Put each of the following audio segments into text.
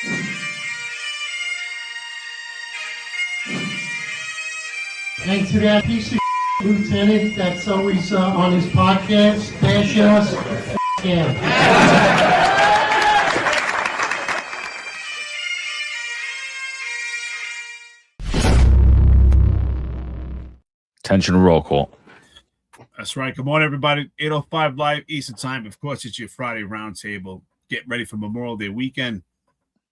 And to that piece of lieutenant that's always on his podcast, bash us, yeah. Attention, roll call. That's right. Good morning, everybody. 8:05 live Eastern time. Of course, it's your Friday roundtable. Get ready for Memorial Day weekend.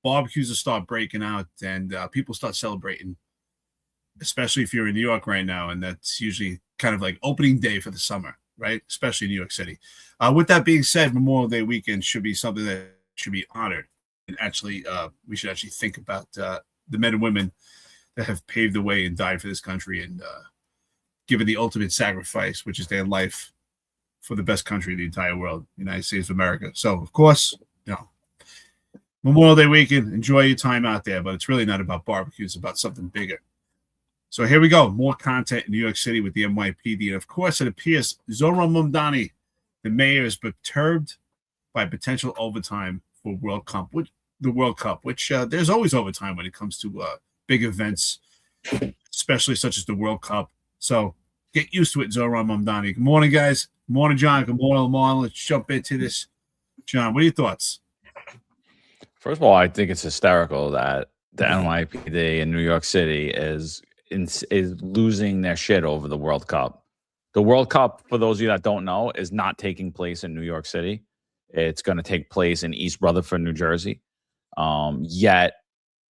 Barbecues will start breaking out, and people start celebrating, especially if you're in New York right now, and that's usually kind of like opening day for the summer, right? Especially in New York City. With that being said, Memorial Day weekend should be something that should be honored, and actually, we should actually think about the men and women that have paved the way and died for this country and given the ultimate sacrifice, which is their life for the best country in the entire world, United States of America. So, of course, Memorial Day weekend, enjoy your time out there, but it's really not about barbecue. It's about something bigger. So here we go. More content in New York City with the NYPD. And, of course, it appears Zohran Mamdani, the mayor, is perturbed by potential overtime for the World Cup, which there's always overtime when it comes to big events, especially such as the World Cup. So get used to it, Zohran Mamdani. Good morning, guys. Good morning, John. Good morning, Lamar. Let's jump into this. John, what are your thoughts? First of all, I think it's hysterical that the NYPD in New York City is losing their shit over the World Cup. The World Cup, for those of you that don't know, is not taking place in New York City. It's going to take place in East Rutherford, New Jersey. Yet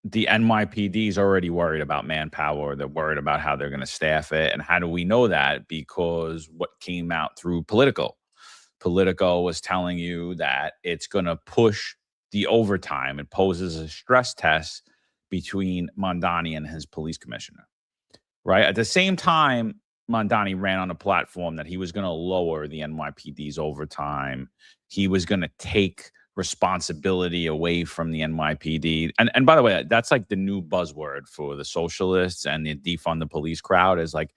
the NYPD is already worried about manpower. They're worried about how they're going to staff it. And how do we know that? Because what came out through Politico. Politico was telling you that it's going to push the overtime. It poses a stress test between Mamdani and his police commissioner, right? At the same time, Mamdani ran on a platform that he was going to lower the NYPD's overtime. He was going to take responsibility away from the NYPD. And by the way, that's like the new buzzword for the socialists and the defund the police crowd is like,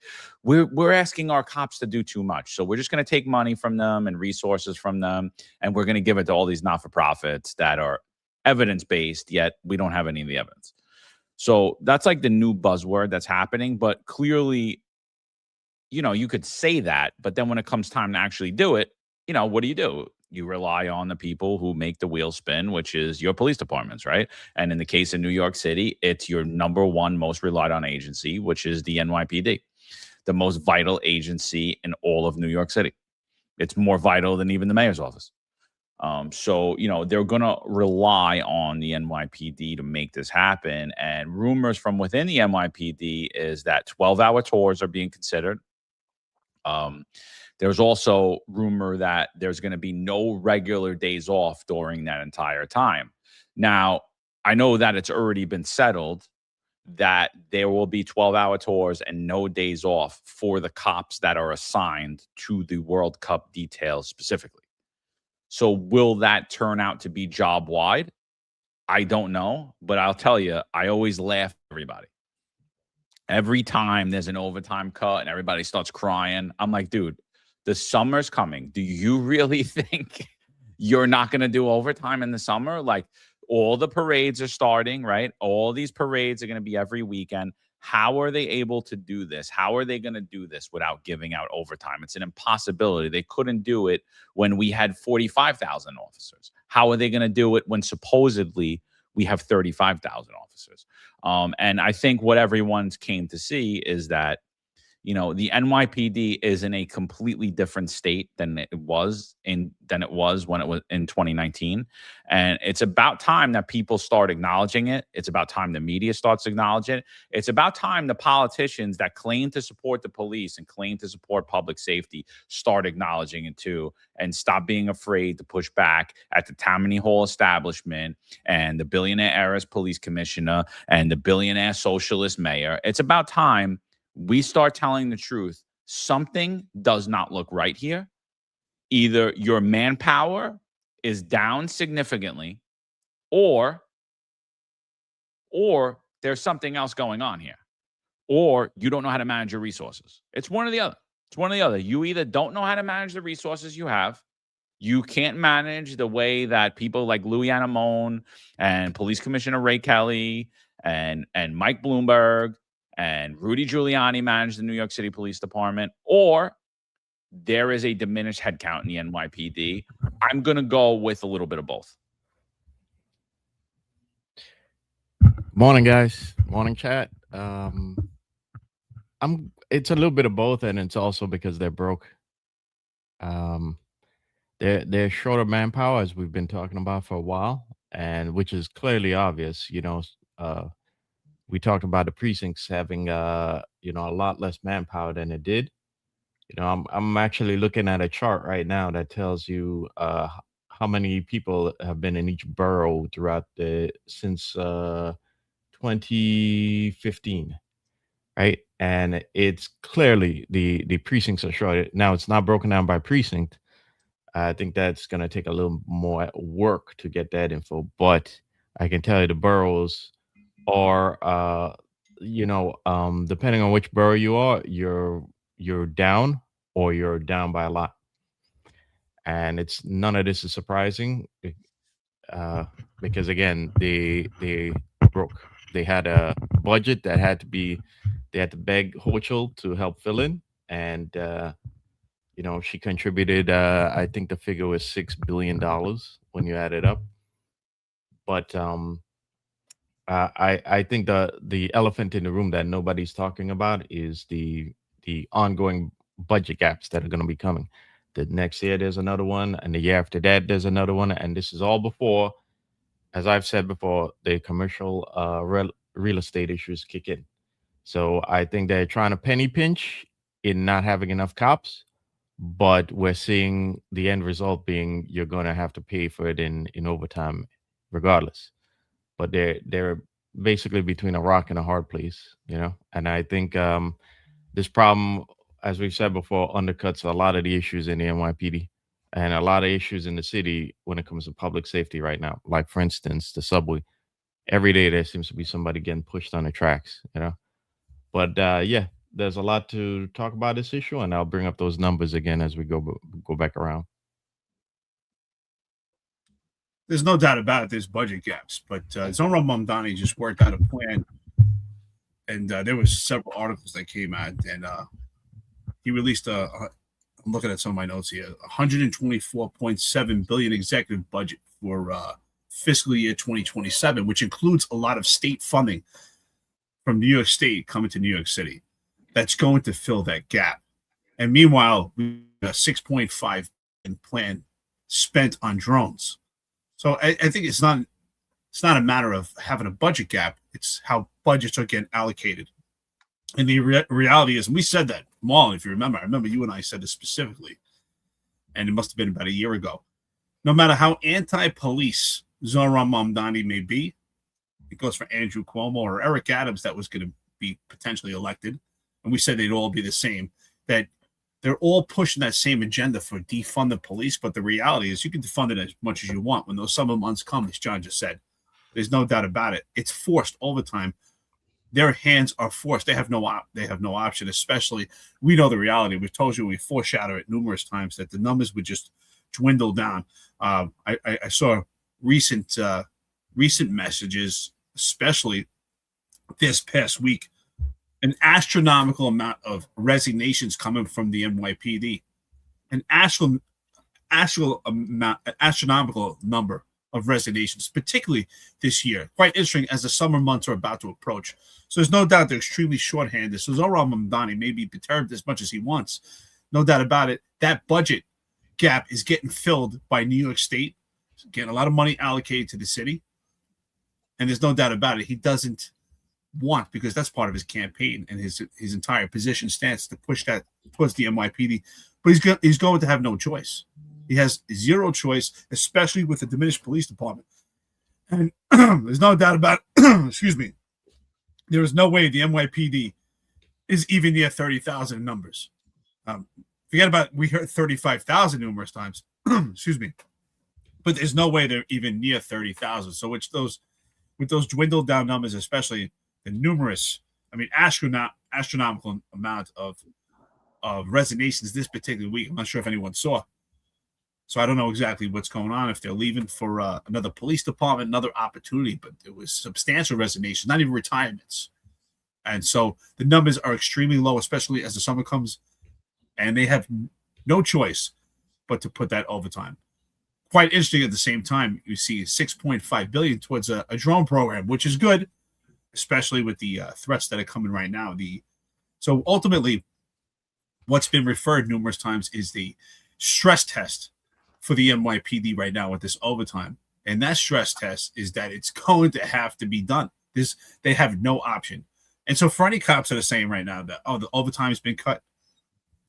we're asking our cops to do too much. So we're just going to take money from them and resources from them. And we're going to give it to all these not-for-profits that are evidence-based, yet we don't have any of the evidence. So that's like the new buzzword that's happening. But clearly, you could say that, but then when it comes time to actually do it, what do? You rely on the people who make the wheel spin, which is your police departments, right? And in the case of New York City, it's your number one most relied on agency, which is the NYPD, the most vital agency in all of New York City. It's more vital than even the mayor's office. So, they're going to rely on the NYPD to make this happen. And rumors from within the NYPD is that 12-hour tours are being considered. There's also rumor that there's going to be no regular days off during that entire time. Now, I know that it's already been settled that there will be 12-hour tours and no days off for the cops that are assigned to the World Cup details specifically. So will that turn out to be job-wide? I don't know, but I'll tell you, I always laugh at everybody. Every time there's an overtime cut and everybody starts crying, I'm like, dude, the summer's coming. Do you really think you're not going to do overtime in the summer? Like, all the parades are starting, right? All these parades are going to be every weekend. How are they able to do this? How are they going to do this without giving out overtime? It's an impossibility. They couldn't do it when we had 45,000 officers. How are they going to do it when supposedly we have 35,000 officers? And I think what everyone's came to see is that the NYPD is in a completely different state than it was when it was in 2019. And it's about time that people start acknowledging it. It's about time the media starts acknowledging it. It's about time the politicians that claim to support the police and claim to support public safety start acknowledging it too, and stop being afraid to push back at the Tammany Hall establishment and the billionaire heiress police commissioner and the billionaire socialist mayor. It's about time we start telling the truth. Something does not look right here. Either your manpower is down significantly, or there's something else going on here, or you don't know how to manage your resources. It's one or the other. You either don't know how to manage the resources you have, You can't manage the way that people like Louis Anamone and Police Commissioner Ray Kelly and Mike Bloomberg and Rudy Giuliani manage the New York City Police Department, or there is a diminished headcount in the NYPD. I'm going to go with a little bit of both. Morning, guys. Morning, chat. It's a little bit of both, and it's also because they're broke. They're short of manpower, as we've been talking about for a while, and which is clearly obvious. We talked about the precincts having a lot less manpower than it did. I'm actually looking at a chart right now that tells you how many people have been in each borough since 2015, right? And it's clearly the precincts are short. Now it's not broken down by precinct. I think that's going to take a little more work to get that info, but I can tell you the boroughs are, depending on which borough you are, you're down or you're down by a lot. And none of this is surprising because again, they broke. They had a budget that they had to beg Hochul to help fill in, and she contributed. I think the figure was $6 billion when you add it up. But I think the elephant in the room that nobody's talking about is the ongoing budget gaps that are going to be coming. The next year there's another one, and the year after that there's another one, and this is all before, as I've said before, the commercial real estate issues kick in. So I think they're trying to penny pinch in not having enough cops, but we're seeing the end result being you're going to have to pay for it in overtime regardless. But they're basically between a rock and a hard place, and I think this problem, as we've said before, undercuts a lot of the issues in the NYPD and a lot of issues in the city when it comes to public safety right now. Like, for instance, the subway. Every day there seems to be somebody getting pushed on the tracks, But yeah, there's a lot to talk about this issue, and I'll bring up those numbers again as we go back around. There's no doubt about it. There's budget gaps, but Zohran Mamdani just worked out a plan, and there was several articles that came out, and he released I'm looking at some of my notes here, $124.7 billion executive budget for fiscal year 2027, which includes a lot of state funding from New York State coming to New York City. That's going to fill that gap. And meanwhile, we have a $6.5 billion plan spent on drones. So I think it's not a matter of having a budget gap. It's how budgets are getting allocated. And the reality is, and we said that, Marlon, if you remember, I remember you and I said this specifically, and it must have been about a year ago. No matter how anti-police Zohran Mamdani may be, it goes for Andrew Cuomo or Eric Adams that was going to be potentially elected, and we said they'd all be the same, that they're all pushing that same agenda for defund the police, but the reality is you can defund it as much as you want. When those summer months come, as John just said, there's no doubt about it. It's forced all the time. Their hands are forced. They have no option, especially, we know the reality. We've told you, we foreshadow it numerous times, that the numbers would just dwindle down. I saw recent messages, especially this past week, an astronomical amount of resignations coming from the NYPD, an astronomical number of resignations, particularly this year. Quite interesting as the summer months are about to approach. So there's no doubt they're extremely shorthanded. So Zohran Mamdani may be perturbed as much as he wants. No doubt about it. That budget gap is getting filled by New York State, getting a lot of money allocated to the city. And there's no doubt about it. He doesn't want, because that's part of his campaign and his entire position stance, to push that towards the NYPD. But he's going to have no choice. He has zero choice, especially with the diminished police department. And there's no doubt about it. Excuse me. There is no way the NYPD is even near 30,000 numbers. Forget about, we heard 35,000 numerous times. Excuse me. But there's no way they're even near 30,000. So with those dwindled down numbers, especially the numerous, astronomical amount of resignations this particular week. I'm not sure if anyone saw. So I don't know exactly what's going on, if they're leaving for another police department, another opportunity, but there was substantial resignations, not even retirements. And so the numbers are extremely low, especially as the summer comes, and they have no choice but to put that overtime. Quite interesting at the same time, you see $6.5 billion towards a drone program, which is good, especially with the threats that are coming right now. So ultimately, what's been referred numerous times is the stress test for the NYPD right now with this overtime. And that stress test is that it's going to have to be done. They have no option. And so for any cops that are saying right now that, the overtime has been cut,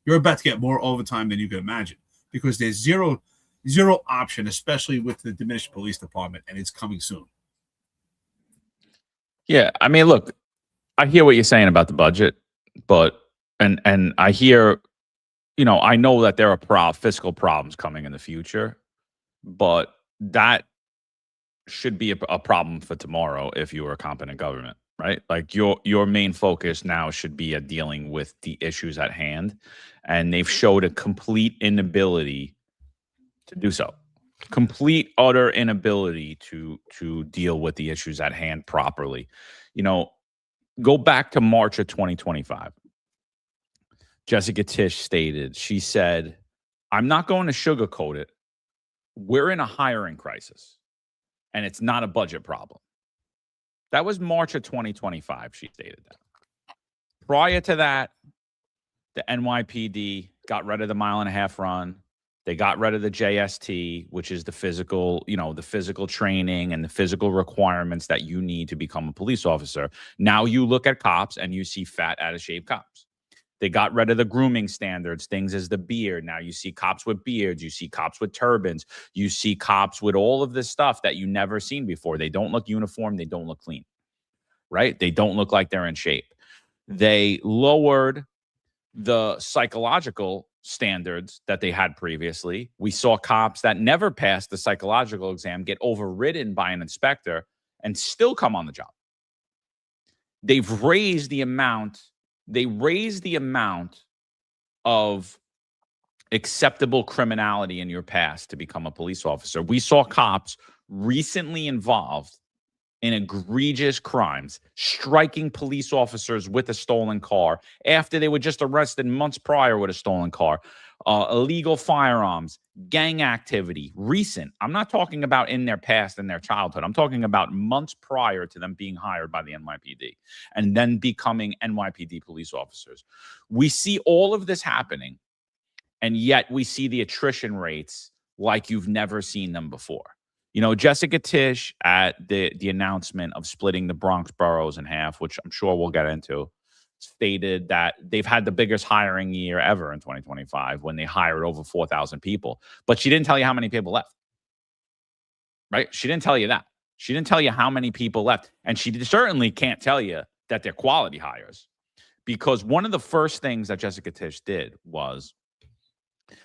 you're about to get more overtime than you can imagine, because there's zero option, especially with the diminished police department, and it's coming soon. Yeah, I mean, look, I hear what you're saying about the budget, but and I hear, I know that there are fiscal problems coming in the future, but that should be a problem for tomorrow if you were a competent government, right? Like your main focus now should be at dealing with the issues at hand, and they've showed a complete inability to do so. Complete, utter inability to deal with the issues at hand properly. Go back to March of 2025. Jessica Tisch stated, she said, "I'm not going to sugarcoat it. We're in a hiring crisis, and it's not a budget problem." That was March of 2025, she stated that. Prior to that, the NYPD got rid of the mile-and-a-half run. They got rid of the JST, which is the physical training and the physical requirements that you need to become a police officer. Now you look at cops and you see fat, out-of-shape cops. They got rid of the grooming standards, things as the beard. Now you see cops with beards. You see cops with turbans. You see cops with all of this stuff that you never seen before. They don't look uniform. They don't look clean, right? They don't look like they're in shape. They lowered the psychological standards that they had previously. We saw cops that never passed the psychological exam get overridden by an inspector and still come on the job. They've raised the amount. They raised the amount of acceptable criminality in your past to become a police officer. We saw cops recently involved in egregious crimes, striking police officers with a stolen car after they were just arrested months prior with a stolen car, illegal firearms, gang activity, recent. I'm not talking about in their past, in their childhood. I'm talking about months prior to them being hired by the NYPD and then becoming NYPD police officers. We see all of this happening, and yet we see the attrition rates like you've never seen them before. Jessica Tisch at the announcement of splitting the Bronx boroughs in half, which I'm sure we'll get into, stated that they've had the biggest hiring year ever in 2025 when they hired over 4,000 people. But she didn't tell you how many people left, right? She didn't tell you that. She didn't tell you how many people left. And she certainly can't tell you that they're quality hires, because one of the first things that Jessica Tisch did was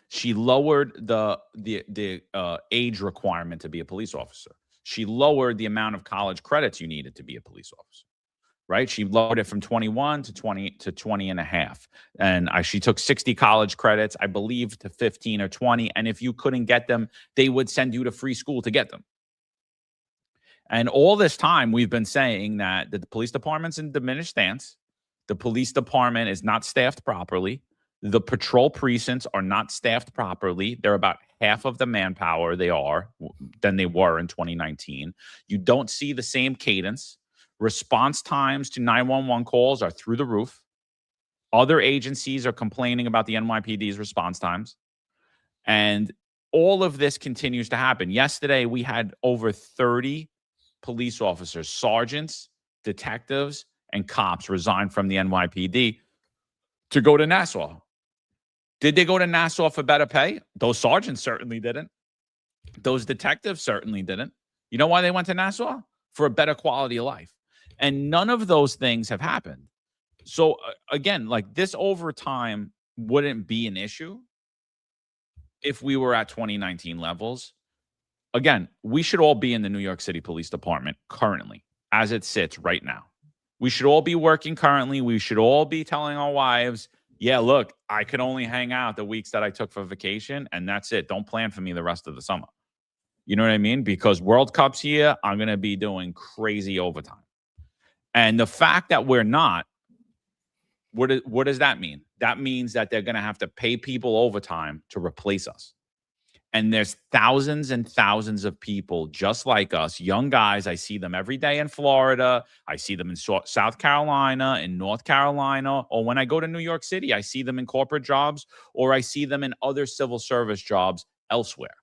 she lowered the age requirement to be a police officer. She lowered the amount of college credits you needed to be a police officer, right? She lowered it from 21 to 20 and a half. And she took 60 college credits, I believe, to 15 or 20. And if you couldn't get them, they would send you to free school to get them. And all this time, we've been saying that the police department's in diminished stance. The police department is not staffed properly. The patrol precincts are not staffed properly. They're about half of the manpower than they were in 2019. You don't see the same cadence. Response times to 911 calls are through the roof. Other agencies are complaining about the NYPD's response times. And all of this continues to happen. Yesterday, we had over 30 police officers, sergeants, detectives, and cops resign from the NYPD to go to Nassau. Did they go to Nassau for better pay? Those sergeants certainly didn't. Those detectives certainly didn't. You know why they went to Nassau? For a better quality of life. And none of those things have happened. So again, like, this overtime wouldn't be an issue if we were at 2019 levels. Again, we should all be in the New York City Police Department currently, as it sits right now. We should all be working currently. We should all be telling our wives, Yeah, look, I could only hang out the weeks that I took for vacation, and that's it. Don't plan for me the rest of the summer. You know what I mean? Because World Cup's here, I'm going to be doing crazy overtime. And the fact that we're not, what does that mean? That means that they're going to have to pay people overtime to replace us. And there's thousands and thousands of people just like us, young guys. I see them every day in Florida. I see them in South Carolina, in North Carolina, or when I go to New York City, I see them in corporate jobs, or I see them in other civil service jobs elsewhere.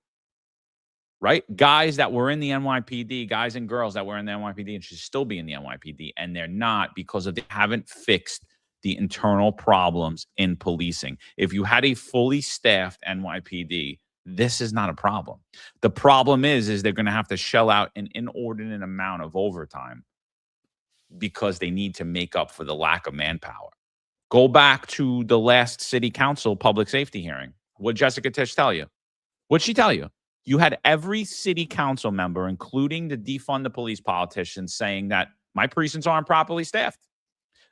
Right? Guys that were in the NYPD, guys and girls that were in the NYPD and should still be in the NYPD, and they're not because they haven't fixed the internal problems in policing. If you had a fully staffed NYPD, this is not a problem. The problem is they're going to have to shell out an inordinate amount of overtime because they need to make up for the lack of manpower. Go back to the last city council public safety hearing. What did Jessica Tisch tell you? What'd she tell you? You had every city council member, including the defund the police politicians, saying that my precincts aren't properly staffed.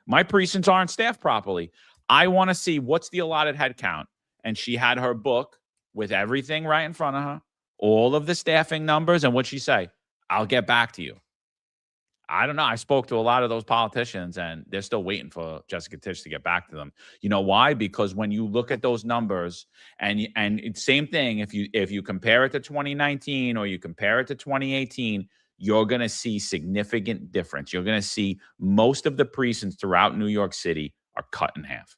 My precincts aren't staffed properly. I want to see what's the allotted head count. And she had her book with everything right in front of her, all of the staffing numbers. And what'd she say? I'll get back to you. I don't know. I spoke to a lot of those politicians, and they're still waiting for Jessica Tisch to get back to them. You know why? Because when you look at those numbers, and it's same thing. If you compare it to 2019 or you compare it to 2018, you're going to see significant difference. You're going to see most of the precincts throughout New York City are cut in half.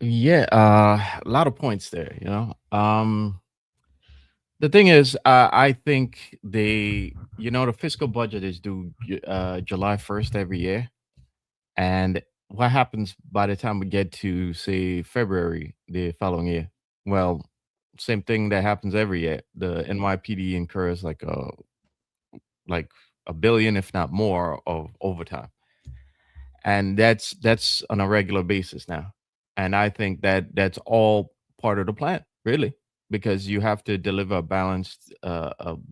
Yeah, a lot of points there. The thing is, I think the fiscal budget is due July 1st every year. And what happens by the time we get to, say, February the following year? Well, same thing that happens every year. The NYPD incurs like a billion, if not more, of overtime. And that's on a regular basis now. And I think that that's all part of the plan, really, because you have to deliver a balanced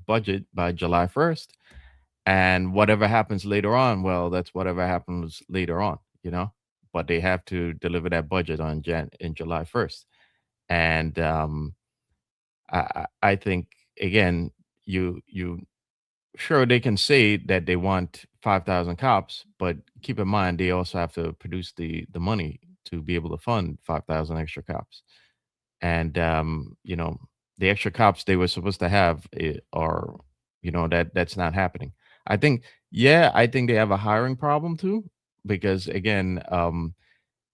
budget by July 1st. And whatever happens later on, well, that's whatever happens later on, but they have to deliver that budget in July 1st. And I think, again, you sure, they can say that they want 5,000 cops, but keep in mind they also have to produce the money to be able to fund 5,000 extra cops. And the extra cops they were supposed to have are, that's not happening. I think they have a hiring problem too, because again,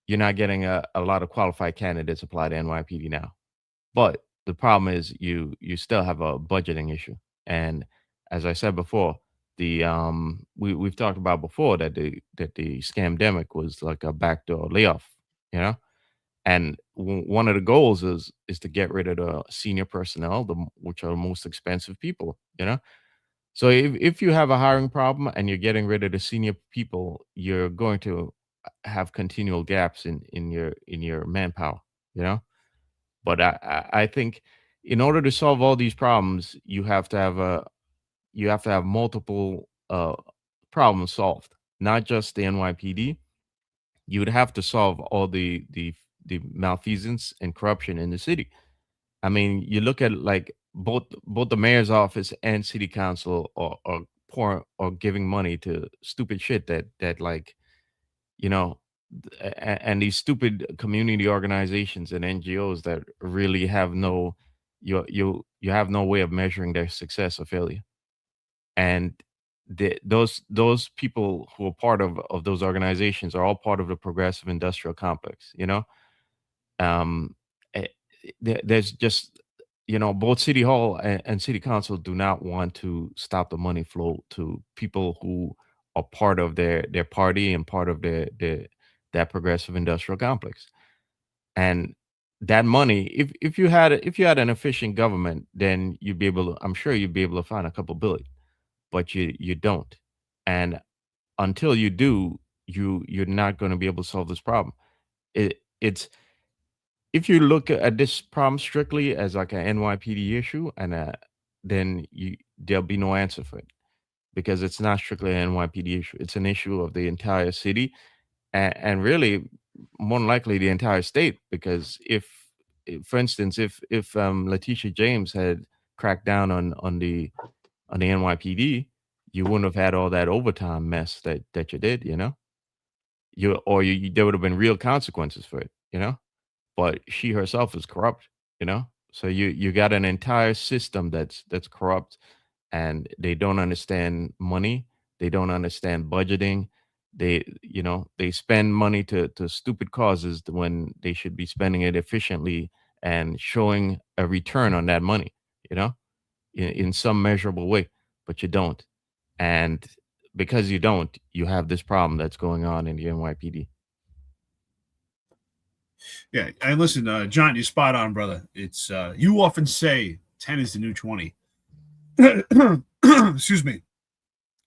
you're not getting a lot of qualified candidates apply to NYPD now. But the problem is you still have a budgeting issue. And as I said before, the we've talked about before that the scamdemic was like a backdoor layoff, and one of the goals is to get rid of the senior personnel, which are the most expensive people, So if you have a hiring problem and you're getting rid of the senior people, you're going to have continual gaps in your manpower, But I think in order to solve all these problems, you have to have multiple problems solved, not just the NYPD. You would have to solve all the malfeasance and corruption in the city. I mean, you look at like both the mayor's office and city council are poor or giving money to stupid shit that like, and these stupid community organizations and NGOs that really have you have no way of measuring their success or failure. And those people who are part of those organizations are all part of the progressive industrial complex, um there's just both city hall and city council do not want to stop the money flow to people who are part of their party and part of that progressive industrial complex. And that money, if you had an efficient government, then I'm sure you'd be able to find a couple billion, but you don't. And until you do, you're not going to be able to solve this problem. It's if you look at this problem strictly as like an NYPD issue, and then there'll be no answer for it, because it's not strictly an NYPD issue. It's an issue of the entire city, and really, more than likely, the entire state. Because for instance, if Letitia James had cracked down on the NYPD, you wouldn't have had all that overtime mess that you did. There would have been real consequences for it. But she herself is corrupt. So you got an entire system that's corrupt, and they don't understand money. They don't understand budgeting. They spend money to stupid causes when they should be spending it efficiently and showing a return on that money, in some measurable way, but you don't. And because you don't, you have this problem that's going on in the NYPD. Yeah, and listen, John, you're spot on, brother. It's you often say 10 is the new 20. Excuse me.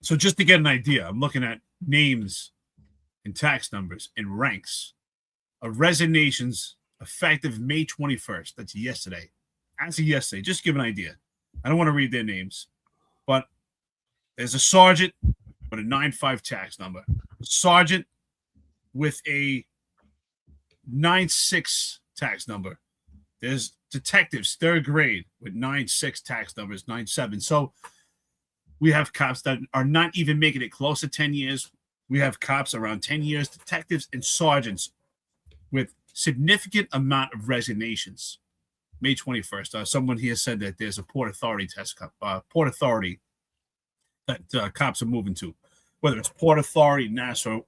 So just to get an idea, I'm looking at names and tax numbers and ranks of resignations effective May 21st. That's yesterday. As of yesterday, just to give an idea. I don't want to read their names, but there's a sergeant with a 9.5 tax number, a sergeant with a 9.6 tax number. There's detectives, 3rd grade, with 9.6 tax numbers, 9.7. So we have cops that are not even making it close to 10 years. We have cops around 10 years, detectives and sergeants with significant amount of resignations. May 21st. Someone here said that there's a Port Authority Port Authority that cops are moving to. Whether it's Port Authority, Nassau,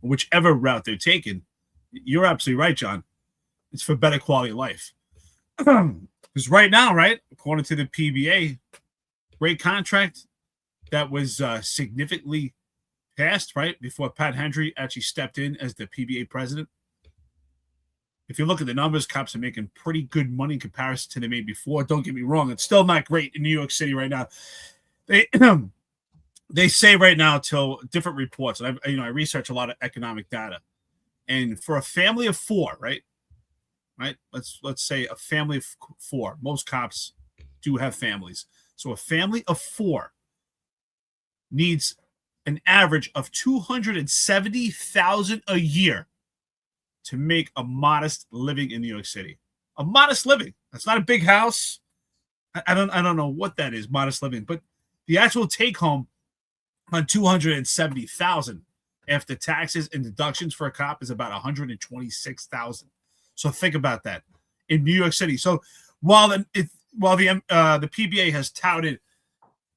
whichever route they're taking, you're absolutely right, John. It's for better quality of life. Because right now, right, according to the PBA, great contract that was significantly passed, right, before Pat Hendry actually stepped in as the PBA president. If you look at the numbers, cops are making pretty good money in comparison to they made before. Don't get me wrong; it's still not great in New York City right now. They say right now, till different reports, and I research a lot of economic data, and for a family of four, right, let's say a family of four. Most cops do have families, so a family of four needs an average of $270,000 a year to make a modest living in New York City. A modest living. That's not a big house. I don't know what that is, modest living, but the actual take home on $270,000 after taxes and deductions for a cop is about $126,000. So think about that in New York City. So while the PBA has touted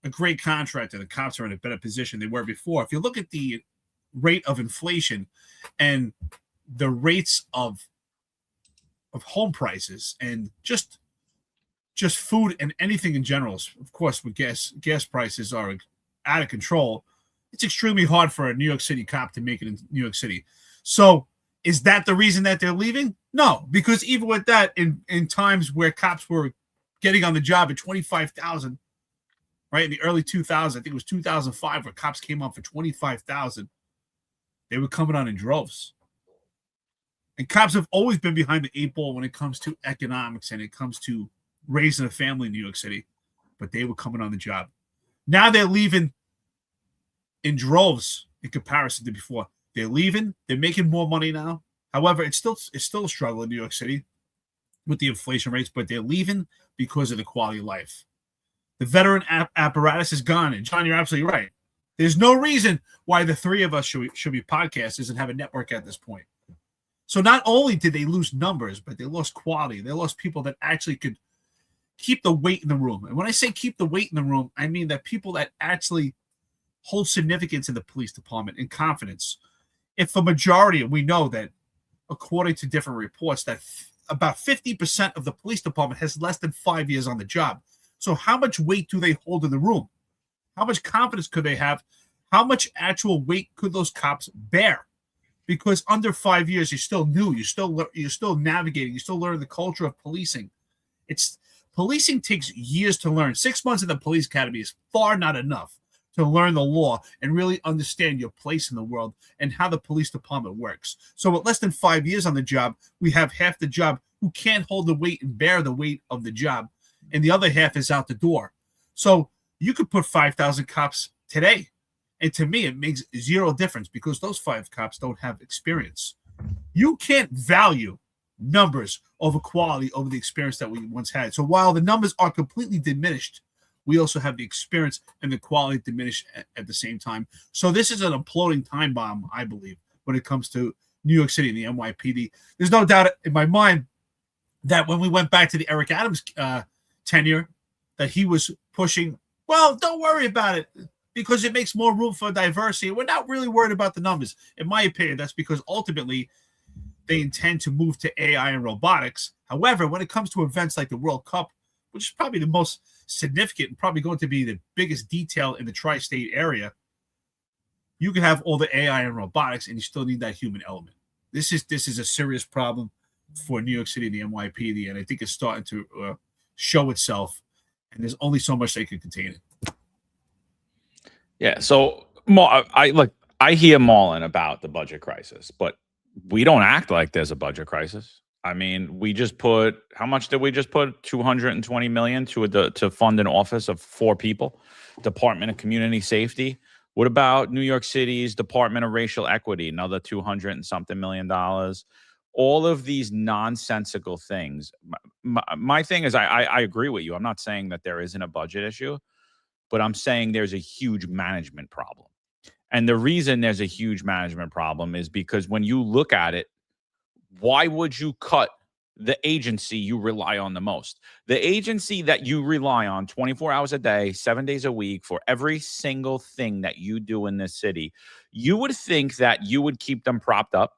a great contract and the cops are in a better position than they were before, if you look at the rate of inflation and the rates of home prices and just food and anything in general, of course, with gas prices are out of control, it's extremely hard for a New York City cop to make it in New York City. So is that the reason that they're leaving? No, because even with that, in times where cops were getting on the job at $25,000, right, in the early 2000s, I think it was 2005, where cops came on for $25,000, they were coming on in droves. And cops have always been behind the 8 ball when it comes to economics and it comes to raising a family in New York City, but they were coming on the job. Now they're leaving in droves in comparison to before. They're leaving. They're making more money now. However, it's still a struggle in New York City with the inflation rates, but they're leaving because of the quality of life. The veteran apparatus is gone. And John, you're absolutely right. There's no reason why the three of us should be podcasters and have a network at this point. So not only did they lose numbers, but they lost quality. They lost people that actually could keep the weight in the room. And when I say keep the weight in the room, I mean that people that actually hold significance in the police department and confidence. If a majority, and we know that according to different reports, that about 50% of the police department has less than 5 years on the job. So how much weight do they hold in the room? How much confidence could they have? How much actual weight could those cops bear? Because under 5 years, you're still new. You're still navigating. You're still learning the culture of policing. Policing takes years to learn. 6 months in the police academy is far not enough to learn the law and really understand your place in the world and how the police department works. So with less than 5 years on the job, we have half the job who can't hold the weight and bear the weight of the job, and the other half is out the door. So you could put 5,000 cops today. And to me, it makes zero difference because those 5 cops don't have experience. You can't value numbers over quality over the experience that we once had. So while the numbers are completely diminished, we also have the experience and the quality diminished at the same time. So this is an imploding time bomb, I believe, when it comes to New York City and the NYPD. There's no doubt in my mind that when we went back to the Eric Adams tenure, that he was pushing, well, don't worry about it because it makes more room for diversity. We're not really worried about the numbers. In my opinion, that's because ultimately they intend to move to AI and robotics. However, when it comes to events like the World Cup, which is probably the most significant and probably going to be the biggest detail in the tri-state area, you can have all the AI and robotics and you still need that human element. This is a serious problem for New York City and the NYPD, and I think it's starting to show itself, and there's only so much they can contain it. Yeah, so I hear Marlon about the budget crisis, but we don't act like there's a budget crisis. I mean, we just put, how much did we just put? 220 million to fund an office of 4 people, Department of Community Safety. What about New York City's Department of Racial Equity, another 200 and something million dollars? All of these nonsensical things. My thing is, I agree with you. I'm not saying that there isn't a budget issue, but I'm saying there's a huge management problem. And the reason there's a huge management problem is because when you look at it, why would you cut the agency you rely on the most? The agency that you rely on 24 hours a day, 7 days a week for every single thing that you do in this city, you would think that you would keep them propped up,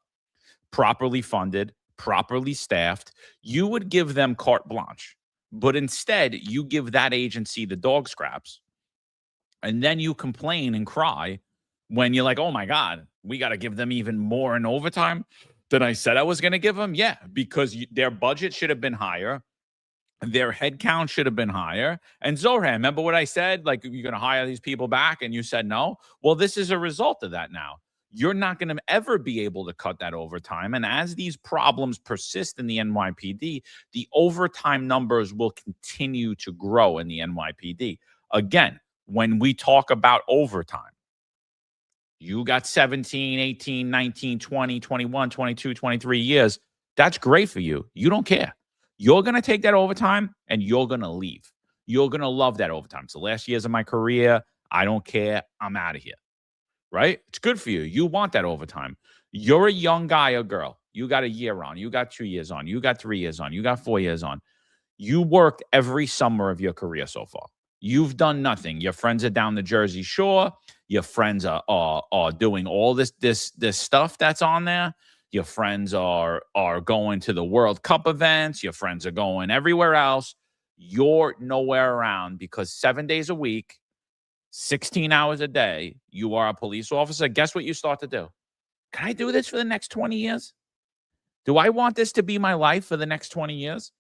properly funded, properly staffed. You would give them carte blanche. But instead, you give that agency the dog scraps. And then you complain and cry when you're like, oh my God, we got to give them even more in overtime than I said I was going to give them. Yeah, because their budget should have been higher. Their head count should have been higher. And Zohran, remember what I said? Like, you're going to hire these people back, and you said no. Well, this is a result of that now. You're not going to ever be able to cut that overtime. And as these problems persist in the NYPD, the overtime numbers will continue to grow in the NYPD. Again, when we talk about overtime, you got 17, 18, 19, 20, 21, 22, 23 years. That's great for you. You don't care. You're going to take that overtime and you're going to leave. You're going to love that overtime. It's the last years of my career. I don't care. I'm out of here. Right? It's good for you. You want that overtime. You're a young guy or girl. You got a year on. You got 2 years on. You got 3 years on. You got 4 years on. You worked every summer of your career so far. You've done nothing. Your friends are down the Jersey Shore. Your friends are doing all this stuff that's on there. Your friends are going to the World Cup events. Your friends are going everywhere else. You're nowhere around because 7 days a week, 16 hours a day, you are a police officer. Guess what you start to do? Can I do this for the next 20 years? Do I want this to be my life for the next 20 years?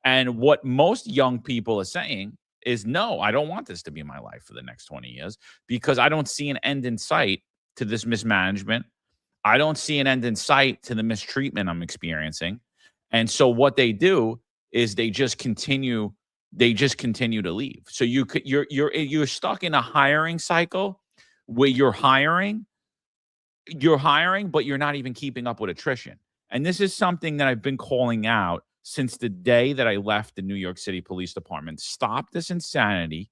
And what most young people are saying is, no, I don't want this to be my life for the next 20 years because I don't see an end in sight to this mismanagement. I don't see an end in sight to the mistreatment I'm experiencing. And so what they do is they just continue to leave. So you're stuck in a hiring cycle where you're hiring, but you're not even keeping up with attrition. And this is something that I've been calling out since the day that I left the New York City Police Department. Stop this insanity.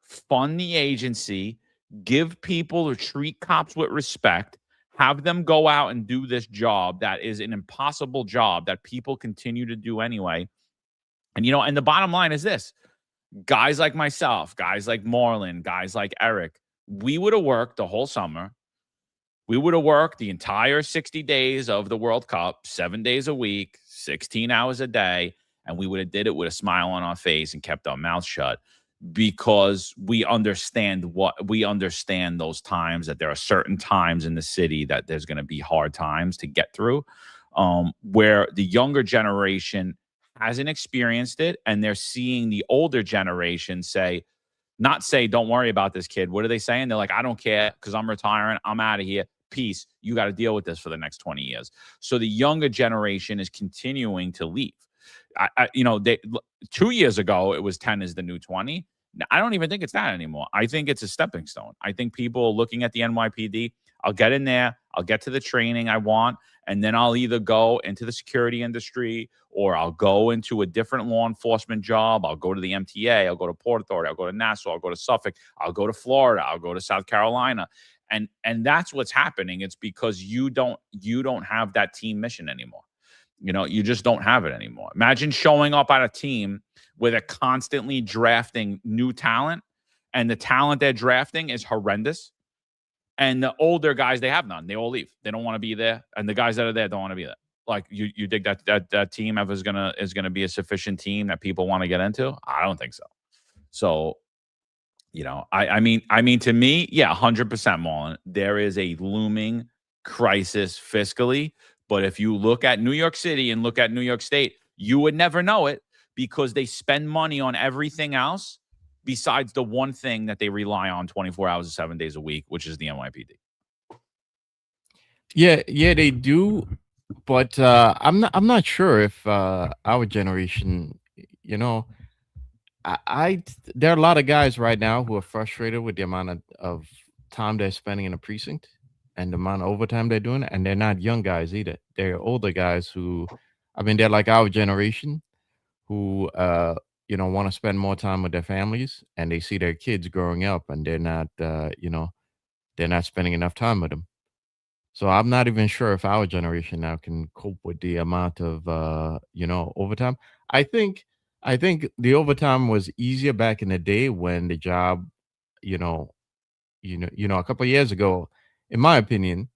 Fund the agency. Give people or treat cops with respect. Have them go out and do this job that is an impossible job that people continue to do anyway. And, and the bottom line is this. Guys like myself, guys like Marlon, guys like Eric, we would have worked the whole summer. We would have worked the entire 60 days of the World Cup, 7 days a week, 16 hours a day, and we would have did it with a smile on our face and kept our mouths shut because we understand those times, that there are certain times in the city that there's going to be hard times to get through, where the younger generation hasn't experienced it, and they're seeing the older generation not say, don't worry about this kid. What are they saying? They're like, I don't care because I'm retiring. I'm out of here. Peace. You got to deal with this for the next 20 years. So the younger generation is continuing to leave. 2 years ago, it was 10 is the new 20. I don't even think it's that anymore. I think it's a stepping stone. I think people are looking at the NYPD. I'll get in there. I'll get to the training I want. And then I'll either go into the security industry or I'll go into a different law enforcement job. I'll go to the MTA. I'll go to Port Authority. I'll go to Nassau. I'll go to Suffolk. I'll go to Florida. I'll go to South Carolina. And that's what's happening. It's because you don't have that team mission anymore. You just don't have it anymore. Imagine showing up on a team where they're constantly drafting new talent, and the talent they're drafting is horrendous. And the older guys, they have none. They all leave. They don't want to be there. And the guys that are there don't want to be there. Like, you think that team ever is gonna be a sufficient team that people want to get into? I don't think so. So, I mean, to me, yeah, 100%, Marlon. There is a looming crisis fiscally. But if you look at New York City and look at New York State, you would never know it because they spend money on everything else besides the one thing that they rely on 24 hours, 7 days a week, which is the NYPD. Yeah, they do, but I'm not sure if our generation, there are a lot of guys right now who are frustrated with the amount of time they're spending in a precinct and the amount of overtime they're doing, and they're not young guys either. They're older guys who, they're like our generation who, want to spend more time with their families, and they see their kids growing up, and they're not, they're not spending enough time with them. So I'm not even sure if our generation now can cope with the amount of, overtime. I think the overtime was easier back in the day when the job, a couple of years ago, in my opinion,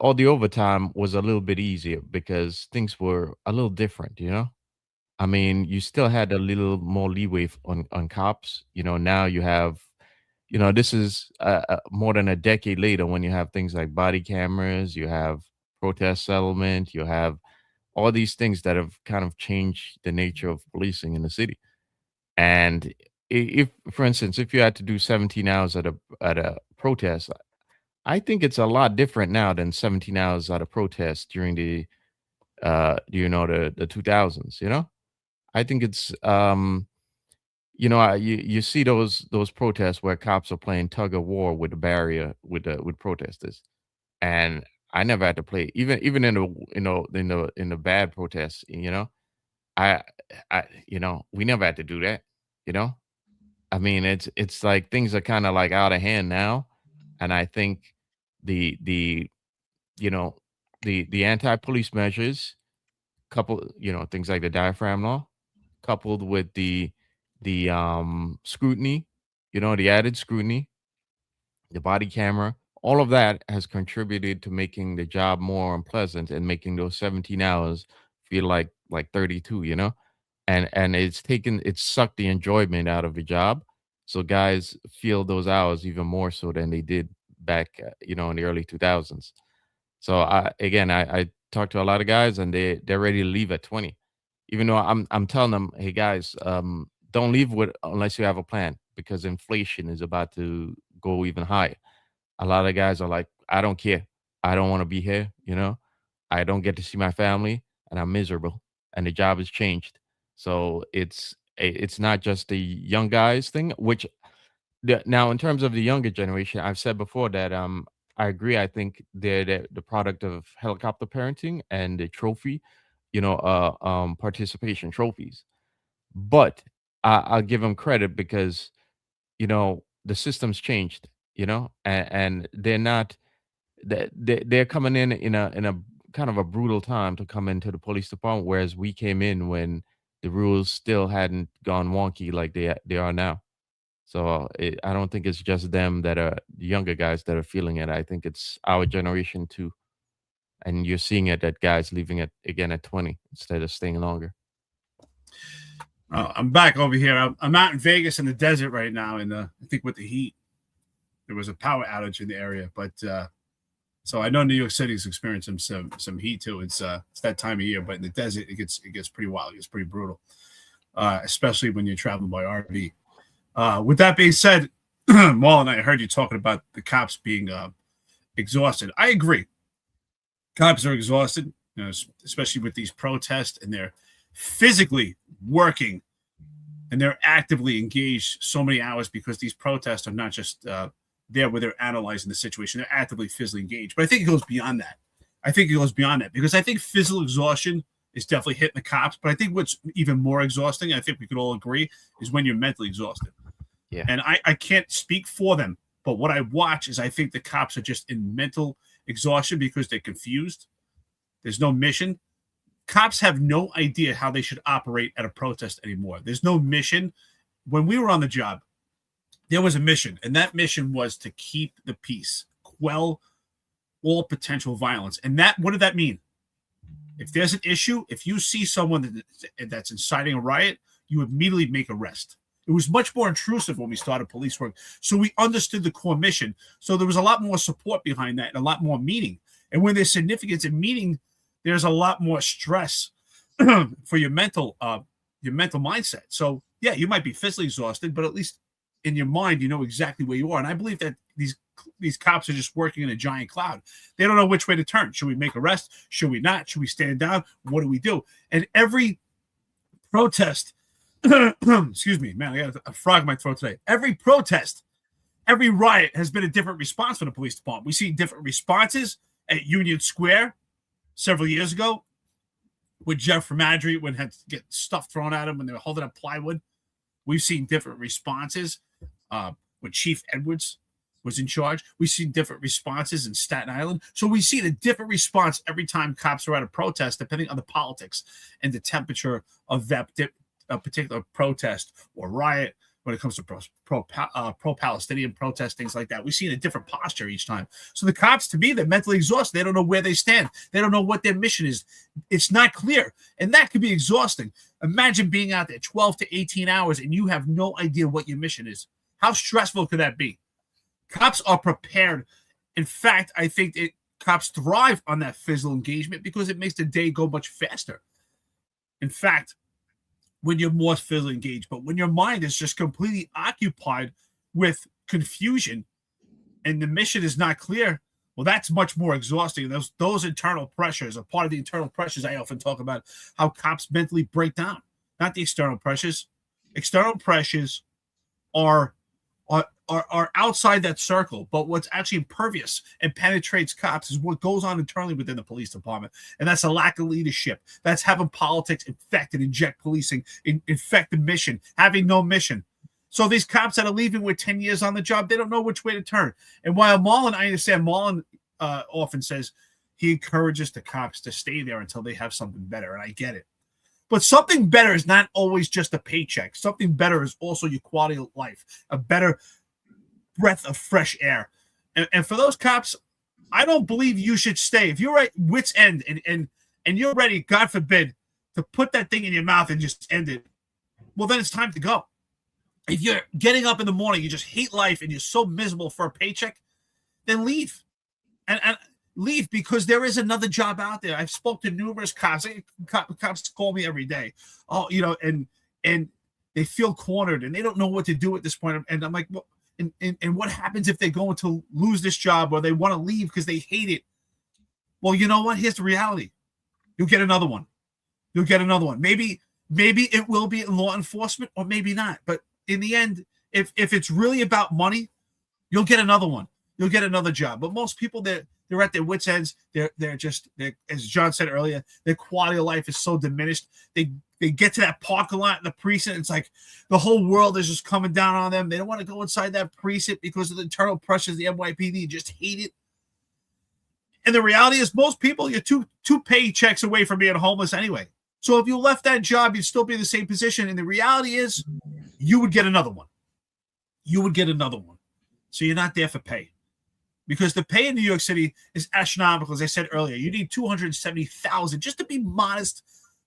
all the overtime was a little bit easier because things were a little different, you still had a little more leeway on cops. Now you have, this is more than a decade later when you have things like body cameras, you have protest settlement, you have all these things that have kind of changed the nature of policing in the city. And if, for instance, if you had to do 17 hours at a protest, I think it's a lot different now than 17 hours at a protest during the 2000s. I think it's you see those protests where cops are playing tug of war with the barrier with protesters, and I never had to play even in the bad protests. I we never had to do that. It's like things are kind of like out of hand now, and I think the anti-police measures, things like the diaphragm law, coupled with the scrutiny, the added scrutiny, the body camera, all of that has contributed to making the job more unpleasant and making those 17 hours feel like 32, and it's sucked the enjoyment out of the job. So guys feel those hours even more so than they did back, in the early 2000s. So I talk to a lot of guys and they're ready to leave at 20, even though I'm telling them, hey guys, don't leave unless you have a plan, because inflation is about to go even higher. A lot of guys are like, I don't care. I don't want to be here. I don't get to see my family and I'm miserable and the job has changed. So it's not just the young guys thing, which now in terms of the younger generation, I've said before that I agree. I think they're the product of helicopter parenting and the trophy, participation trophies. But I'll give them credit because, the system's changed, and they're not, they're coming in a kind of a brutal time to come into the police department, whereas we came in when the rules still hadn't gone wonky like they are now. So I don't think it's just them that are the younger guys that are feeling it. I think it's our generation too. And you're seeing it that guys leaving it again at 20 instead of staying longer. I'm back over here. I'm out in Vegas in the desert right now. And I think with the heat, there was a power outage in the area. But so I know New York City's experiencing some heat too. It's that time of year, but in the desert, it gets pretty wild. It gets pretty brutal, especially when you're traveling by RV. With that being said, Marlon, I heard you talking about the cops being exhausted. I agree. Cops are exhausted, especially with these protests, and they're physically working and they're actively engaged so many hours because these protests are not just there where they're analyzing the situation. They're actively physically engaged. But I think it goes beyond that. Because I think physical exhaustion is definitely hitting the cops. But I think what's even more exhausting, I think we could all agree, is when you're mentally exhausted. Yeah. And I can't speak for them, but what I watch is I think the cops are just in mental exhaustion because they're confused. There's no mission. Cops have no idea how they should operate at a protest anymore. There's no mission. When we were on the job, there was a mission, and that mission was to keep the peace, quell all potential violence. And that, what did that mean? If there's an issue, if you see someone that's inciting a riot, you immediately make arrest. It was much more intrusive when we started police work. So we understood the core mission. So there was a lot more support behind that and a lot more meaning. And when there's significance in meaning, there's a lot more stress for your mental mindset. So yeah, you might be physically exhausted, but at least in your mind, you know exactly where you are. And I believe that these cops are just working in a giant cloud. They don't know which way to turn. Should we make arrest? Should we not? Should we stand down? What do we do? And every protest, excuse me, man, I got a frog in my throat today. Every protest, every riot has been a different response from the police department. We see different responses at Union Square several years ago with Jeff from Adri when had to get stuff thrown at him when they were holding up plywood. We've seen different responses when Chief Edwards was in charge. We've seen different responses in Staten Island. So we see a different response every time cops are at a protest, depending on the politics and the temperature of that particular protest or riot. When it comes to pro-Palestinian protests, things like that, we see a different posture each time. So the cops, to me, they're mentally exhausted. They don't know where they stand. They don't know what their mission is. It's not clear. And that could be exhausting. Imagine being out there 12 to 18 hours and you have no idea what your mission is. How stressful could that be? Cops are prepared. In fact, I think cops thrive on that physical engagement because it makes the day go much faster. In fact, when you're more physically engaged, but when your mind is just completely occupied with confusion and the mission is not clear, well, that's much more exhausting. Those internal pressures are part of the internal pressures I often talk about, how cops mentally break down, not the external pressures. External pressures are outside that circle, but what's actually impervious and penetrates cops is what goes on internally within the police department, and that's a lack of leadership. That's having politics infect and inject policing, infect the mission, having no mission. So these cops that are leaving with 10 years on the job, they don't know which way to turn. And while Marlon, I understand Marlon often says he encourages the cops to stay there until they have something better, and I get it. But something better is not always just a paycheck. Something better is also your quality of life, a better breath of fresh air. And for those cops, I don't believe you should stay. If you're at wit's end and you're ready, God forbid, to put that thing in your mouth and just end it, well, then it's time to go. If you're getting up in the morning, you just hate life and you're so miserable for a paycheck, then leave. And leave, because there is another job out there. I've spoke to numerous cops. Cops call me every day. Oh, you know, and they feel cornered and they don't know what to do at this point. And I'm like, well, and what happens if they're going to lose this job or they want to leave because they hate it? Well, you know what? Here's the reality. You'll get another one. You'll get another one. Maybe it will be in law enforcement or maybe not. But in the end, if it's really about money, you'll get another one. You'll get another job. But most people, they're at their wits' ends. They're as John said earlier, their quality of life is so diminished. They get to that parking lot in the precinct. It's like the whole world is just coming down on them. They don't want to go inside that precinct because of the internal pressures of the NYPD. Just hate it. And the reality is most people, you're two paychecks away from being homeless anyway. So if you left that job, you'd still be in the same position. And the reality is you would get another one. You would get another one. So you're not there for pay. Because the pay in New York City is astronomical. As I said earlier, you need $270,000 just to be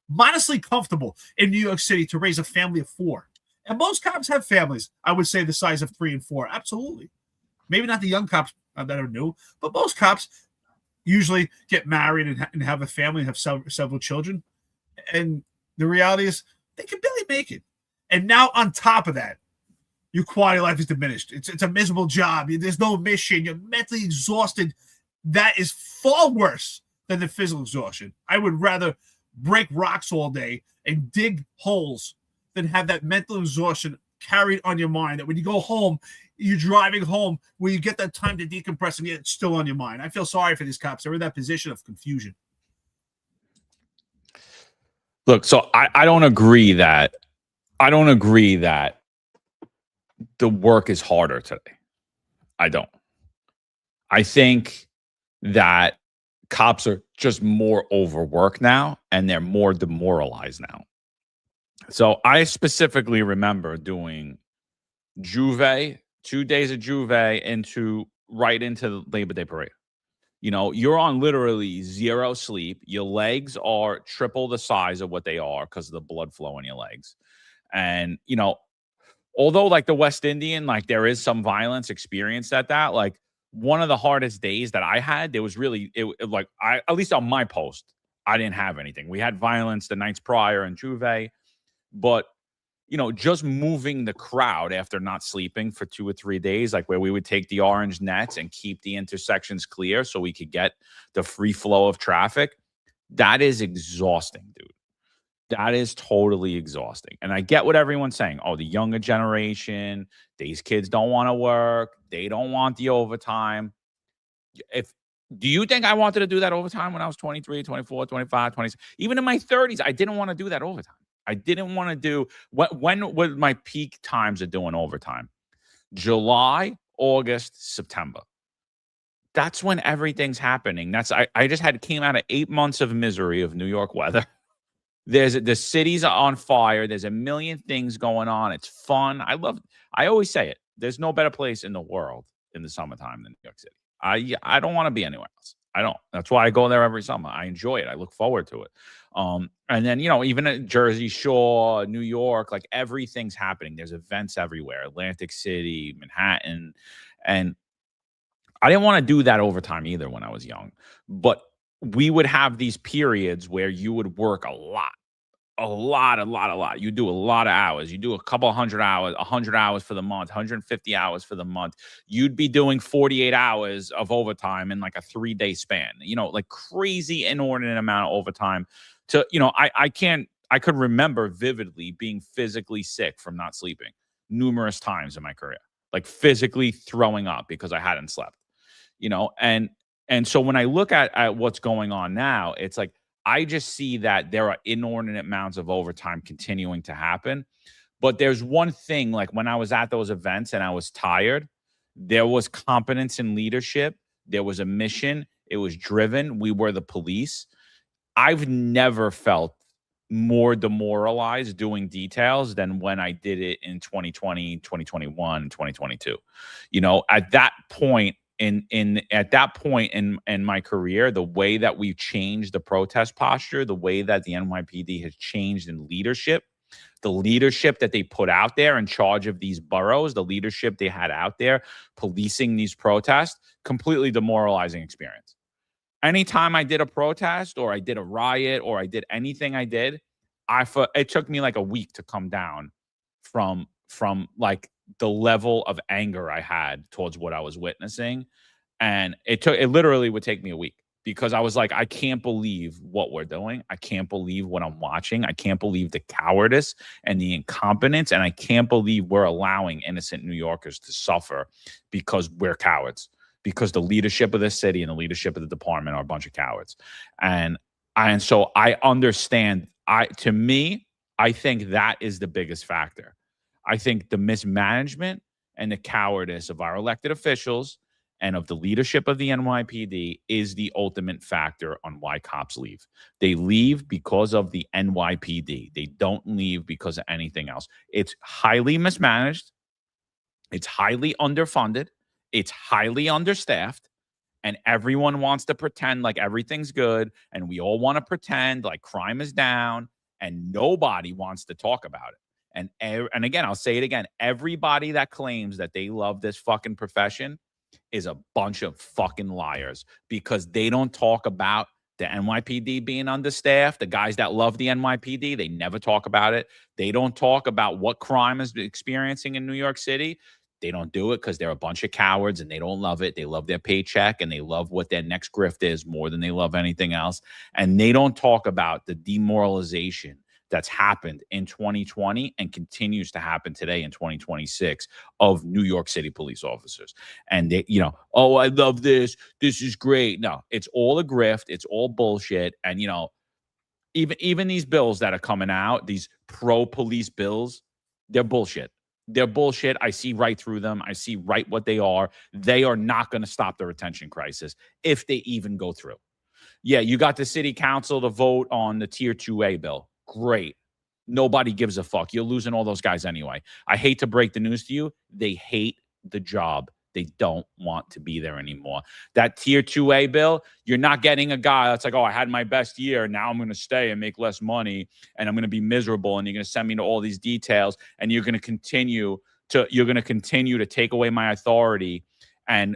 modestly comfortable in New York City to raise a family of 4. And most cops have families, I would say, the size of 3 and 4. Absolutely. Maybe not the young cops that are new, but most cops usually get married and have a family and have several children. And the reality is they can barely make it. And now on top of that, your quality of life is diminished. It's a miserable job. There's no mission. You're mentally exhausted. That is far worse than the physical exhaustion. I would rather break rocks all day and dig holes than have that mental exhaustion carried on your mind, that when you go home, you're driving home where you get that time to decompress and yet it's still on your mind. I feel sorry for these cops. They're in that position of confusion. Look, so I don't agree that the work is harder today. I don't. I think that cops are just more overworked now and they're more demoralized now. So I specifically remember doing Juve, 2 days of Juve right into the Labor Day parade. You know, you're on literally zero sleep. Your legs are triple the size of what they are because of the blood flow in your legs. And, you know, although like the West Indian, like there is some violence experienced at that, like one of the hardest days that I had, there was really, at least on my post, I didn't have anything. We had violence the nights prior in Juve, but you know, just moving the crowd after not sleeping for 2 or 3 days, like where we would take the orange nets and keep the intersections clear so we could get the free flow of traffic, that is exhausting, dude. That is totally exhausting. And I get what everyone's saying. Oh, the younger generation, these kids don't want to work. They don't want the overtime. Do you think I wanted to do that overtime when I was 23, 24, 25, 26? Even in my 30s, I didn't want to do that overtime. I didn't want to do when was my peak times of doing overtime? July, August, September. That's when everything's happening. I just came out of 8 months of misery of New York weather. The cities are on fire. There's a million things going on. It's fun. I always say it. There's no better place in the world in the summertime than New York City. I don't want to be anywhere else. I don't. That's why I go there every summer. I enjoy it. I look forward to it. And then, you know, even at Jersey Shore, New York, like everything's happening. There's events everywhere, Atlantic City, Manhattan. And I didn't want to do that overtime either when I was young, but we would have these periods where you would work a lot. You do a lot of hours. You do a couple 100 hours, 100 hours for the month, 150 hours for the month. You'd be doing 48 hours of overtime in like a 3-day span, you know, like crazy inordinate amount of overtime to, you know, I could remember vividly being physically sick from not sleeping numerous times in my career, like physically throwing up because I hadn't slept, you know, and so when I look at what's going on now, it's like, I just see that there are inordinate amounts of overtime continuing to happen. But there's one thing, like when I was at those events and I was tired, there was competence in leadership. There was a mission. It was driven. We were the police. I've never felt more demoralized doing details than when I did it in 2020, 2021, 2022. You know, at that point, in my career, the way that we've changed the protest posture, the way that the NYPD has changed in leadership, the leadership that they put out there in charge of these boroughs, the leadership they had out there policing these protests, completely demoralizing experience. Anytime I did a protest or I did a riot or I did anything I did, it took me like a week to come down from like the level of anger I had towards what I was witnessing. And it literally would take me a week because I was like, I can't believe what we're doing. I can't believe what I'm watching. I can't believe the cowardice and the incompetence. And I can't believe we're allowing innocent New Yorkers to suffer because we're cowards, because the leadership of this city and the leadership of the department are a bunch of cowards. And so I understand. To me, I think that is the biggest factor. I think the mismanagement and the cowardice of our elected officials and of the leadership of the NYPD is the ultimate factor on why cops leave. They leave because of the NYPD. They don't leave because of anything else. It's highly mismanaged. It's highly underfunded. It's highly understaffed. And everyone wants to pretend like everything's good. And we all want to pretend like crime is down. And nobody wants to talk about it. And again, I'll say it again. Everybody that claims that they love this fucking profession is a bunch of fucking liars because they don't talk about the NYPD being understaffed. The guys that love the NYPD, they never talk about it. They don't talk about what crime is experiencing in New York City. They don't do it because they're a bunch of cowards and they don't love it. They love their paycheck and they love what their next grift is more than they love anything else. And they don't talk about the demoralization that's happened in 2020 and continues to happen today in 2026 of New York City police officers. And they, oh, I love this. This is great. No, it's all a grift. It's all bullshit. And, even these bills that are coming out, these pro-police bills, they're bullshit. They're bullshit. I see right through them. I see right what they are. They are not going to stop the retention crisis if they even go through. Yeah, you got the city council to vote on the Tier 2A bill. Great. Nobody gives a fuck. You're losing all those guys anyway. I hate to break the news to you. They hate the job. They don't want to be there anymore. That Tier 2A bill, you're not getting a guy that's like, oh, I had my best year. Now I'm going to stay and make less money and I'm going to be miserable. And you're going to send me to all these details and you're going to continue to take away my authority and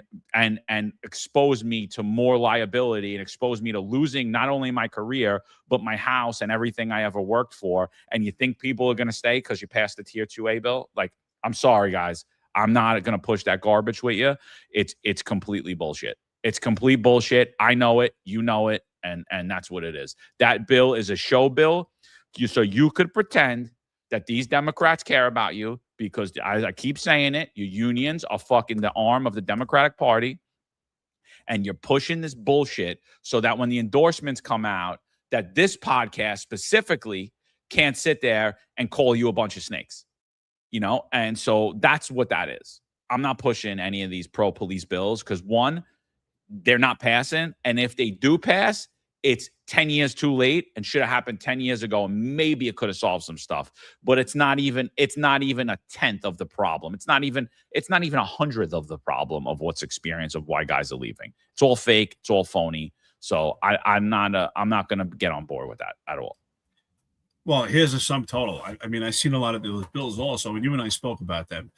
expose me to more liability and expose me to losing not only my career, but my house and everything I ever worked for. And you think people are going to stay because you passed the Tier 2A bill? Like, I'm sorry, guys. I'm not going to push that garbage with you. It's completely bullshit. It's complete bullshit. I know it. You know it. And that's what it is. That bill is a show bill. So you could pretend that these Democrats care about you because, as I keep saying it, your unions are fucking the arm of the Democratic Party. And you're pushing this bullshit so that when the endorsements come out, that this podcast specifically can't sit there and call you a bunch of snakes. And so that's what that is. I'm not pushing any of these pro-police bills because, one, they're not passing. And if they do pass, it's 10 years too late and should have happened 10 years ago. And maybe it could have solved some stuff, but it's not even a tenth of the problem. It's not even a 100th of the problem of what's experienced of why guys are leaving. It's all fake. It's all phony. So I'm not going to get on board with that at all. Well, here's a sum total. I mean, I've seen a lot of those bills also, and you and I spoke about them.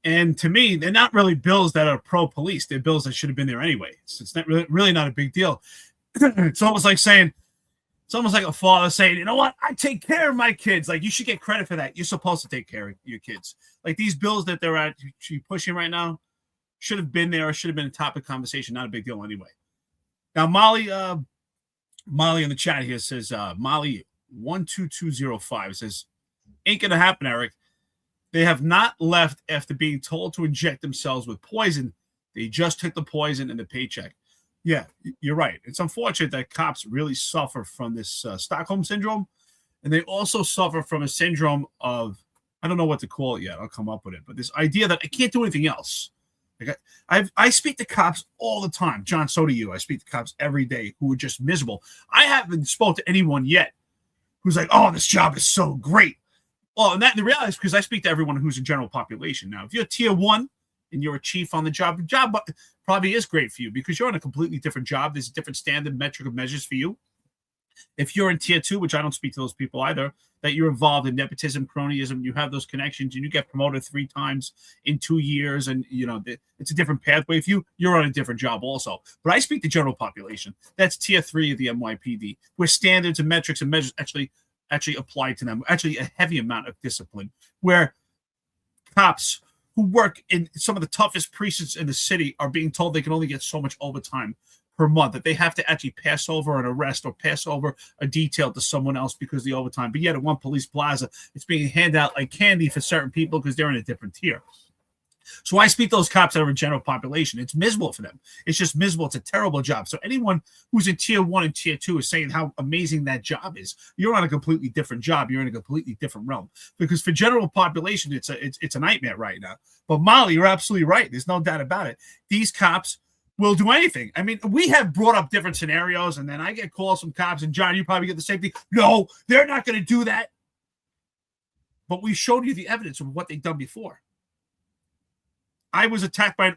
And to me, they're not really bills that are pro-police. They're bills that should have been there anyway. It's not really not a big deal. It's almost like a father saying, you know what? I take care of my kids. Like, you should get credit for that. You're supposed to take care of your kids. Like, these bills that they're actually pushing right now should have been there or should have been a topic of conversation. Not a big deal anyway. Now, Molly in the chat here says, Molly 12205 says, ain't gonna happen, Eric. They have not left after being told to inject themselves with poison. They just took the poison and the paycheck. Yeah, you're right. It's unfortunate that cops really suffer from this Stockholm syndrome, and they also suffer from a syndrome of, I don't know what to call it yet. I'll come up with it, but this idea that I can't do anything else. Like I speak to cops all the time. John, so do you. I speak to cops every day who are just miserable. I haven't spoke to anyone yet who's like, oh, this job is so great. Well, and the reality is because I speak to everyone who's a general population. Now, if you're Tier 1 and you're a chief on the job probably is great for you because you're on a completely different job. There's a different standard metric of measures for you. If you're in Tier 2, which I don't speak to those people either, that you're involved in nepotism, cronyism, you have those connections, and you get promoted 3 times in 2 years, and it's a different pathway. If you're on a different job also. But I speak to general population. That's Tier 3 of the NYPD, where standards and metrics and measures actually apply to them. Actually, a heavy amount of discipline, where cops who work in some of the toughest precincts in the city are being told they can only get so much overtime per month, that they have to actually pass over an arrest or pass over a detail to someone else because of the overtime. But yet at one police plaza, it's being handed out like candy for certain people because they're in a different tier. So I speak to those cops that are in general population. It's miserable for them. It's just miserable. It's a terrible job. So anyone who's in Tier 1 and Tier 2 is saying how amazing that job is. You're on a completely different job. You're in a completely different realm. Because for general population, it's a nightmare right now. But Molly, you're absolutely right. There's no doubt about it. These cops will do anything. I mean, we have brought up different scenarios, and then I get calls from cops, and John, you probably get the same thing. No, they're not going to do that. But we showed you the evidence of what they've done before. I was attacked by an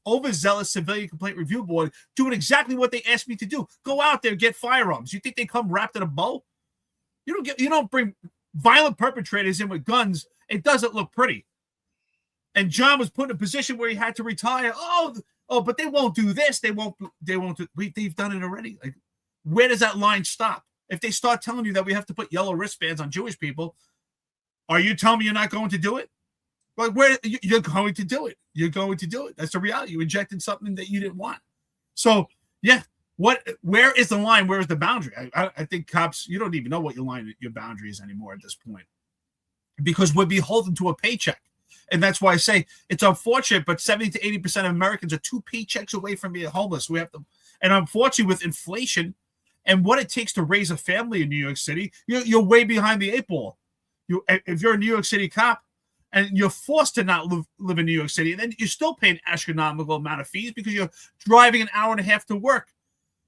overzealous civilian complaint review board doing exactly what they asked me to do. Go out there, get firearms. You think they come wrapped in a bow? You don't bring violent perpetrators in with guns. It doesn't look pretty. And John was put in a position where he had to retire. Oh, but they won't do this. They won't do. They've done it already. Like, where does that line stop? If they start telling you that we have to put yellow wristbands on Jewish people, are you telling me you're not going to do it? Like, where you're going to do it? You're going to do it. That's the reality. You injected something that you didn't want. So, yeah, Where is the line? Where is the boundary? I think cops, you don't even know what your boundary is anymore at this point, because we're beholden to a paycheck. And that's why I say it's unfortunate, but 70 to 80% of Americans are 2 paychecks away from being homeless. And unfortunately, with inflation and what it takes to raise a family in New York City, you're way behind the 8 ball. If you're a New York City cop and you're forced to not live in New York City, and then you're still paying astronomical amount of fees because you're driving an hour and a half to work.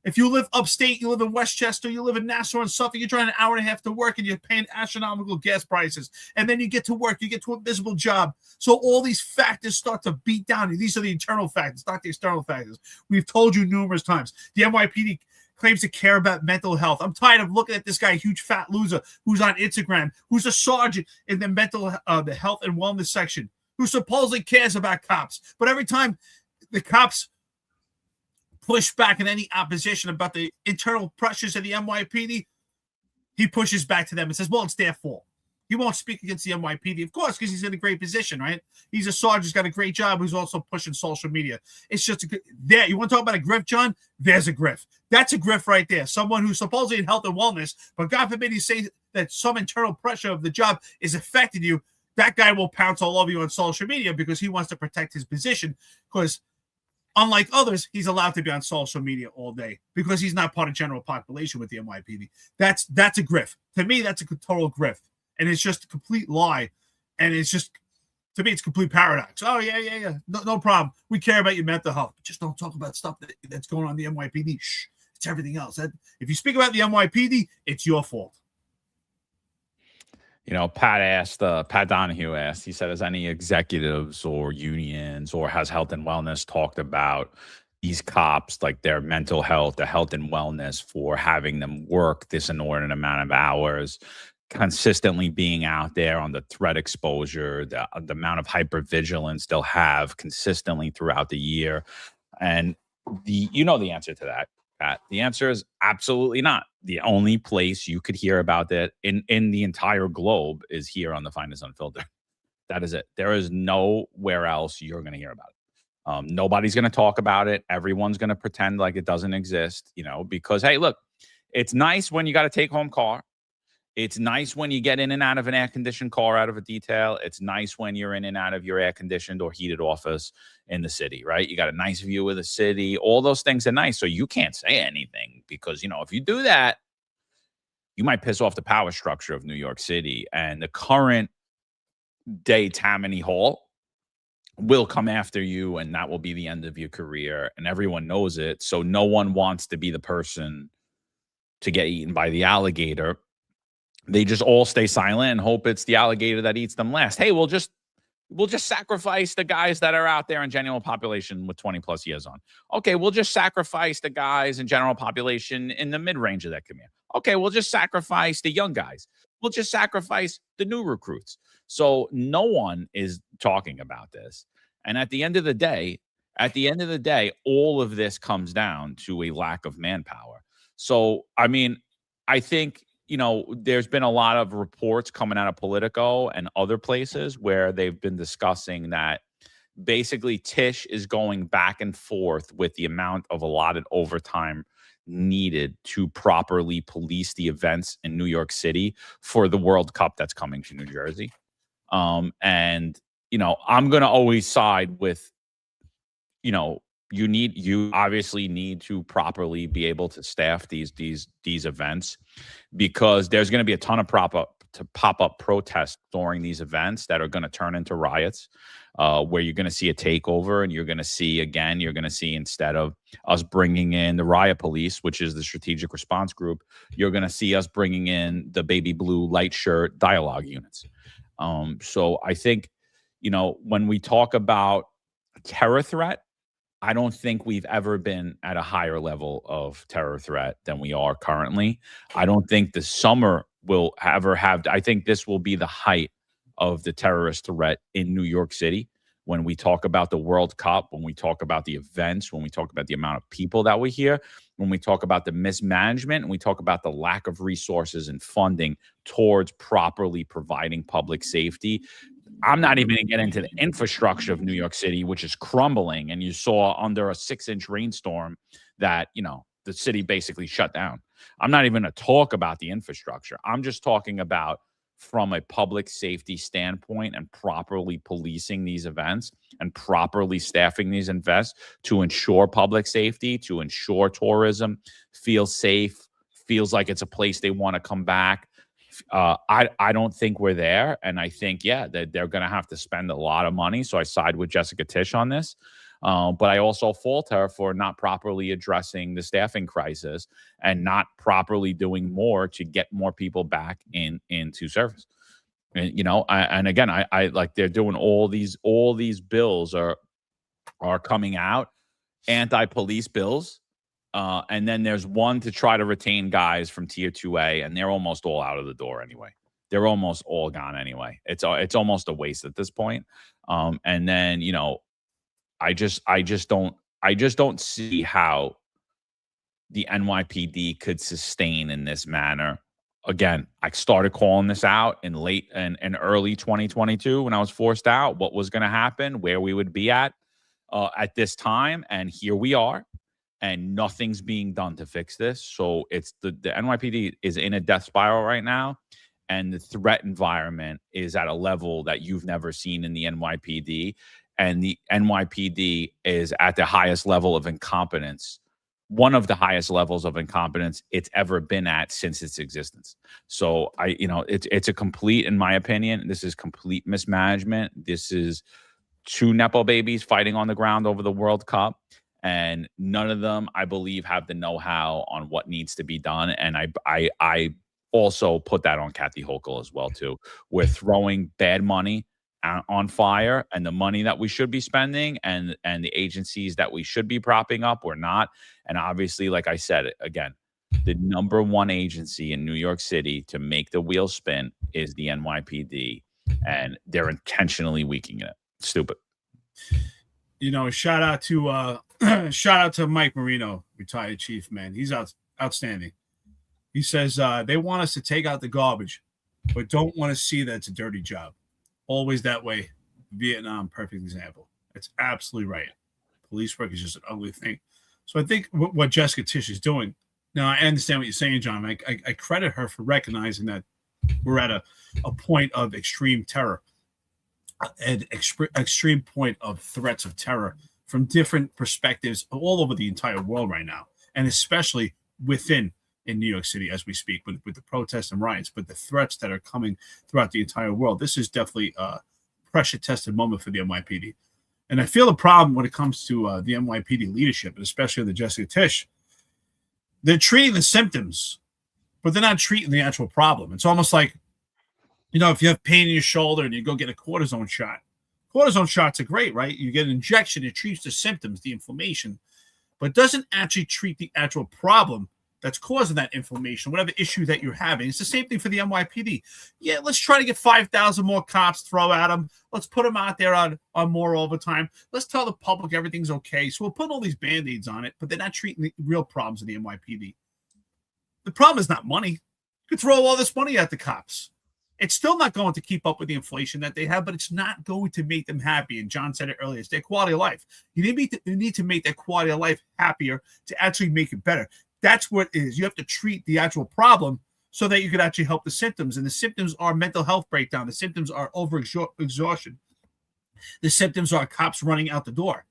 If you live upstate, you live in Westchester, you live in Nassau and Suffolk, you're driving an hour and a half to work and you're paying astronomical gas prices. And then you get to work, you get to a miserable job. So all these factors start to beat down. These are the internal factors, not the external factors. We've told you numerous times. The NYPD claims to care about mental health. I'm tired of looking at this guy, huge fat loser, who's on Instagram, who's a sergeant in the the health and wellness section, who supposedly cares about cops. But every time the cops push back in any opposition about the internal pressures of the NYPD, he pushes back to them and says, well, it's their fault. He won't speak against the NYPD, of course, because he's in a great position, right? He's a sergeant, he's got a great job, who's also pushing social media. It's just there. You want to talk about a grift, John? There's a grift. That's a grift right there. Someone who's supposedly in health and wellness, but God forbid you say that some internal pressure of the job is affecting you. That guy will pounce all over you on social media because he wants to protect his position, because unlike others, he's allowed to be on social media all day because he's not part of general population with the NYPD. That's a grift. To me, that's a total grift. And it's just a complete lie. And it's just, to me, it's complete paradox. Oh, yeah. No problem. We care about your mental health. But just don't talk about stuff that's going on in the NYPD. Shh. It's everything else. If you speak about the NYPD, it's your fault. You know, Pat Donahue asked, he said, has any executives or unions or has health and wellness talked about these cops, like their mental health, their health and wellness for having them work this inordinate amount of hours, consistently being out there on the threat exposure, the amount of hypervigilance they'll have consistently throughout the year? And the answer to that, Pat. The answer is absolutely not. The only place you could hear about that in the entire globe is here on the Finest Unfiltered. That is it. There is nowhere else you're going to hear about it. Nobody's going to talk about it. Everyone's going to pretend like it doesn't exist, because, hey, look, it's nice when you got a take-home car. It's nice when you get in and out of an air-conditioned car out of a detail. It's nice when you're in and out of your air-conditioned or heated office in the city, right? You got a nice view of the city. All those things are nice. So you can't say anything because, if you do that, you might piss off the power structure of New York City. And the current day Tammany Hall will come after you, and that will be the end of your career. And everyone knows it. So no one wants to be the person to get eaten by the alligator. They just all stay silent and hope it's the alligator that eats them last. Hey, we'll just sacrifice the guys that are out there in general population with 20 plus years on. Okay, we'll just sacrifice the guys in general population in the mid-range of that command. Okay, we'll just sacrifice the young guys. We'll just sacrifice the new recruits. So no one is talking about this. And at the end of the day, all of this comes down to a lack of manpower. So, I think, there's been a lot of reports coming out of Politico and other places where they've been discussing that basically Tisch is going back and forth with the amount of allotted overtime needed to properly police the events in New York City for the World Cup that's coming to New Jersey. I'm going to always side with, you obviously need to properly be able to staff these events, because there's going to be a ton of pop-up protests during these events that are going to turn into riots, where you're going to see a takeover, and you're going to see, instead of us bringing in the riot police, which is the strategic response group, you're going to see us bringing in the baby blue light shirt dialogue units. So I think, when we talk about terror threat, I don't think we've ever been at a higher level of terror threat than we are currently. I don't think the summer will ever have. I think this will be the height of the terrorist threat in New York City. When we talk about the World Cup, when we talk about the events, when we talk about the amount of people that we hear, when we talk about the mismanagement, and we talk about the lack of resources and funding towards properly providing public safety. I'm not even going to get into the infrastructure of New York City, which is crumbling. And you saw under a 6-inch rainstorm that, the city basically shut down. I'm not even going to talk about the infrastructure. I'm just talking about from a public safety standpoint and properly policing these events and properly staffing these events to ensure public safety, to ensure tourism feels safe, feels like it's a place they want to come back. I don't think we're there. And I think, that they're going to have to spend a lot of money. So I side with Jessica Tisch on this. But I also fault her for not properly addressing the staffing crisis and not properly doing more to get more people back into service. And, I like they're doing all these bills are coming out, anti-police bills. And then there's one to try to retain guys from tier 2A, and they're almost all out of the door anyway. They're almost all gone anyway. It's almost a waste at this point. And then, I just don't see how the NYPD could sustain in this manner. Again, I started calling this out in late and early 2022 when I was forced out, what was going to happen, where we would be at this time. And here we are, and nothing's being done to fix this. So it's the NYPD is in a death spiral right now. And the threat environment is at a level that you've never seen in the NYPD. And the NYPD is at the highest level of incompetence, one of the highest levels of incompetence it's ever been at since its existence. So it's a complete, in my opinion, this is complete mismanagement. This is two Nepo babies fighting on the ground over the World Cup. And none of them, I believe, have the know-how on what needs to be done. And I also put that on Kathy Hochul as well, too. We're throwing bad money on fire, and the money that we should be spending and the agencies that we should be propping up, we're not. And obviously, like I said, again, the number one agency in New York City to make the wheel spin is the NYPD, and they're intentionally weakening it. Stupid. Shout out to Mike Marino, retired chief, man. He's outstanding. He says they want us to take out the garbage, but don't want to see that it's a dirty job. Always that way. Vietnam, perfect example. That's absolutely right. Police work is just an ugly thing. So I think what Jessica Tisch is doing, now I understand what you're saying, John. I credit her for recognizing that we're at a point of extreme terror, an extreme point of threats of terror from different perspectives all over the entire world right now, and especially in New York City as we speak with the protests and riots, but the threats that are coming throughout the entire world. This is definitely a pressure-tested moment for the NYPD. And I feel the problem when it comes to the NYPD leadership, and especially the Jessica Tisch. They're treating the symptoms, but they're not treating the actual problem. It's almost like, if you have pain in your shoulder and you go get a cortisone shot. Cortisone shots are great, right? You get an injection, it treats the symptoms, the inflammation, but doesn't actually treat the actual problem that's causing that inflammation, whatever issue that you're having. It's the same thing for the NYPD. Yeah, let's try to get 5,000 more cops, throw at them. Let's put them out there on more overtime. Let's tell the public everything's okay. So we'll put all these Band-Aids on it, but they're not treating the real problems of the NYPD. The problem is not money. You could throw all this money at the cops. It's still not going to keep up with the inflation that they have, but it's not going to make them happy. And John said it earlier, it's their quality of life. You need to make their quality of life happier to actually make it better. That's what it is. You have to treat the actual problem so that you could actually help the symptoms. And the symptoms are mental health breakdown. The symptoms are exhaustion. The symptoms are cops running out the door.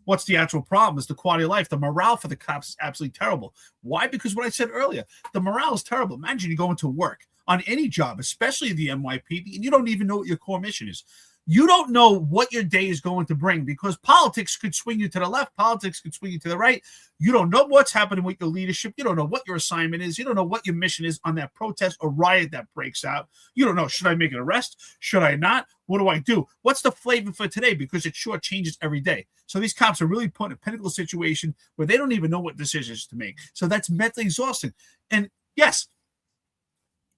What's the actual problem? It's the quality of life. The morale for the cops is absolutely terrible. Why? Because what I said earlier, the morale is terrible. Imagine you go into work on any job, especially the NYPD, and you don't even know what your core mission is. You don't know what your day is going to bring because politics could swing you to the left. Politics could swing you to the right. You don't know what's happening with your leadership. You don't know what your assignment is. You don't know what your mission is on that protest or riot that breaks out. You don't know, should I make an arrest? Should I not? What do I do? What's the flavor for today? Because it sure changes every day. So these cops are really put in a pinnacle situation where they don't even know what decisions to make. So that's mentally exhausting. And yes,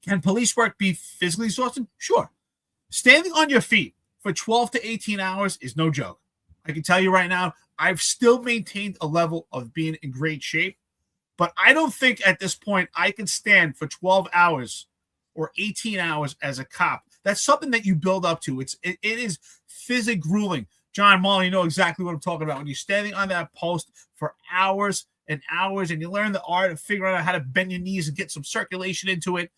can police work be physically exhausting? Sure. Standing on your feet for 12 to 18 hours is no joke. I can tell you right now, I've still maintained a level of being in great shape, but I don't think at this point I can stand for 12 hours or 18 hours as a cop. That's something that you build up to. It is physically grueling. John Mullen, you know exactly what I'm talking about. When you're standing on that post for hours and hours, and you learn the art of figuring out how to bend your knees and get some circulation into it,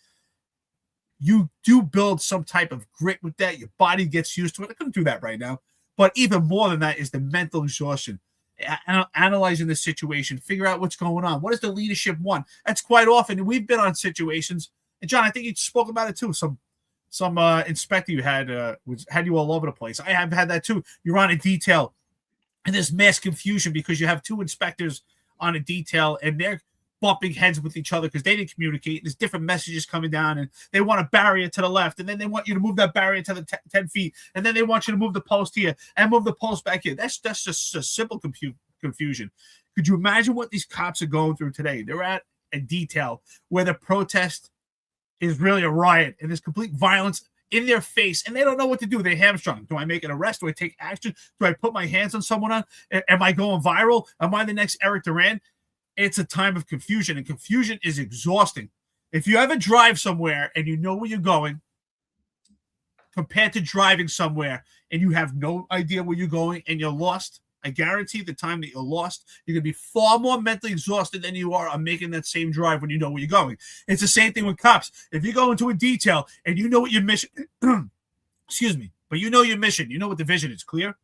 you do build some type of grit with that. Your body gets used to it. I couldn't do that right now. But even more than that is the mental exhaustion. Analyzing the situation, figure out what's going on. What does the leadership want? That's quite often. We've been on situations, and John, I think you spoke about it too. Some inspector you had had you all over the place. I have had that too. You're on a detail, and there's mass confusion because you have two inspectors on a detail, and they're bumping heads with each other because they didn't communicate. There's different messages coming down, and they want a barrier to the left, and then they want you to move that barrier to the 10 feet, and then they want you to move the post here and move the post back here. That's just a simple confusion. Could you imagine what these cops are going through today? They're at a detail where the protest is really a riot, and there's complete violence in their face, and they don't know what to do. They're hamstrung. Do I make an arrest? Do I take action? Do I put my hands on someone? Am I going viral? Am I the next Eric Duran? It's a time of confusion, and confusion is exhausting. If you ever drive somewhere and you know where you're going, compared to driving somewhere and you have no idea where you're going and you're lost, I guarantee the time that you're lost, you're going to be far more mentally exhausted than you are on making that same drive when you know where you're going. It's the same thing with cops. If you go into a detail and you know what your mission, excuse me, but you know your mission, you know what the vision is clear,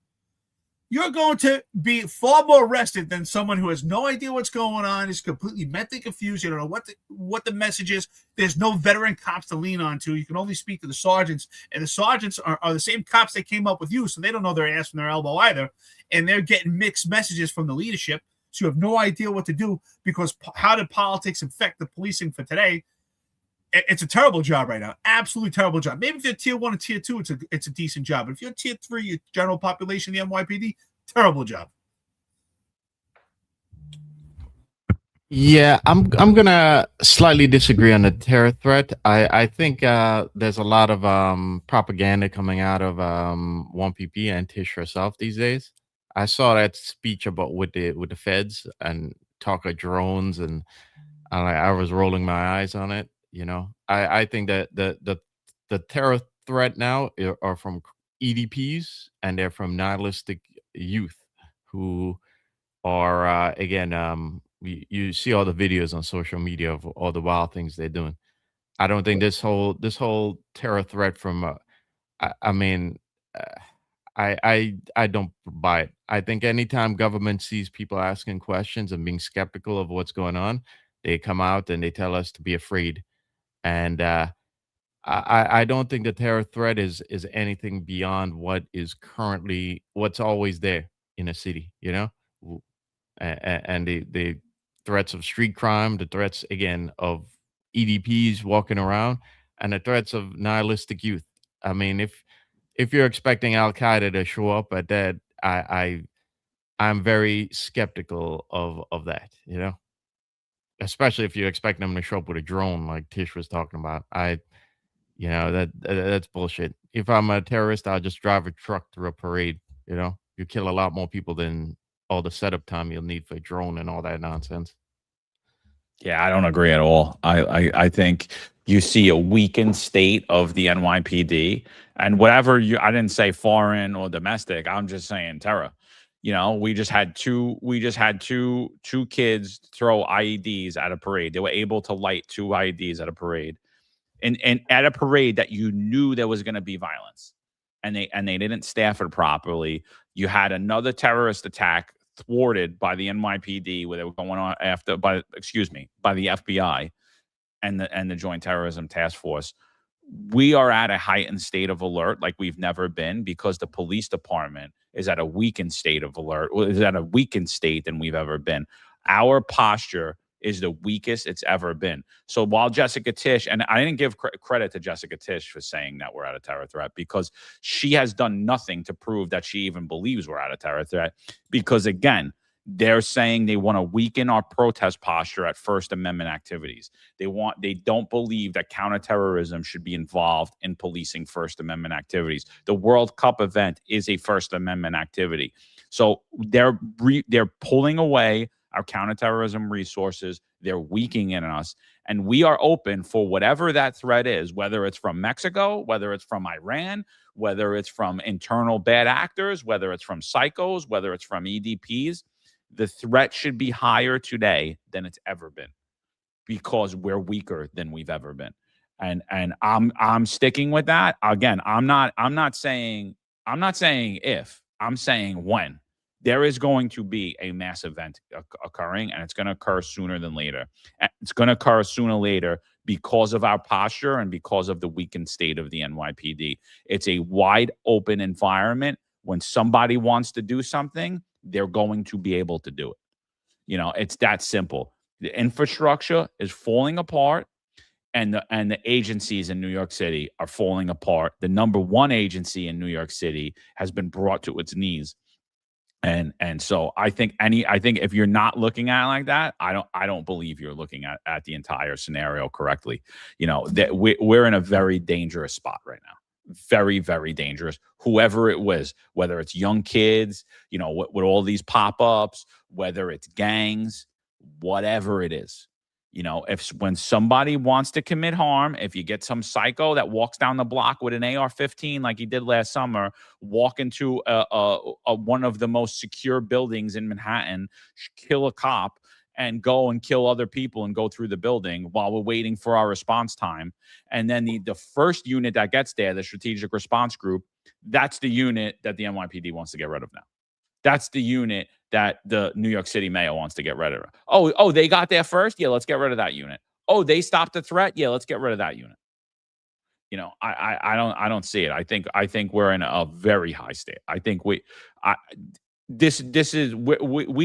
you're going to be far more rested than someone who has no idea what's going on, is completely mentally confused. You don't know what the message is. There's no veteran cops to lean on to. You can only speak to the sergeants, and the sergeants are the same cops that came up with you, so they don't know their ass from their elbow either, and they're getting mixed messages from the leadership, so you have no idea what to do because how did politics affect the policing for today? It's a terrible job right now. Absolutely terrible job. Maybe if you're tier 1 and tier 2, it's a decent job. But if you're tier 3, your general population, the NYPD, terrible job. Yeah, I'm gonna slightly disagree on the terror threat. I think there's a lot of propaganda coming out of 1PP and Tish herself these days. I saw that speech about with the feds and talk of drones, and I was rolling my eyes on it. You know, I think that the terror threat now are from EDPs, and they're from nihilistic youth who are again you see all the videos on social media of all the wild things they're doing. I don't think this whole terror threat from I mean I don't buy it. I think anytime government sees people asking questions and being skeptical of what's going on, they come out and they tell us to be afraid. And I don't think the terror threat is anything beyond what's always there in a city, you know, and the threats of street crime, the threats again of EDPs walking around, and the threats of nihilistic youth. I mean, if you're expecting Al Qaeda to show up at that, I'm very skeptical of that, you know. Especially if you expect them to show up with a drone like Tish was talking about. That's bullshit. If I'm a terrorist, I'll just drive a truck through a parade. You know, you kill a lot more people than all the setup time you'll need for a drone and all that nonsense. Yeah, I don't agree at all. I think you see a weakened state of the NYPD, and whatever I didn't say foreign or domestic. I'm just saying terror. You know, we just had two kids throw IEDs at a parade. They were able to light two IEDs at a parade, and at a parade that you knew there was going to be violence, and they didn't staff it properly. You had another terrorist attack thwarted by the NYPD, where they were going on by the FBI and the Joint Terrorism Task Force. We are at a heightened state of alert like we've never been, because the police department is at a weakened state of alert, is at a weakened state than we've ever been. Our posture is the weakest it's ever been. So while Jessica Tish, and I didn't give credit to Jessica Tish for saying that we're at a terror threat, because she has done nothing to prove that she even believes we're at a terror threat. Because again, they're saying they want to weaken our protest posture at First Amendment activities. They don't believe that counterterrorism should be involved in policing First Amendment activities. The World Cup event is a First Amendment activity. So they're pulling away our counterterrorism resources. They're weakening us, and we are open for whatever that threat is, whether it's from Mexico, whether it's from Iran, whether it's from internal bad actors, whether it's from psychos, whether it's from EDPs. The threat should be higher today than it's ever been because we're weaker than we've ever been. And I'm sticking with that. Again, I'm not saying if, I'm saying when. There is going to be a mass event occurring, and it's going to occur sooner than later. And it's going to occur sooner or later because of our posture and because of the weakened state of the NYPD. It's a wide open environment. When somebody wants to do something, they're going to be able to do it. It's that simple. The infrastructure is falling apart, and the agencies in New York City are falling apart. The number one agency in New York City has been brought to its knees. And so I think if you're not looking at it like that, I don't believe you're looking at the entire scenario correctly. That we're in a very dangerous spot right now. Very, very dangerous. Whoever it was, whether it's young kids, with all these pop-ups, whether it's gangs, whatever it is. When somebody wants to commit harm, if you get some psycho that walks down the block with an AR-15 like he did last summer, walk into one of the most secure buildings in Manhattan, kill a cop, and go and kill other people and go through the building while we're waiting for our response time. And then the first unit that gets there, the strategic response group, that's the unit that the NYPD wants to get rid of now. That's the unit that the New York City mayor wants to get rid of. Oh, they got there first? Yeah, let's get rid of that unit. Oh, they stopped the threat? Yeah, let's get rid of that unit. I don't see it. I think we're in a very high state. I think we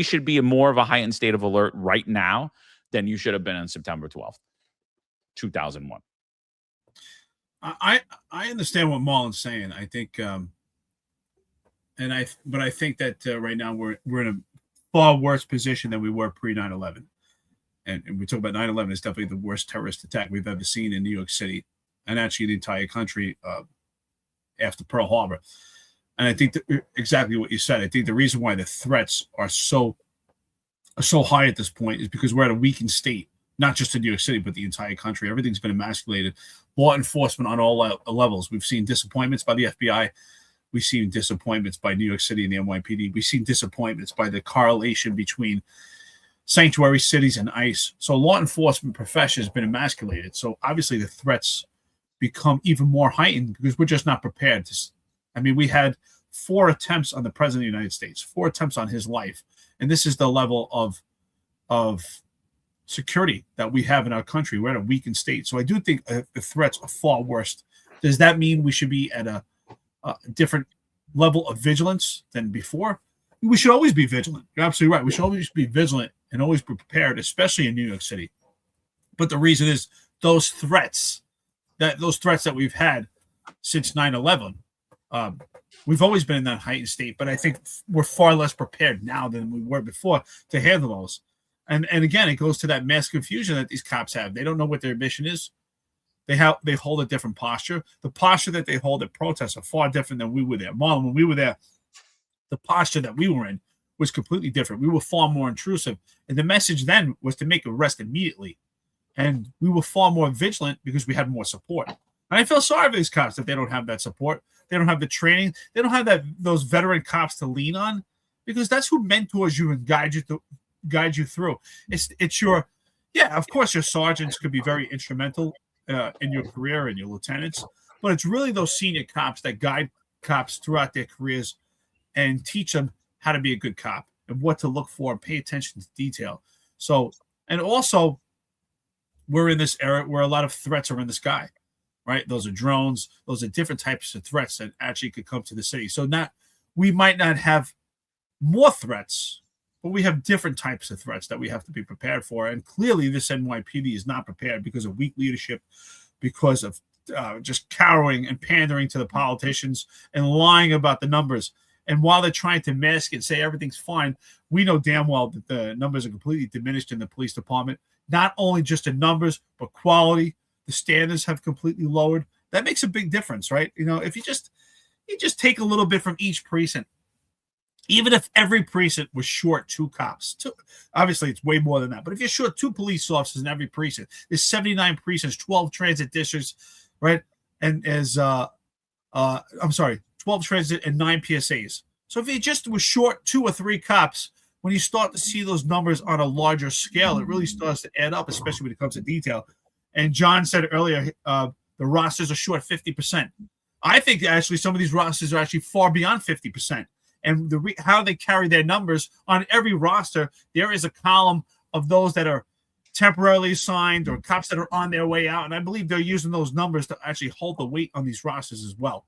should be in more of a heightened state of alert right now than you should have been on September 12th, 2001. I understand what Marlon's saying. I think but I think that right now we're in a far worse position than we were pre 9/11. And we talk about 9/11 is definitely the worst terrorist attack we've ever seen in New York City, and actually the entire country after Pearl Harbor. And I think that exactly what you said. I think the reason why the threats are so high at this point is because we're at a weakened state, not just in New York City, but the entire country. Everything's been emasculated. Law enforcement on all levels. We've seen disappointments by the FBI. We've seen disappointments by New York City and the NYPD. We've seen disappointments by the correlation between sanctuary cities and ICE. So law enforcement profession has been emasculated. So obviously the threats become even more heightened because we're just not prepared. We had 4 attempts on the president of the United States, 4 attempts on his life. And this is the level of security that we have in our country. We're at a weakened state. So I do think the threats are far worse. Does that mean we should be at a different level of vigilance than before? We should always be vigilant. You're absolutely right. We should always be vigilant and always be prepared, especially in New York City. But the reason is those threats that we've had since 9/11, we've always been in that heightened state. But I think we're far less prepared now than we were before to handle those. And again, it goes to that mass confusion that these cops have. They don't know what their mission is. They hold a different posture. The posture that they hold at protests are far different than we were there. Marlon, when we were there, the posture that we were in was completely different. We were far more intrusive. And the message then was to make arrest immediately. And we were far more vigilant because we had more support. And I feel sorry for these cops that they don't have that support. They don't have the training. They don't have those veteran cops to lean on, because that's who mentors you and guides you through. It's your, of course, your sergeants could be very instrumental in your career and your lieutenants, but it's really those senior cops that guide cops throughout their careers and teach them how to be a good cop and what to look for and pay attention to detail. So, and also we're in this era where a lot of threats are in the sky, right? Those are drones. Those are different types of threats that actually could come to the city. So we might not have more threats, but we have different types of threats that we have to be prepared for. And clearly this NYPD is not prepared because of weak leadership, because of just cowering and pandering to the politicians and lying about the numbers. And while they're trying to mask it and say everything's fine, we know damn well that the numbers are completely diminished in the police department. Not only just in numbers, but quality. The standards have completely lowered. That makes a big difference, right? If you just take a little bit from each precinct, even if every precinct was short 2 cops, obviously it's way more than that. But if you're short 2 police officers in every precinct, there's 79 precincts, 12 transit districts, right? And 12 transit and 9 PSAs. So if you just was short 2 or 3 cops when you start to see those numbers on a larger scale, it really starts to add up, especially when it comes to detail. And John said earlier, the rosters are short 50%. I think actually some of these rosters are actually far beyond 50%. And how they carry their numbers on every roster, there is a column of those that are temporarily assigned or cops that are on their way out. And I believe they're using those numbers to actually hold the weight on these rosters as well.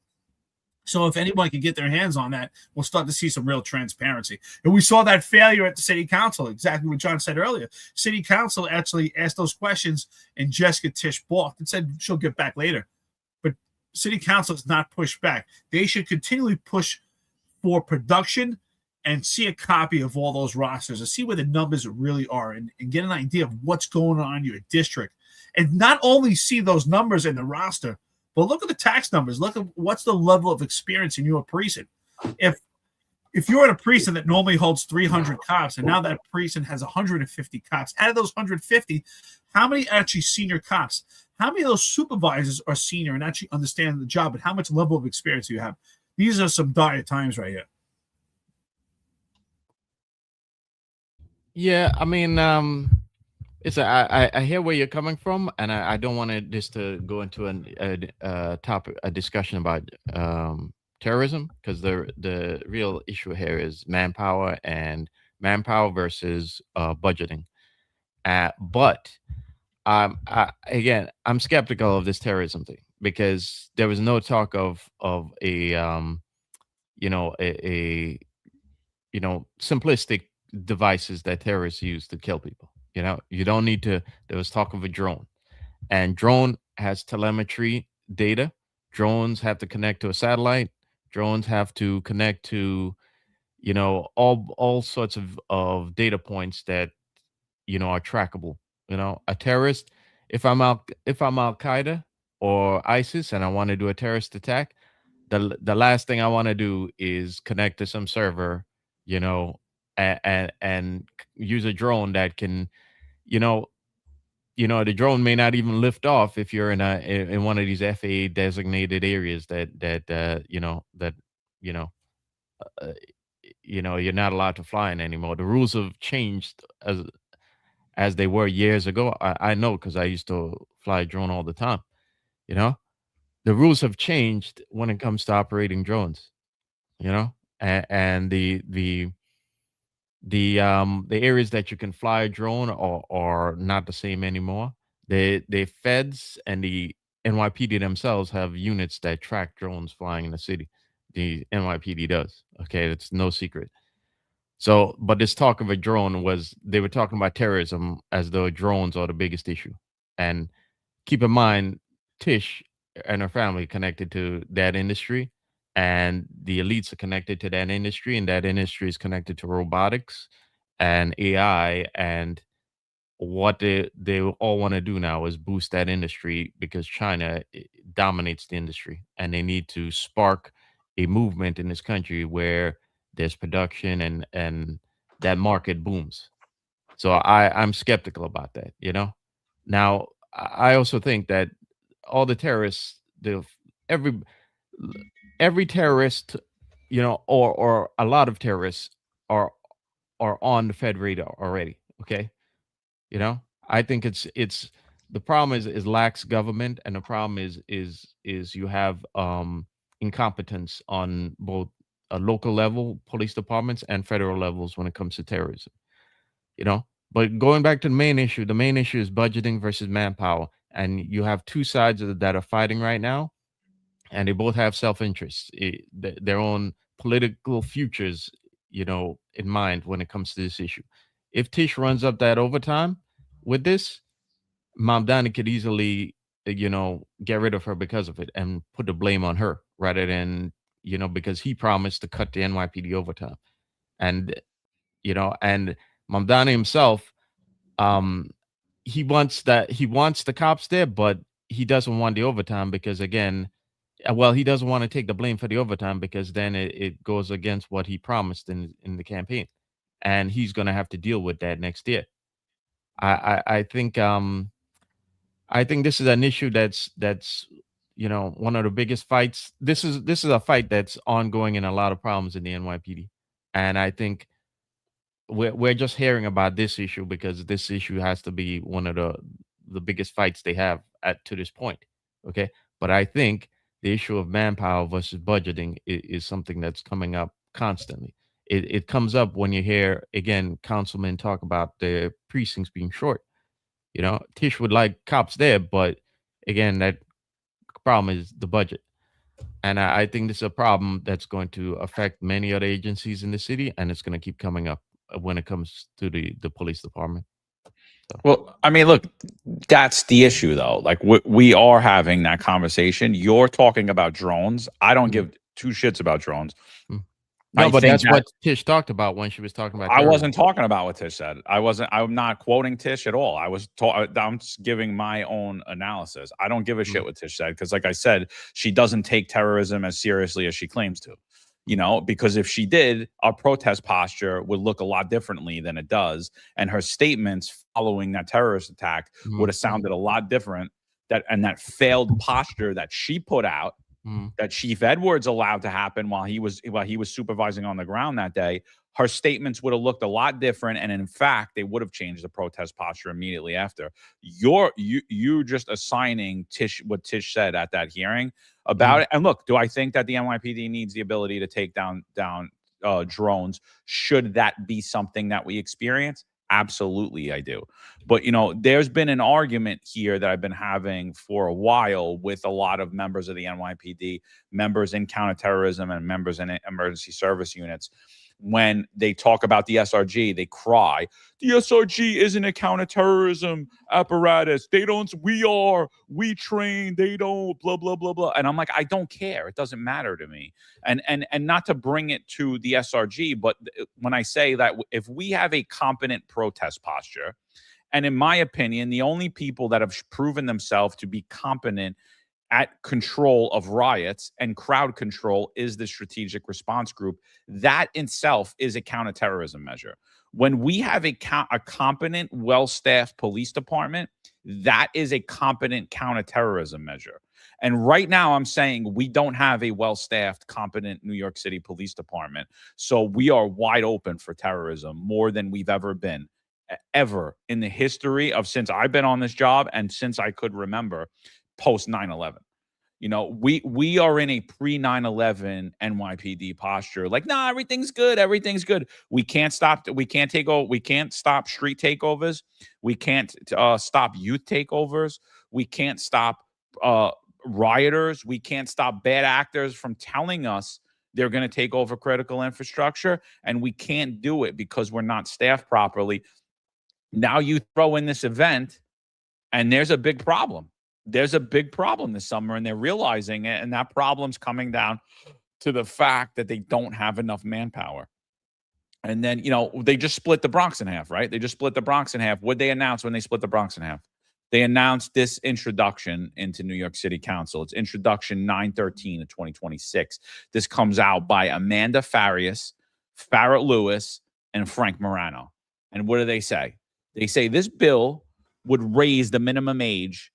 So if anyone can get their hands on that, we'll start to see some real transparency. And we saw that failure at the city council, exactly what John said earlier. City council actually asked those questions, and Jessica Tisch balked and said she'll get back later. But city council has not pushed back. They should continually push for production and see a copy of all those rosters and see where the numbers really are and get an idea of what's going on in your district. And not only see those numbers in the roster, but look at the tax numbers. Look at what's the level of experience in your precinct. If you're in a precinct that normally holds 300 cops and now that precinct has 150 cops, out of those 150, how many are actually senior cops? How many of those supervisors are senior and actually understand the job, and how much level of experience do you have? These are some dire times right here. Yeah, I mean, I hear where you're coming from, and I don't want just to go into a discussion about terrorism, because the real issue here is manpower versus budgeting. But again, I'm skeptical of this terrorism thing, because there was no talk of a simplistic devices that terrorists use to kill people. You don't need to. There was talk of a drone, and drone has telemetry data. Drones have to connect to a satellite. Drones have to connect to, all sorts of data points that, are trackable. A terrorist, if I'm Al Qaeda or ISIS and I want to do a terrorist attack, the last thing I want to do is connect to some server, and use a drone that can, the drone may not even lift off if you're in one of these FAA designated areas you're not allowed to fly in anymore. The rules have changed as they were years ago. I know, because I used to fly a drone all the time. The rules have changed when it comes to operating drones. And the areas that you can fly a drone are not the same anymore. The feds and the NYPD themselves have units that track drones flying in the city. The NYPD does. Okay, it's no secret. So, but this talk of a drone they were talking about terrorism as though drones are the biggest issue. And keep in mind, Tish and her family connected to that industry, and the elites are connected to that industry, and that industry is connected to robotics and AI, and what they all want to do now is boost that industry, because China dominates the industry, and they need to spark a movement in this country where there's production and that market booms. So I'm skeptical about that. Now I also think that all the terrorists, every terrorist, or a lot of terrorists are on the Fed radar already. Okay, I think it's the problem is lax government, and the problem is you have incompetence on both a local level, police departments, and federal levels when it comes to terrorism. But going back to the main issue is budgeting versus manpower. And you have two sides that are fighting right now, and they both have self-interest, their own political futures, in mind when it comes to this issue. If Tish runs up that overtime with this, Mamdani could easily, get rid of her because of it and put the blame on her, rather than, because he promised to cut the NYPD overtime. And, and Mamdani himself, he wants the cops there, but he doesn't want the overtime, because again, he doesn't want to take the blame for the overtime, because then it goes against what he promised in the campaign, and he's going to have to deal with that next year. I think I think this is an issue that's one of the biggest fights. This is a fight that's ongoing in a lot of problems in the NYPD, and I think we're just hearing about this issue because this issue has to be one of the biggest fights they have at to this point. Okay, but I think the issue of manpower versus budgeting is something that's coming up constantly. It comes up when you hear again councilmen talk about the precincts being short. You know, Tish would like cops there, but again, that problem is the budget. And I think this is a problem that's going to affect many other agencies in the city, and it's going to keep coming up when it comes to the police department. So. Well, I mean, look, that's the issue, though. Like, we are having that conversation. You're talking about drones. I don't give two shits about drones. No, but that's what Tish talked about when she was talking about terrorism. I wasn't talking about what Tish said. I'm not quoting Tish at all. I'm just giving my own analysis. I don't give a shit what Tish said because, like I said, she doesn't take terrorism as seriously as she claims to. You know, because if she did, our protest posture would look a lot differently than it does, and her statements following that terrorist attack would have sounded a lot different. That failed posture that she put out. That Chief Edwards allowed to happen while he was supervising on the ground that day, her statements would have looked a lot different, and in fact, they would have changed the protest posture immediately after. You're just assigning Tish what Tish said at that hearing about it. And look, do I think that the NYPD needs the ability to take down drones? Should that be something that we experience? Absolutely, I do. But, you know, there's been an argument here that I've been having for a while with a lot of members of the NYPD, members in counterterrorism and members in emergency service units. When they talk about the SRG, they cry, the SRG isn't a counterterrorism apparatus. We train, they don't, blah, blah, blah, blah. And I'm like, I don't care. It doesn't matter to me. And not to bring it to the SRG, but when I say that if we have a competent protest posture, and in my opinion, the only people that have proven themselves to be competent at control of riots and crowd control is the strategic response group. That itself is a counterterrorism measure. When we have a competent, well-staffed police department, that is a competent counterterrorism measure. And right now I'm saying we don't have a well-staffed, competent New York City police department. So we are wide open for terrorism more than we've ever been, ever in the history of since I've been on this job and since I could remember post 9/11. You know, we are in a pre 9/11 NYPD posture. Like, nah, everything's good. Everything's good. We can't stop street takeovers. We can't stop youth takeovers. We can't stop rioters. We can't stop bad actors from telling us they're going to take over critical infrastructure. And we can't do it because we're not staffed properly. Now you throw in this event and there's a big problem. There's a big problem this summer, and they're realizing it, and that problem's coming down to the fact that they don't have enough manpower. And then, you know, they just split the Bronx in half, right? They just split the Bronx in half. What'd they announce when they split the Bronx in half? They announced this introduction into New York City Council. It's introduction 9/13 of 2026. This comes out by Amanda Farias, Farrett Lewis, and Frank Morano. And what do they say? They say this bill would raise the minimum age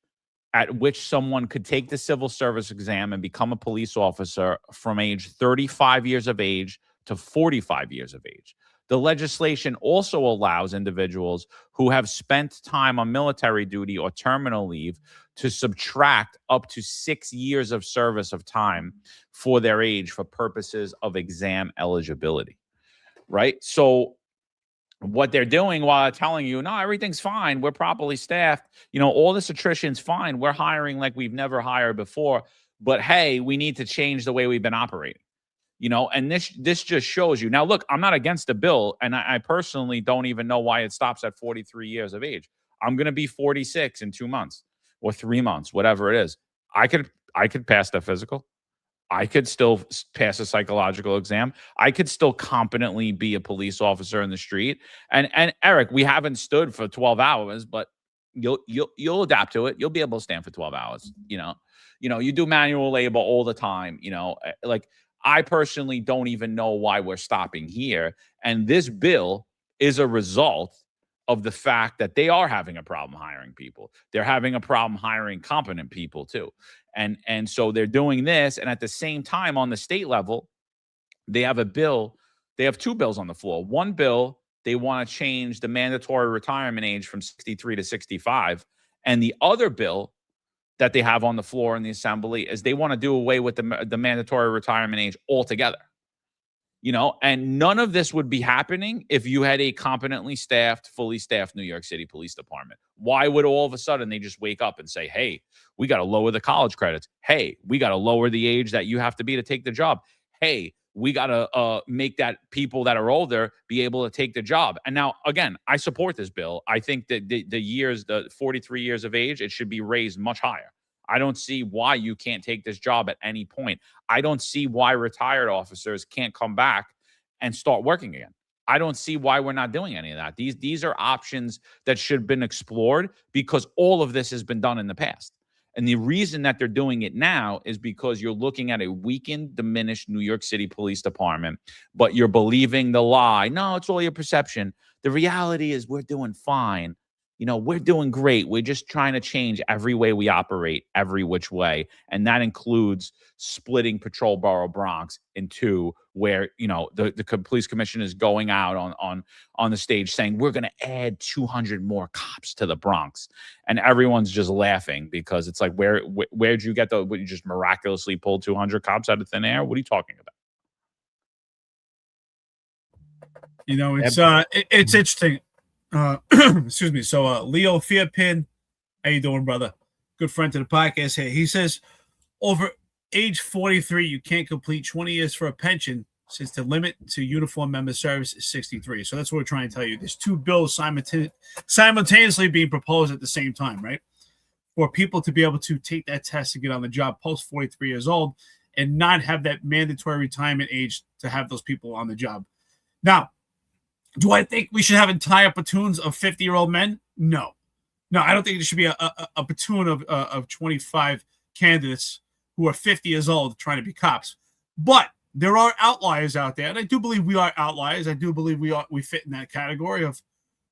at which someone could take the civil service exam and become a police officer from age 35 years of age to 45 years of age. The legislation also allows individuals who have spent time on military duty or terminal leave to subtract up to 6 years of service of time for their age for purposes of exam eligibility, right? So what they're doing while telling you, no, everything's fine, we're properly staffed, you know, all this attrition's fine, we're hiring like we've never hired before, but hey, we need to change the way we've been operating, you know. And this just shows you. Now, look, I'm not against the bill, and I personally don't even know why it stops at 43 years of age. I'm going to be 46 in 2 months or 3 months, whatever it is. I could pass the physical. I could still pass a psychological exam. I could still competently be a police officer in the street. And Eric, we haven't stood for 12 hours, but you'll adapt to it. You'll be able to stand for 12 hours. You know, you do manual labor all the time. You know, like I personally don't even know why we're stopping here. And this bill is a result of the fact that they are having a problem hiring people. They're having a problem hiring competent people too. And so they're doing this. And at the same time, on the state level, they have a bill. They have two bills on the floor. One bill they want to change the mandatory retirement age from 63 to 65. And the other bill that they have on the floor in the assembly is they want to do away with the mandatory retirement age altogether. And none of this would be happening if you had a competently staffed, fully staffed New York City Police Department. Why would all of a sudden they just wake up and say, hey, we got to lower the college credits. Hey, we got to lower the age that you have to be to take the job. Hey, we got to make that people that are older be able to take the job. And now, again, I support this bill. I think that the 43 years of age, it should be raised much higher. I don't see why you can't take this job at any point. I don't see why retired officers can't come back and start working again. I don't see why we're not doing any of that. These are options that should have been explored because all of this has been done in the past. And the reason that they're doing it now is because you're looking at a weakened, diminished New York City Police Department, but you're believing the lie. No, it's all your perception. The reality is we're doing fine. We're doing great. We're just trying to change every way we operate, every which way. And that includes splitting Patrol Borough Bronx in two, where, the police commission is going out on the stage saying, we're going to add 200 more cops to the Bronx. And everyone's just laughing because it's like, where'd you get you just miraculously pulled 200 cops out of thin air? What are you talking about? It's interesting. Excuse me. So Leo Fearpin, how you doing, brother? Good friend to the podcast here. He says, over age 43, you can't complete 20 years for a pension since the limit to uniform member service is 63. So that's what we're trying to tell you. There's two bills simultaneously being proposed at the same time, right? For people to be able to take that test to get on the job post 43 years old and not have that mandatory retirement age to have those people on the job. Now, do I think we should have entire platoons of 50-year-old men? No, I don't think there should be a platoon of 25 candidates who are 50 years old trying to be cops. But there are outliers out there, and I do believe we are outliers. I do believe we fit in that category of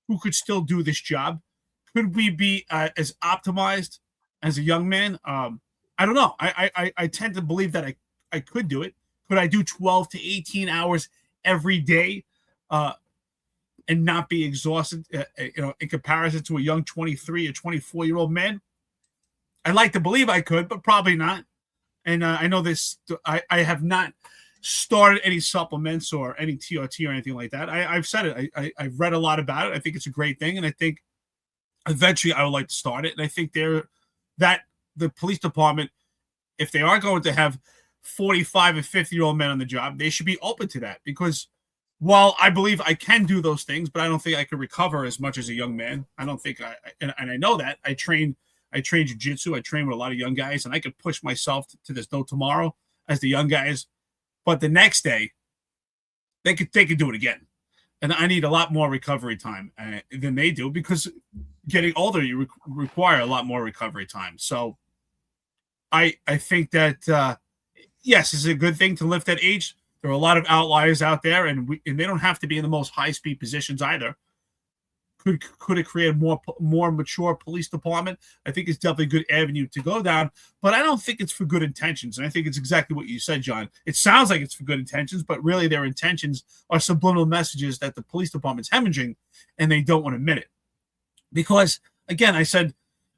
who could still do this job. Could we be as optimized as a young man? I don't know. I tend to believe that I could do it. Could I do 12 to 18 hours every day? And not be exhausted, in comparison to a young 23 or 24-year-old man? I'd like to believe I could, but probably not. And I know this. I have not started any supplements or any TRT or anything like that. I've said it. I've read a lot about it. I think it's a great thing, and I think eventually I would like to start it. And I think that the police department, if they are going to have 45 and 50-year-old men on the job, they should be open to that, because while I believe I can do those things, but I don't think I can recover as much as a young man. I don't think and I know that. I train jiu-jitsu. I train with a lot of young guys, and I could push myself to this no tomorrow as the young guys. But the next day, they could do it again. And I need a lot more recovery time than they do, because getting older, you require a lot more recovery time. So I think that, yes, it's a good thing to lift that age. There are a lot of outliers out there, and they don't have to be in the most high-speed positions either. Could it create a more mature police department? I think it's definitely a good avenue to go down, but I don't think it's for good intentions. And I think it's exactly what you said, John. It sounds like it's for good intentions, but really their intentions are subliminal messages that the police department's hemorrhaging, and they don't want to admit it. Because, again, I said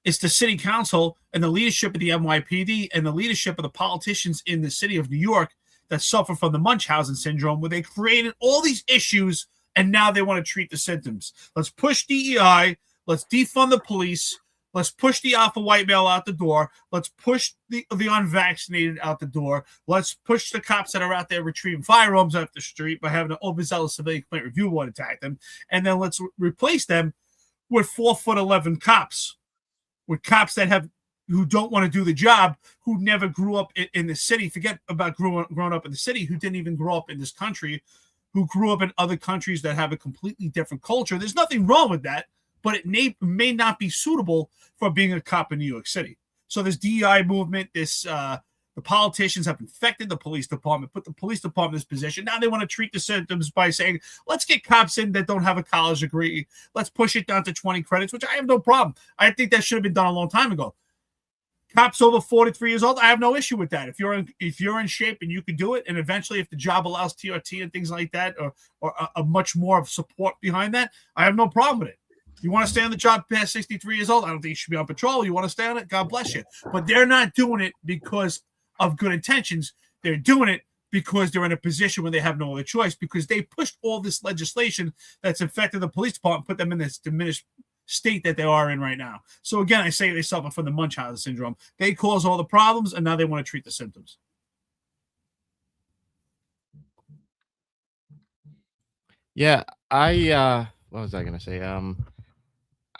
it's the city council and the leadership of the NYPD and the leadership of the politicians in the city of New York that suffer from the Munchausen syndrome, where they created all these issues and now they want to treat the symptoms. Let's push DEI. Let's defund the police. Let's push the alpha white male out the door. Let's push the unvaccinated out the door. Let's push the cops that are out there retrieving firearms off the street by having an overzealous civilian complaint review board attack them. And then let's replace them with 4'11" cops, with cops who don't want to do the job, who never grew up in the city. Forget about growing up in the city, who didn't even grow up in this country, who grew up in other countries that have a completely different culture. There's nothing wrong with that, but it may not be suitable for being a cop in New York City. So this DEI movement, the politicians have infected the police department, put the police department in this position. Now they want to treat the symptoms by saying, let's get cops in that don't have a college degree. Let's push it down to 20 credits, which I have no problem. I think that should have been done a long time ago. Cops over 43 years old, I have no issue with that. If you're in shape and you can do it, and eventually if the job allows TRT and things like that, or a much more of support behind that, I have no problem with it. You want to stay on the job past 63 years old, I don't think you should be on patrol. You want to stay on it, God bless you. But they're not doing it because of good intentions. They're doing it because they're in a position where they have no other choice, because they pushed all this legislation that's affected the police department, put them in this diminished state that they are in right now. So again, I say they suffer from the Munchausen syndrome. They cause all the problems, and now they want to treat the symptoms. Yeah, what was I gonna say?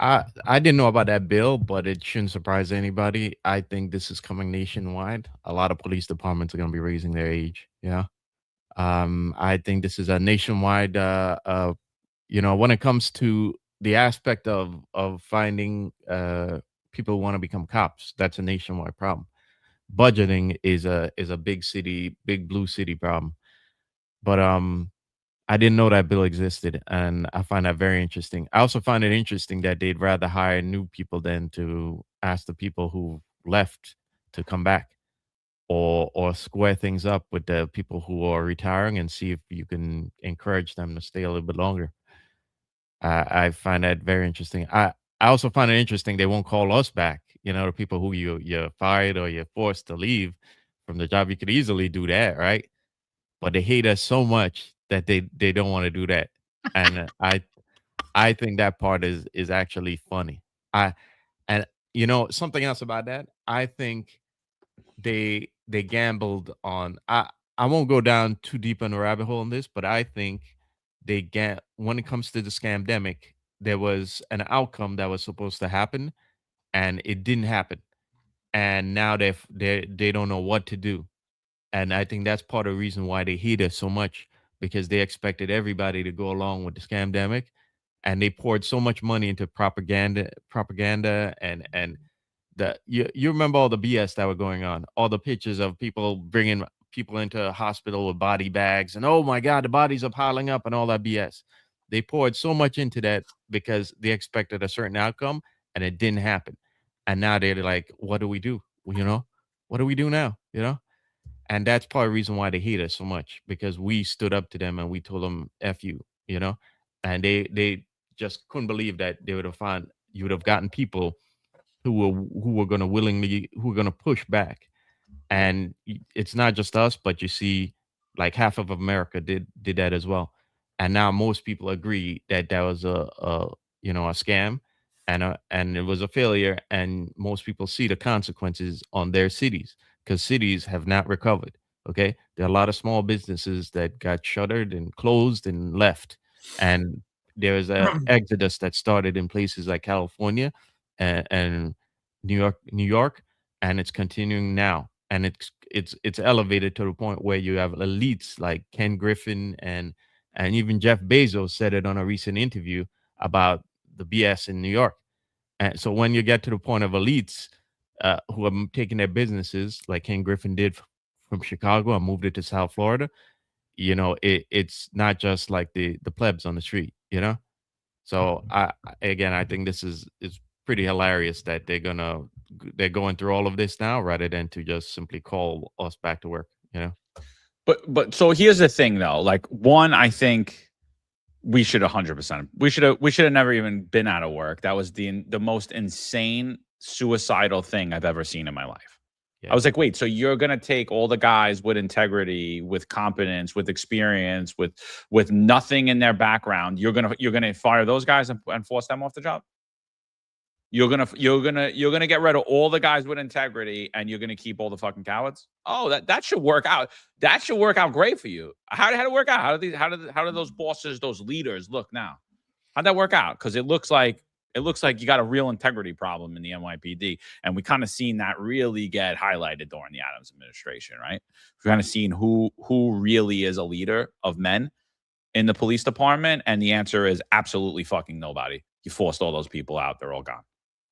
I didn't know about that bill, but it shouldn't surprise anybody. I think this is coming nationwide. A lot of police departments are gonna be raising their age. Yeah. I think this is a nationwide when it comes to the aspect of finding people who want to become cops, that's a nationwide problem. Budgeting is a big blue city problem. But I didn't know that bill existed, and I find that very interesting. I also find it interesting that they'd rather hire new people than to ask the people who left to come back, or square things up with the people who are retiring and see if you can encourage them to stay a little bit longer. I find that very interesting. I also find it interesting they won't call us back. The people who you're fired or you're forced to leave from the job. You could easily do that, right? But they hate us so much that they don't want to do that. And I think that part is actually funny. I and something else about that. I think they gambled on. I won't go down too deep in the rabbit hole in this, but I think when it comes to the scamdemic, there was an outcome that was supposed to happen, and it didn't happen. And now they don't know what to do. And I think that's part of the reason why they hate us so much, because they expected everybody to go along with the scamdemic, and they poured so much money into propaganda, and you remember all the BS that were going on, all the pictures of people bringing people into a hospital with body bags, and oh my God, the bodies are piling up, and all that BS. They poured so much into that because they expected a certain outcome, and it didn't happen. And now they're like, what do we do? What do we do now? And that's part of the reason why they hate us so much, because we stood up to them and we told them F you, and they just couldn't believe that you would have gotten people who were going to push back. And it's not just us, but you see like half of America did that as well. And now most people agree that that was a scam, and it was a failure, and most people see the consequences on their cities, because cities have not recovered. Okay, there are a lot of small businesses that got shuttered and closed and left, and there is a exodus that started in places like California and New York, and it's continuing now, and it's elevated to the point where you have elites like Ken Griffin and even Jeff Bezos said it on a recent interview about the BS in New York. And so when you get to the point of elites who are taking their businesses, like Ken Griffin did from Chicago and moved it to South Florida, it's not just like the plebs on the street. So I think this is pretty hilarious that they're going through all of this now rather than to just simply call us back to work. But so here's the thing though. Like, one, I think we should 100%. We should have never even been out of work. That was the most insane suicidal thing I've ever seen in my life. Yeah. I was like, wait, so you're gonna take all the guys with integrity, with competence, with experience, with nothing in their background, you're gonna fire those guys and force them off the job? You're gonna get rid of all the guys with integrity, and you're gonna keep all the fucking cowards? Oh, that should work out. That should work out great for you. How did it work out? How do those bosses, those leaders look now? How'd that work out? Because it looks like you got a real integrity problem in the NYPD, and we kind of seen that really get highlighted during the Adams administration, right? We've kind of seen who really is a leader of men in the police department, and the answer is absolutely fucking nobody. You forced all those people out; they're all gone.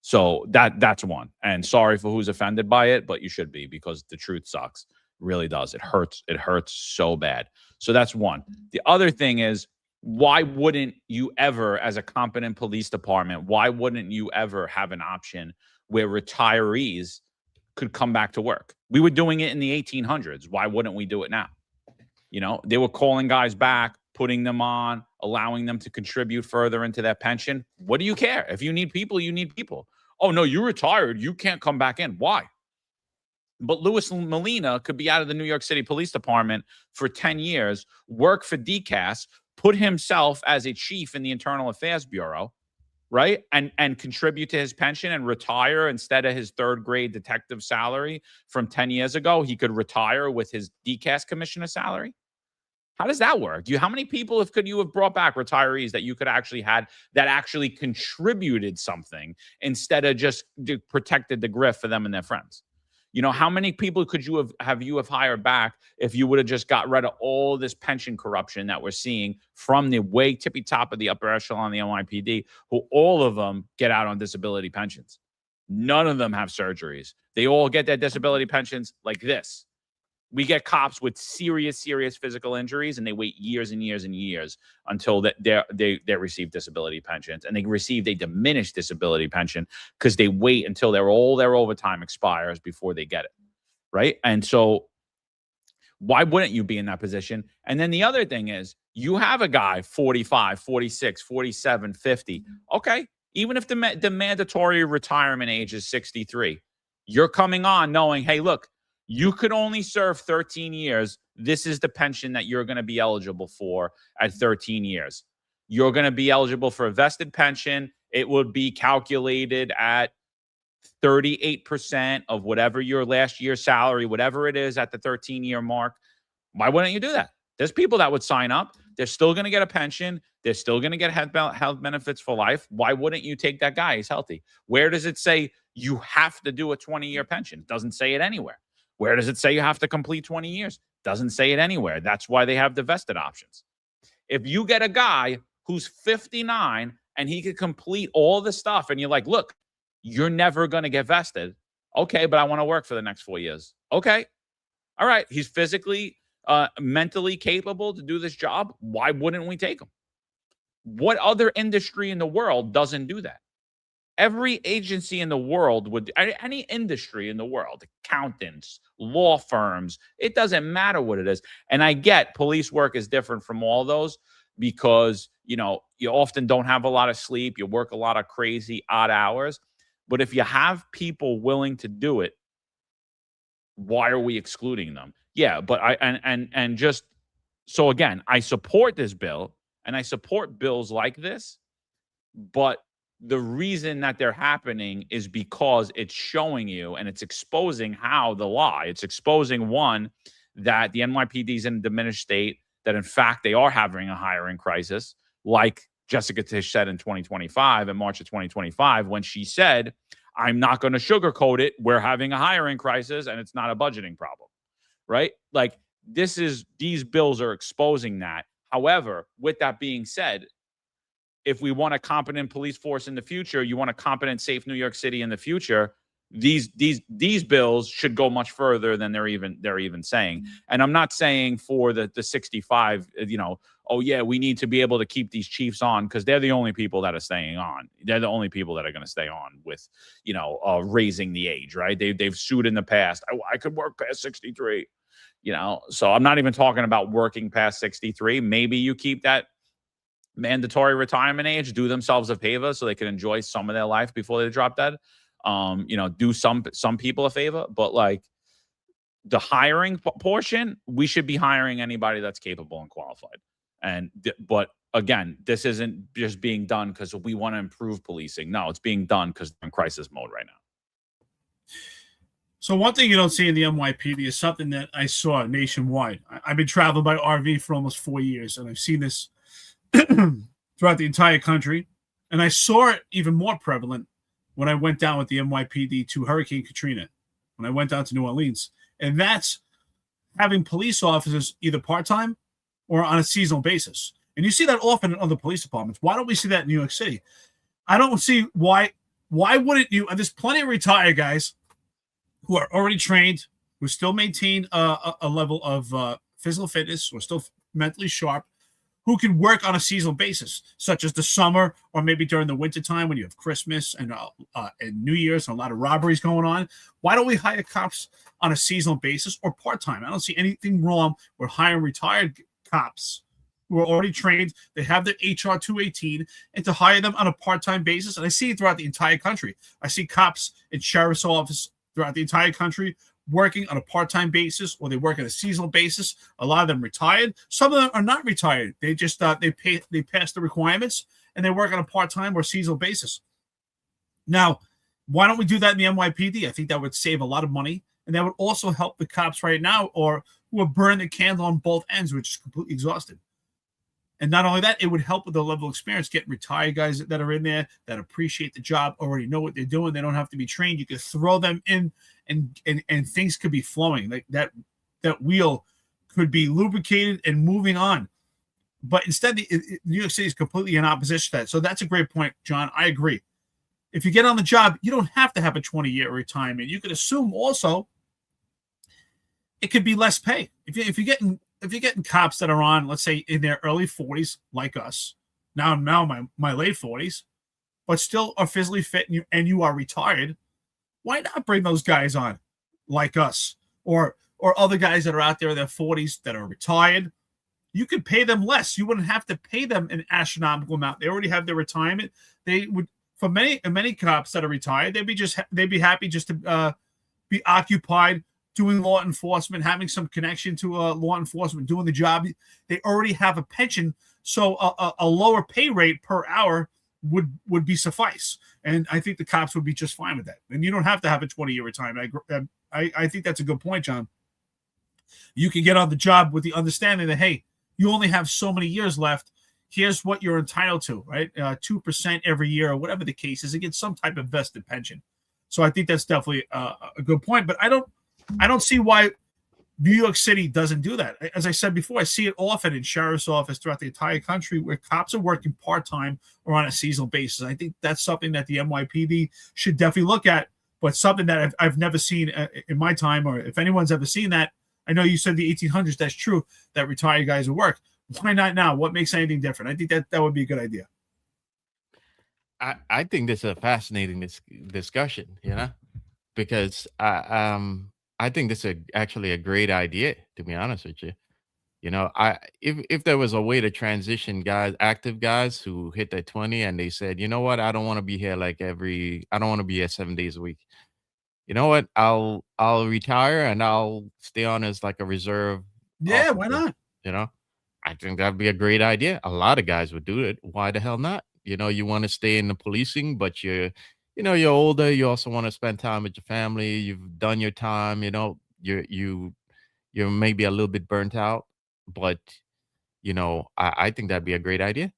So that's one. And sorry for who's offended by it, but you should be, because the truth sucks. It really does. It hurts. It hurts so bad. So that's one. The other thing is, why wouldn't you ever, as a competent police department, why wouldn't you ever have an option where retirees could come back to work. We were doing it in the 1800s. Why wouldn't we do it now? You know, they were calling guys back, putting them on, allowing them to contribute further into their pension. What do you care? If you need people, you need people. Oh, no, you're retired. You can't come back in. Why? But Louis Molina could be out of the New York City Police Department for 10 years, work for DCAS, put himself as a chief in the Internal Affairs Bureau, right? And contribute to his pension and retire instead of his third grade detective salary from 10 years ago. He could retire with his DCAS commissioner salary. How does that work? How many people could you have brought back, retirees, that you could actually had that actually contributed something instead of just protected the grift for them and their friends? You know, how many people could you have hired back if you would have just got rid of all this pension corruption that we're seeing from the way tippy top of the upper echelon of the NYPD, who all of them get out on disability pensions. None of them have surgeries. They all get their disability pensions like this. We get cops with serious physical injuries, and they wait years and years and years until they receive disability pensions, and they receive a diminished disability pension because they wait until all their overtime expires before they get it, right? And so why wouldn't you be in that position? And then the other thing is, you have a guy 45, 46, 47, 50. Okay, even if the mandatory retirement age is 63, you're coming on knowing, hey, look, you could only serve 13 years. This is the pension that you're going to be eligible for at 13 years. You're going to be eligible for a vested pension. It would be calculated at 38% of whatever your last year's salary, whatever it is at the 13-year mark. Why wouldn't you do that? There's people that would sign up. They're still going to get a pension. They're still going to get health benefits for life. Why wouldn't you take that guy? He's healthy. Where does it say you have to do a 20-year pension? It doesn't say it anywhere. Where does it say you have to complete 20 years? Doesn't say it anywhere. That's why they have the vested options. If you get a guy who's 59 and he could complete all the stuff and you're like, look, you're never going to get vested. Okay, but I want to work for the next 4 years. Okay. All right. He's physically, mentally capable to do this job. Why wouldn't we take him? What other industry in the world doesn't do that? Every agency in the world would, any industry in the world, accountants, law firms, it doesn't matter what it is. And I get police work is different from all those because, you know, you often don't have a lot of sleep. You work a lot of crazy odd hours. But if you have people willing to do it, why are we excluding them? Yeah, but just so again, I support this bill and I support bills like this, but the reason that they're happening is because it's showing you and it's exposing how the lie. It's exposing, one, that the NYPD is in a diminished state, that in fact they are having a hiring crisis, like Jessica Tisch said in 2025, in March of 2025, when she said, I'm not going to sugarcoat it. We're having a hiring crisis and it's not a budgeting problem, right? Like these bills are exposing that. However, with that being said, if we want a competent police force in the future, you want a competent, safe New York City in the future, these bills should go much further than they're even saying. And I'm not saying for the 65, you know, oh yeah, we need to be able to keep these chiefs on because they're the only people that are staying on. They're the only people that are going to stay on with, you know, raising the age, right? They've sued in the past. I could work past 63, you know. So I'm not even talking about working past 63. Maybe you keep that mandatory retirement age, do themselves a favor so they can enjoy some of their life before they drop dead. You know, do some people a favor, but like the hiring portion, we should be hiring anybody that's capable and qualified. And but again, this isn't just being done because we want to improve policing. No, it's being done because they're in crisis mode right now. So one thing you don't see in the NYPD is something that I saw nationwide. I've been traveling by RV for almost 4 years, and I've seen this throughout the entire country. And I saw it even more prevalent when I went down with the NYPD to Hurricane Katrina, when I went down to New Orleans. And that's having police officers either part-time or on a seasonal basis. And you see that often in other police departments. Why don't we see that in New York City? I don't see why wouldn't you? There's plenty of retired guys who are already trained, who still maintain a level of physical fitness, who are still mentally sharp, who can work on a seasonal basis, such as the summer or maybe during the winter time when you have Christmas and New Year's and a lot of robberies going on. Why don't we hire cops on a seasonal basis or part-time? I don't see anything wrong with hiring retired cops who are already trained. They have their HR 218, and to hire them on a part-time basis. And I see it throughout the entire country. I see cops in sheriff's office throughout the entire country working on a part-time basis, or they work on a seasonal basis. A lot of them retired. Some of them are not retired. They just they pass the requirements and they work on a part-time or seasonal basis. Now, why don't we do that in the NYPD? I think that would save a lot of money, and that would also help the cops right now, or who are burning the candle on both ends, which is completely exhausted. And not only that, it would help with the level of experience, getting retired guys that are in there that appreciate the job, already know what they're doing. They don't have to be trained. You could throw them in and things could be flowing. Like that wheel could be lubricated and moving on. But instead, New York City is completely in opposition to that. So that's a great point, John. I agree. If you get on the job, you don't have to have a 20-year retirement. You could assume also it could be less pay. If you're getting cops that are on, let's say, in their early 40s, like us, now my late 40s, but still are physically fit and you are retired, why not bring those guys on like us or other guys that are out there in their 40s that are retired? You could pay them less. You wouldn't have to pay them an astronomical amount. They already have their retirement. They would, for many cops that are retired, they'd be happy just to be occupied doing law enforcement, having some connection to law enforcement, doing the job. They already have a pension, so a lower pay rate per hour would be suffice. And I think the cops would be just fine with that. And you don't have to have a 20-year retirement. I think that's a good point, John. You can get on the job with the understanding that, hey, you only have so many years left. Here's what you're entitled to, right? 2% every year or whatever the case is. It gets some type of vested pension. So I think that's definitely a good point. But I don't see why New York City doesn't do that. As I said before, I see it often in sheriff's office throughout the entire country where cops are working part-time or on a seasonal basis. I think that's something that the NYPD should definitely look at, but something that I've never seen in my time, or if anyone's ever seen that. I know you said the 1800s, that's true, that retired guys would work. Why not now? What makes anything different? I think that would be a good idea. I think this is a fascinating discussion, because I think this is actually a great idea, to be honest with you. If there was a way to transition guys, active guys who hit their 20 and they said, you know what, I don't want to be here I don't want to be here 7 days a week. You know what, I'll retire and I'll stay on as like a reserve. Yeah, why not? I think that'd be a great idea. A lot of guys would do it. Why the hell not? You want to stay in the policing, but you're older. You also want to spend time with your family. You've done your time. You're maybe a little bit burnt out, but I think that'd be a great idea.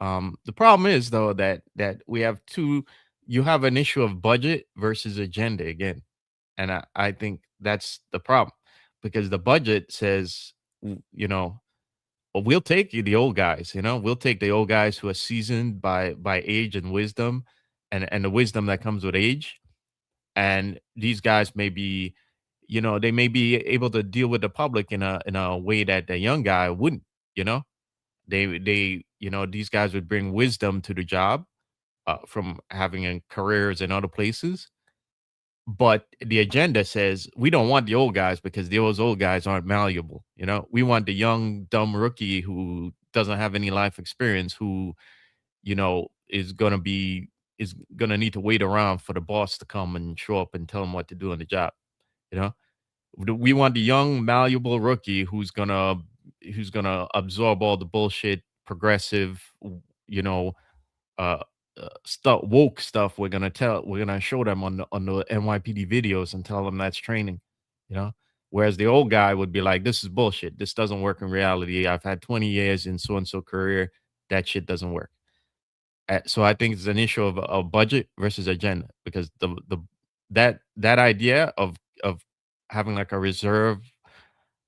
The problem is though that we have you have an issue of budget versus agenda again, and I think that's the problem, because the budget says, well, we'll take the old guys, we'll take the old guys who are seasoned by age and wisdom, and the wisdom that comes with age. And these guys may be, they may be able to deal with the public in a way that the young guy wouldn't. These guys would bring wisdom to the job from having careers in other places. But the agenda says we don't want the old guys because those old guys aren't malleable. We want the young, dumb rookie who doesn't have any life experience, who, is going to need to wait around for the boss to come and show up and tell him what to do on the job. We want the young, malleable rookie who's going to absorb all the bullshit, progressive, woke stuff we're gonna show them on the NYPD videos and tell them that's training, whereas the old guy would be like, this is bullshit, this doesn't work in reality, I've had 20 years in so and so career, that shit doesn't work. So I think it's an issue of budget versus agenda, because that idea of having like a reserve,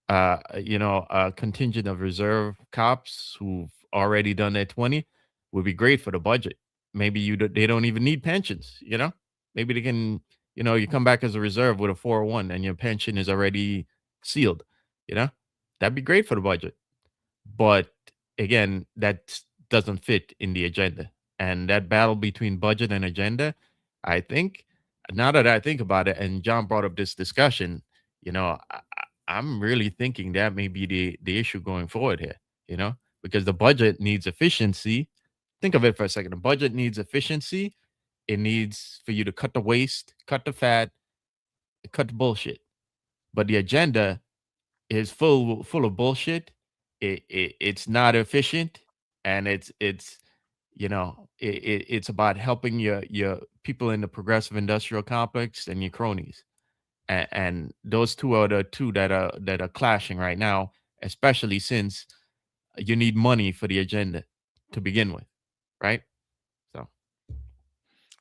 a contingent of reserve cops who've already done their 20 would be great for the budget. Maybe they don't even need pensions, maybe they can, you come back as a reserve with a 401 and your pension is already sealed, that'd be great for the budget. But again, that doesn't fit in the agenda. And that battle between budget and agenda, I think, now that I think about it, and John brought up this discussion, I'm really thinking that may be the issue going forward here, because the budget needs efficiency. Think of it for a second. The budget needs efficiency. It needs for you to cut the waste, cut the fat, cut the bullshit. But the agenda is full of bullshit. It's not efficient, and it's about helping your people in the progressive industrial complex and your cronies, and those two are the two that are clashing right now, especially since you need money for the agenda to begin with, right? So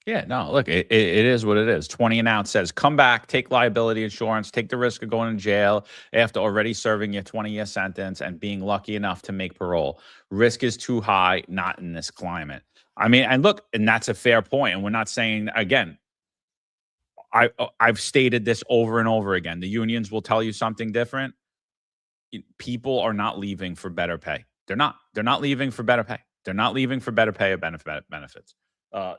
Yeah, no, look, it is what it is. 20 and out says, come back, take liability insurance, take the risk of going to jail after already serving your 20-year sentence and being lucky enough to make parole. Risk is too high, not in this climate. I mean, and look, and that's a fair point. And we're not saying, again, I've stated this over and over again. The unions will tell you something different. People are not leaving for better pay. They're not leaving for better pay. They're not leaving for better pay or benefits.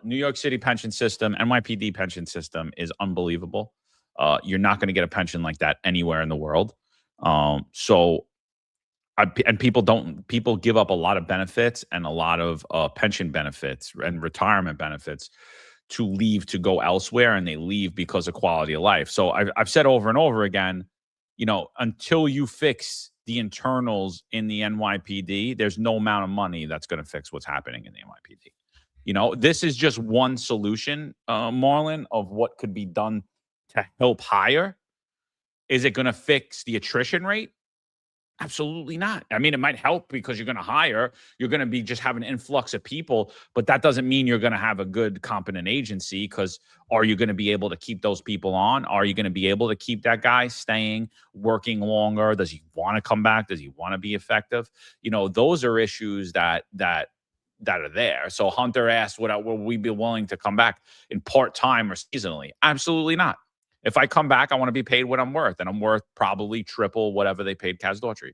New York City pension system, NYPD pension system is unbelievable. You're not going to get a pension like that anywhere in the world. People give up a lot of benefits and a lot of pension benefits and retirement benefits to leave to go elsewhere, and they leave because of quality of life. So I've said over and over again, until you fix the internals in the NYPD, there's no amount of money that's going to fix what's happening in the NYPD. This is just one solution, Marlon, of what could be done to help hire. Is it going to fix the attrition rate? Absolutely not. I mean, it might help because you're going to hire. You're going to be just have an influx of people, but that doesn't mean you're going to have a good, competent agency, because are you going to be able to keep those people on? Are you going to be able to keep that guy staying, working longer? Does he want to come back? Does he want to be effective? Those are issues that are there. So Hunter asked, will we be willing to come back in part-time or seasonally? Absolutely not. If I come back, I want to be paid what I'm worth, and I'm worth probably triple whatever they paid Kaz Daughtry.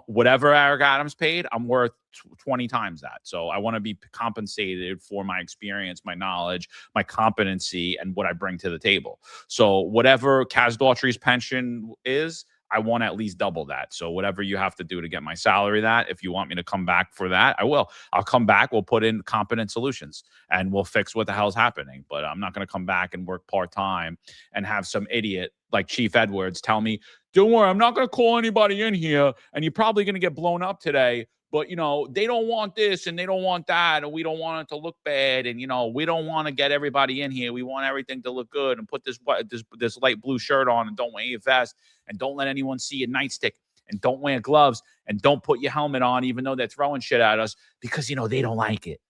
Whatever Eric Adams paid, I'm worth 20 times that. So I want to be compensated for my experience, my knowledge, my competency, and what I bring to the table. So whatever Kaz Daughtry's pension is, I want at least double that. So whatever you have to do to get my salary that, if you want me to come back for that, I will. I'll come back. We'll put in competent solutions and we'll fix what the hell's happening. But I'm not going to come back and work part-time and have some idiot like Chief Edwards tell me, don't worry, I'm not going to call anybody in here, and you're probably going to get blown up today. But, they don't want this and they don't want that, and we don't want it to look bad. And, we don't want to get everybody in here. We want everything to look good, and put this light blue shirt on, and don't wear your vest, and don't let anyone see your nightstick, and don't wear gloves, and don't put your helmet on, even though they're throwing shit at us, because, they don't like it.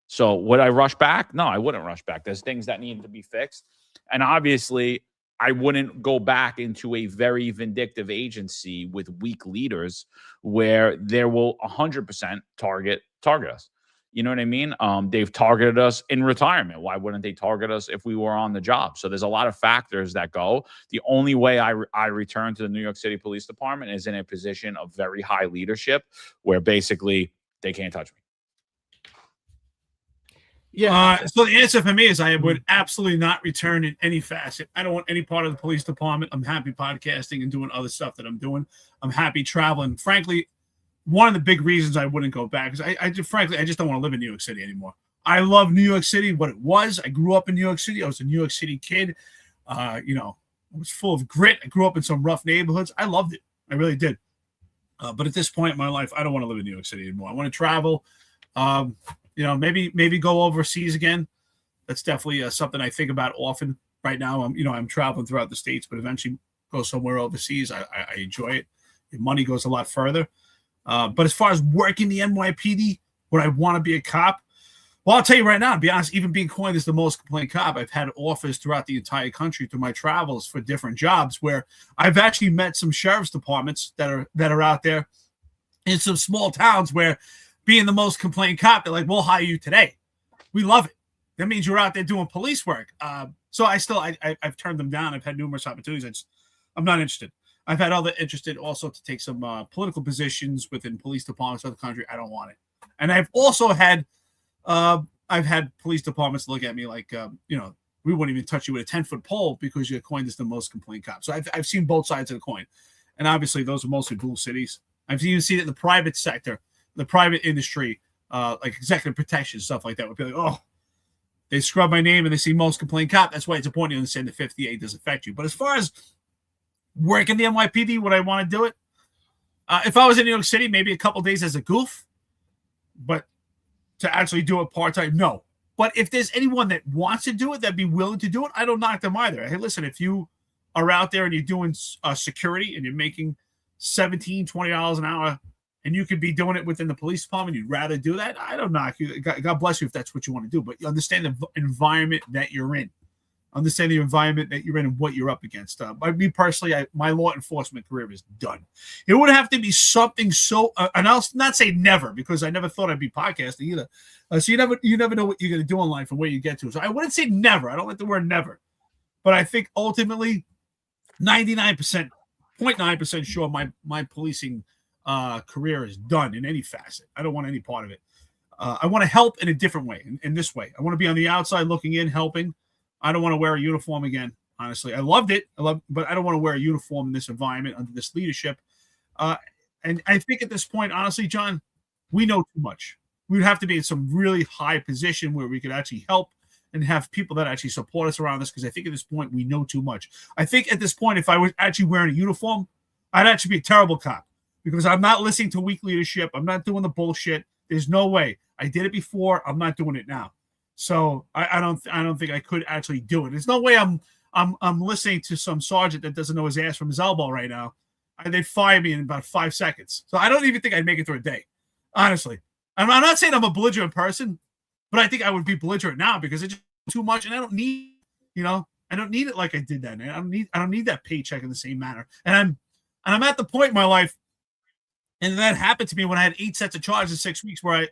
So would I rush back? No, I wouldn't rush back. There's things that need to be fixed. And obviously, I wouldn't go back into a very vindictive agency with weak leaders where there will 100% target us. You know what I mean? They've targeted us in retirement. Why wouldn't they target us if we were on the job? So there's a lot of factors that go. The only way I return to the New York City Police Department is in a position of very high leadership where basically they can't touch me. Yeah. So the answer for me is I would absolutely not return in any facet. I don't want any part of the police department. I'm happy podcasting and doing other stuff that I'm doing. I'm happy traveling. Frankly, one of the big reasons I wouldn't go back is I just don't want to live in New York City anymore. I love New York City, what it was. I grew up in New York City. I was a New York City kid. I was full of grit. I grew up in some rough neighborhoods. I loved it. I really did. But at this point in my life, I don't want to live in New York City anymore. I want to travel. Maybe go overseas again. That's definitely something I think about often. Right now, I'm traveling throughout the states, but eventually go somewhere overseas. I enjoy it. Your money goes a lot further. But as far as working the NYPD, would I want to be a cop? Well, I'll tell you right now, to be honest, even being coined as the most complaint cop, I've had offers throughout the entire country through my travels for different jobs where I've actually met some sheriff's departments that are out there in some small towns where being the most complaint cop, they're like, we'll hire you today. We love it. That means you're out there doing police work. So I've turned them down. I've had numerous opportunities. I'm not interested. I've had other interested also to take some political positions within police departments of the country. I don't want it. And I've also had police departments look at me like, we wouldn't even touch you with a 10-foot pole because your coin is the most complaint cop. So I've seen both sides of the coin. And obviously those are mostly blue cities. I've even seen it in the private sector, the private industry, like executive protection, stuff like that. Would be like, oh, they scrub my name and they see most complaint cop. That's why it's important to understand the 58 does affect you. But as far as working the NYPD, would I want to do it? If I was in New York City, maybe a couple days as a goof, but to actually do it part-time, no. But if there's anyone that wants to do it, that'd be willing to do it, I don't knock them either. Hey, listen, if you are out there and you're doing security and you're making $17, $20 an hour and you could be doing it within the police department, you'd rather do that, I don't knock you. God bless you if that's what you want to do. But you understand the environment that you're in. Understand the environment that you're in and what you're up against. Me personally, my law enforcement career is done. It would have to be something so, and I'll not say never because I never thought I'd be podcasting either. So you never know what you're going to do in life and where you get to. So I wouldn't say never. I don't like the word never, but I think ultimately 99.9% sure my policing career is done in any facet. I don't want any part of it. I want to help in a different way, in this way. I want to be on the outside looking in, helping. I don't want to wear a uniform again. Honestly, I loved it. But I don't want to wear a uniform in this environment under this leadership. And I think at this point, honestly, John, we know too much. We would have to be in some really high position where we could actually help and have people that actually support us around this. Because I think at this point, we know too much. I think at this point, if I was actually wearing a uniform, I'd actually be a terrible cop because I'm not listening to weak leadership. I'm not doing the bullshit. There's no way. I did it before. I'm not doing it now. So I don't think I could actually do it. There's no way I'm listening to some sergeant that doesn't know his ass from his elbow right now. They'd fire me in about 5 seconds. So I don't even think I'd make it through a day. Honestly, I'm not saying I'm a belligerent person, but I think I would be belligerent now because it's just too much, and I don't need, I don't need it like I did then. I don't need that paycheck in the same manner. And I'm at the point in my life, and that happened to me when I had 8 sets of charges in 6 weeks, where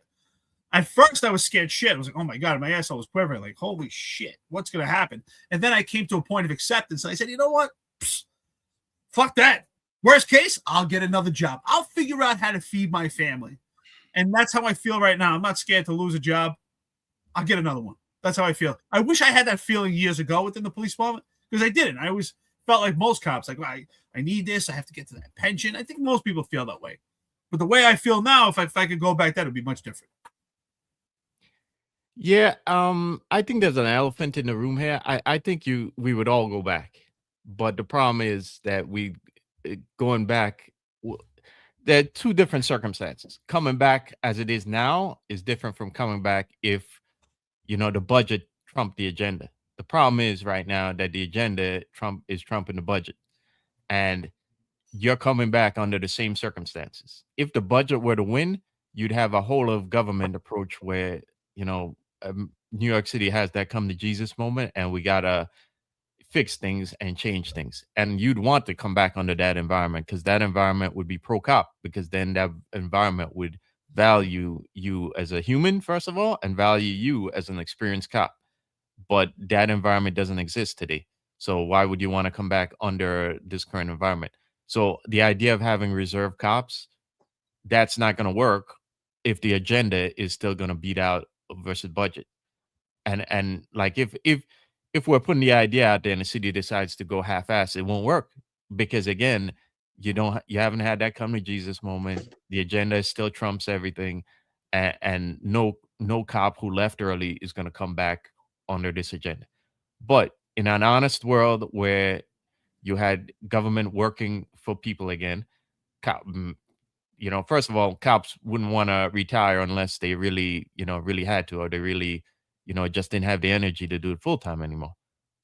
at first I was scared shit. I was like, oh my God, my asshole was quivering. Like, holy shit, what's going to happen? And then I came to a point of acceptance. And I said, you know what? Fuck that. Worst case, I'll get another job. I'll figure out how to feed my family. And that's how I feel right now. I'm not scared to lose a job. I'll get another one. That's how I feel. I wish I had that feeling years ago within the police department because I didn't. I always felt like most cops, like, I need this. I have to get to that pension. I think most people feel that way. But the way I feel now, if I could go back then, it would be much different. Yeah, I think there's an elephant in the room here. I think we would all go back, but the problem is that going back. There are two different circumstances. Coming back as it is now is different from coming back if the budget trumped the agenda. The problem is right now that the agenda is trumping the budget, and you're coming back under the same circumstances. If the budget were to win, you'd have a whole of government approach where New York City has that come to Jesus moment, and we gotta fix things and change things. And you'd want to come back under that environment because that environment would be pro-cop, because then that environment would value you as a human, first of all, and value you as an experienced cop. But that environment doesn't exist today. So why would you want to come back under this current environment? So the idea of having reserve cops, that's not going to work if the agenda is still going to beat out versus budget. And like if we're putting the idea out there and the city decides to go half-ass, it won't work because again, you haven't had that come to Jesus moment. The agenda still trumps everything, and no cop who left early is going to come back under this agenda. But in an honest world where you had government working for people again, first of all, cops wouldn't want to retire unless they really had to, or they really, just didn't have the energy to do it full time anymore.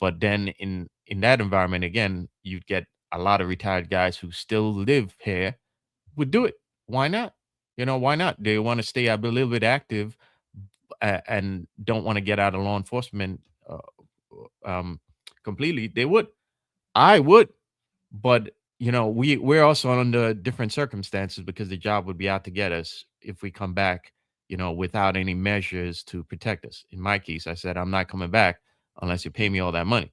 But then in that environment, again, you'd get a lot of retired guys who still live here would do it. Why not? Why not? They want to stay a little bit active and don't want to get out of law enforcement completely. They would. I would. But, we're also under different circumstances because the job would be out to get us if we come back, without any measures to protect us. In my case, I said, I'm not coming back unless you pay me all that money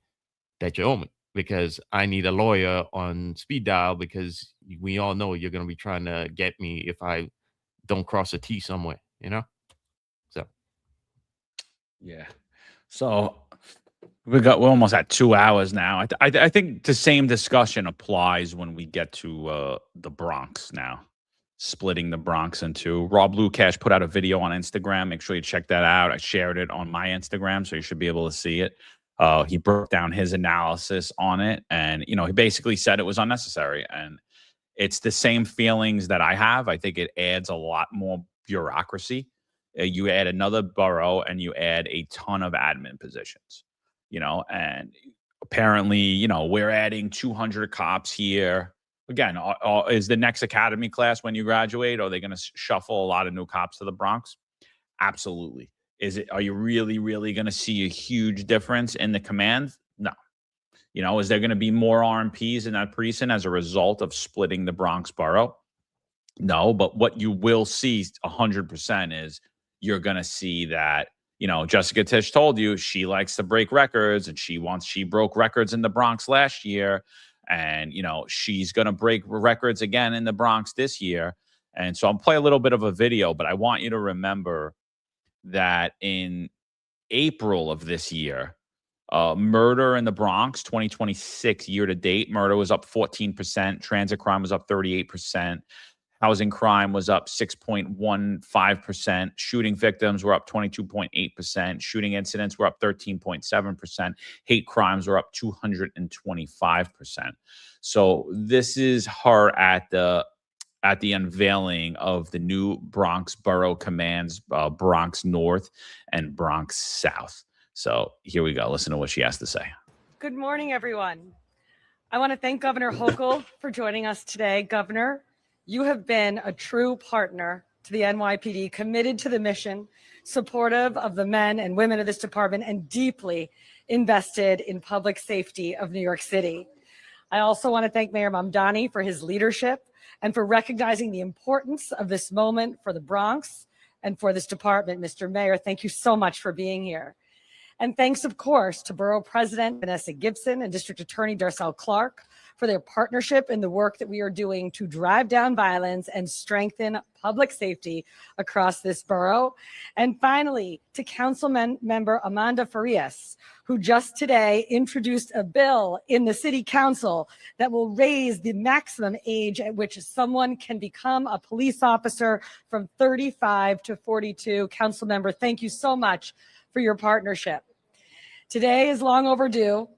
that you owe me. because I need a lawyer on speed dial because we all know you're going to be trying to get me if I don't cross a T somewhere, you know? So, Yeah. So we're almost at 2 hours now. I think the same discussion applies when we get to the Bronx now. Splitting the Bronx in two. Rob Lukash put out a video on Instagram. Make sure you check that out. I shared it on my Instagram, so you should be able to see it. He broke down his analysis on it, and he basically said it was unnecessary. And it's the same feelings that I have. I think it adds a lot more bureaucracy. You add another borough, and you add a ton of admin positions. And apparently, we're adding 200 cops here. Again, is the next academy class when you graduate? Are they going to shuffle a lot of new cops to the Bronx? Absolutely. Are you really, really going to see a huge difference in the command? No. Is there going to be more RMPs in that precinct as a result of splitting the Bronx borough? No, but what you will see 100% is you're going to see that, Jessica Tisch told you she likes to break records, and she broke records in the Bronx last year. And, she's going to break records again in the Bronx this year. And so I'll play a little bit of a video, but I want you to remember that in April of this year, murder in the Bronx, 2026 year to date, murder was up 14%. Transit crime was up 38%. Housing crime was up 6.15%. Shooting victims were up 22.8%. Shooting incidents were up 13.7%. Hate crimes were up 225%. So this is her at the unveiling of the new Bronx borough commands, Bronx North and Bronx South. So here we go. Listen to what she has to say. Good morning, everyone. I want to thank Governor Hochul for joining us today. Governor, you have been a true partner to the NYPD, committed to the mission, supportive of the men and women of this department, and deeply invested in public safety of New York City. I also want to thank Mayor Mamdani for his leadership and for recognizing the importance of this moment for the Bronx and for this department. Mr. Mayor, thank you so much for being here. And thanks, of course, to Borough President Vanessa Gibson and District Attorney Darcel Clark for their partnership in the work that we are doing to drive down violence and strengthen public safety across this borough. And finally, to Councilmember Amanda Farias, who just today introduced a bill in the City Council that will raise the maximum age at which someone can become a police officer from 35 to 42. Councilmember, thank you so much for your partnership. Today is long overdue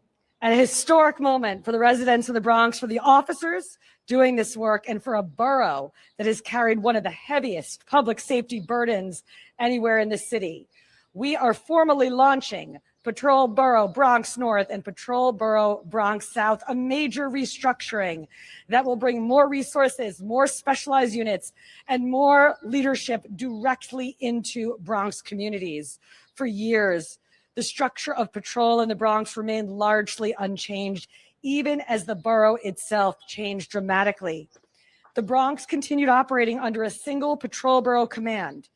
and a historic moment for the residents of the Bronx, for the officers doing this work, and for a borough that has carried one of the heaviest public safety burdens anywhere in the city. We are formally launching Patrol Borough Bronx North and Patrol Borough Bronx South, a major restructuring that will bring more resources, more specialized units, and more leadership directly into Bronx communities. For years, the structure of patrol in the Bronx remained largely unchanged, even as the borough itself changed dramatically. The Bronx continued operating under a single patrol borough command,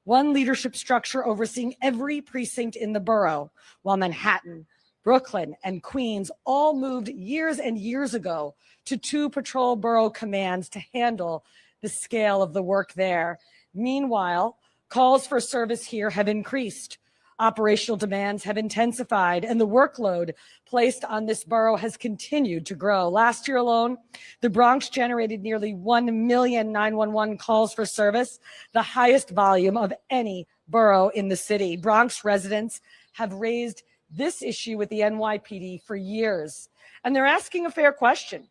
one leadership structure overseeing every precinct in the borough, while Manhattan, Brooklyn, and Queens all moved years and years ago to two patrol borough commands to handle the scale of the work there. Meanwhile, calls for service here have increased. Operational demands have intensified, and the workload placed on this borough has continued to grow. Last year alone, the Bronx generated nearly 1 million 911 calls for service, the highest volume of any borough in the city. Bronx residents have raised this issue with the NYPD for years, and they're asking a fair question.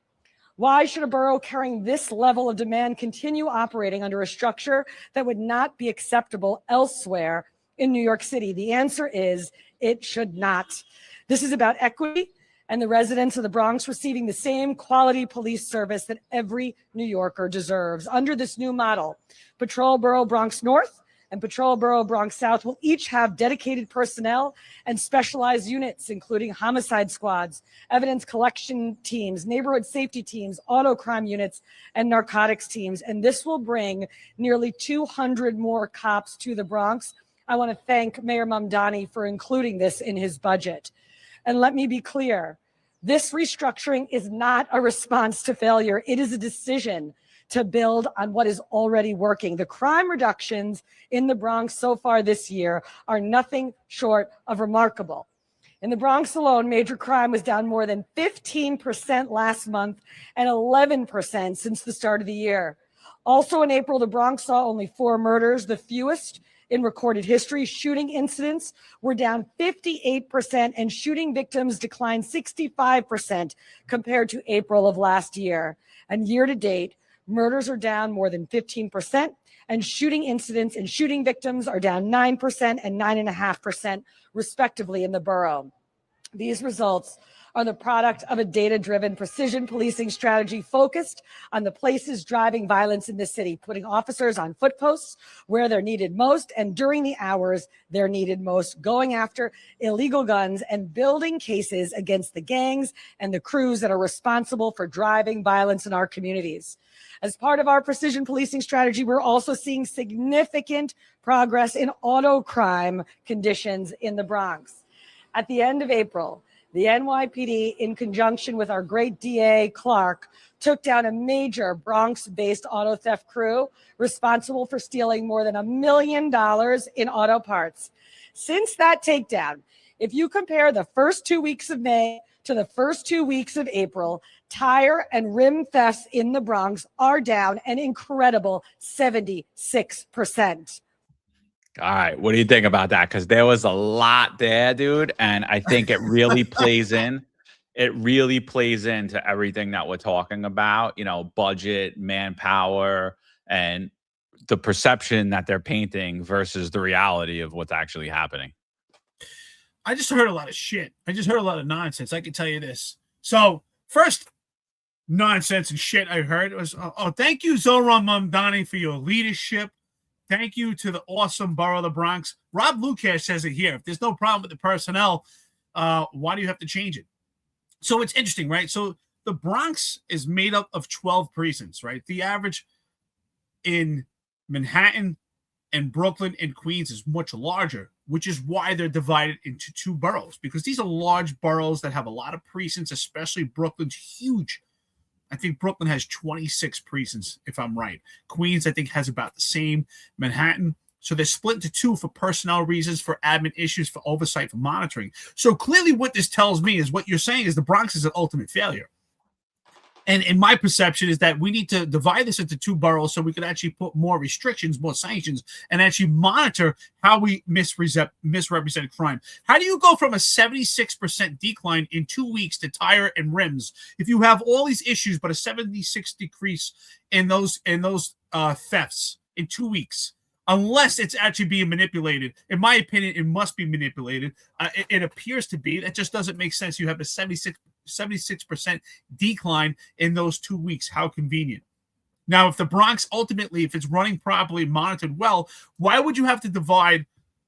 Why should a borough carrying this level of demand continue operating under a structure that would not be acceptable elsewhere in New York City? The answer is it should not. This is about equity and the residents of the Bronx receiving the same quality police service that every New Yorker deserves. Under this new model, Patrol Borough Bronx North and Patrol Borough Bronx South will each have dedicated personnel and specialized units, including homicide squads, evidence collection teams, neighborhood safety teams, auto crime units, and narcotics teams. And this will bring nearly 200 more cops to the Bronx. I want to thank Mayor Mamdani for including this in his budget. And let me be clear, This restructuring is not a response to failure. It is a decision to build on what is already working. The crime reductions in the Bronx so far this year are nothing short of remarkable. In the Bronx alone, major crime was down more than 15% last month and 11% since the start of the year. Also in April, the Bronx saw only 4 murders, the fewest in recorded history. Shooting incidents were down 58% and shooting victims declined 65% compared to April of last year. And year to date, murders are down more than 15% and shooting incidents and shooting victims are down 9% and 9.5% respectively in the borough. These results are the product of a data-driven precision policing strategy focused on the places driving violence in the city, putting officers on foot posts where they're needed most and during the hours they're needed most, going after illegal guns and building cases against the gangs and the crews that are responsible for driving violence in our communities. As part of our precision policing strategy, we're also seeing significant progress in auto crime conditions in the Bronx. At the end of April, the NYPD, in conjunction with our great DA, Clark, took down a major Bronx-based auto theft crew responsible for stealing more than $1 million in auto parts. Since that takedown, if you compare the first 2 weeks of May to the first 2 weeks of April, tire and rim thefts in the Bronx are down an incredible 76%. All right, what do you think about that? Because there was a lot there, dude, and I think it really plays in. It really plays into everything that we're talking about. You know, budget, manpower, and the perception that they're painting versus the reality of what's actually happening. I just heard a lot of shit. I just heard a lot of nonsense. I can tell you this. So first nonsense and shit I heard was, oh, thank you, Zohran Mamdani, for your leadership. Thank you to the awesome borough of the Bronx. Rob Lukash says it here. If there's no problem with the personnel, why do you have to change it? So it's interesting, right? So the Bronx is made up of 12 precincts, right? The average in Manhattan and Brooklyn and Queens is much larger, which is why they're divided into 2 boroughs, because these are large boroughs that have a lot of precincts, especially Brooklyn's huge. I think Brooklyn has 26 precincts, if I'm right. Queens, I think, has about the same. Manhattan. So they're split into 2 for personnel reasons, for admin issues, for oversight, for monitoring. So clearly what this tells me is what you're saying is the Bronx is an ultimate failure. And in my perception is that we need to divide this into 2 boroughs so we could actually put more restrictions, more sanctions, and actually monitor how we misrepresent crime. How do you go from a 76% decline in 2 weeks to tire and rims if you have all these issues, but a 76 decrease in those thefts in 2 weeks? Unless it's actually being manipulated. In my opinion, it must be manipulated. It appears to be. That just doesn't make sense. You have a 76% decline in those 2 weeks. How convenient. Now, if the Bronx ultimately, if it's running properly, monitored well, why would you have to divide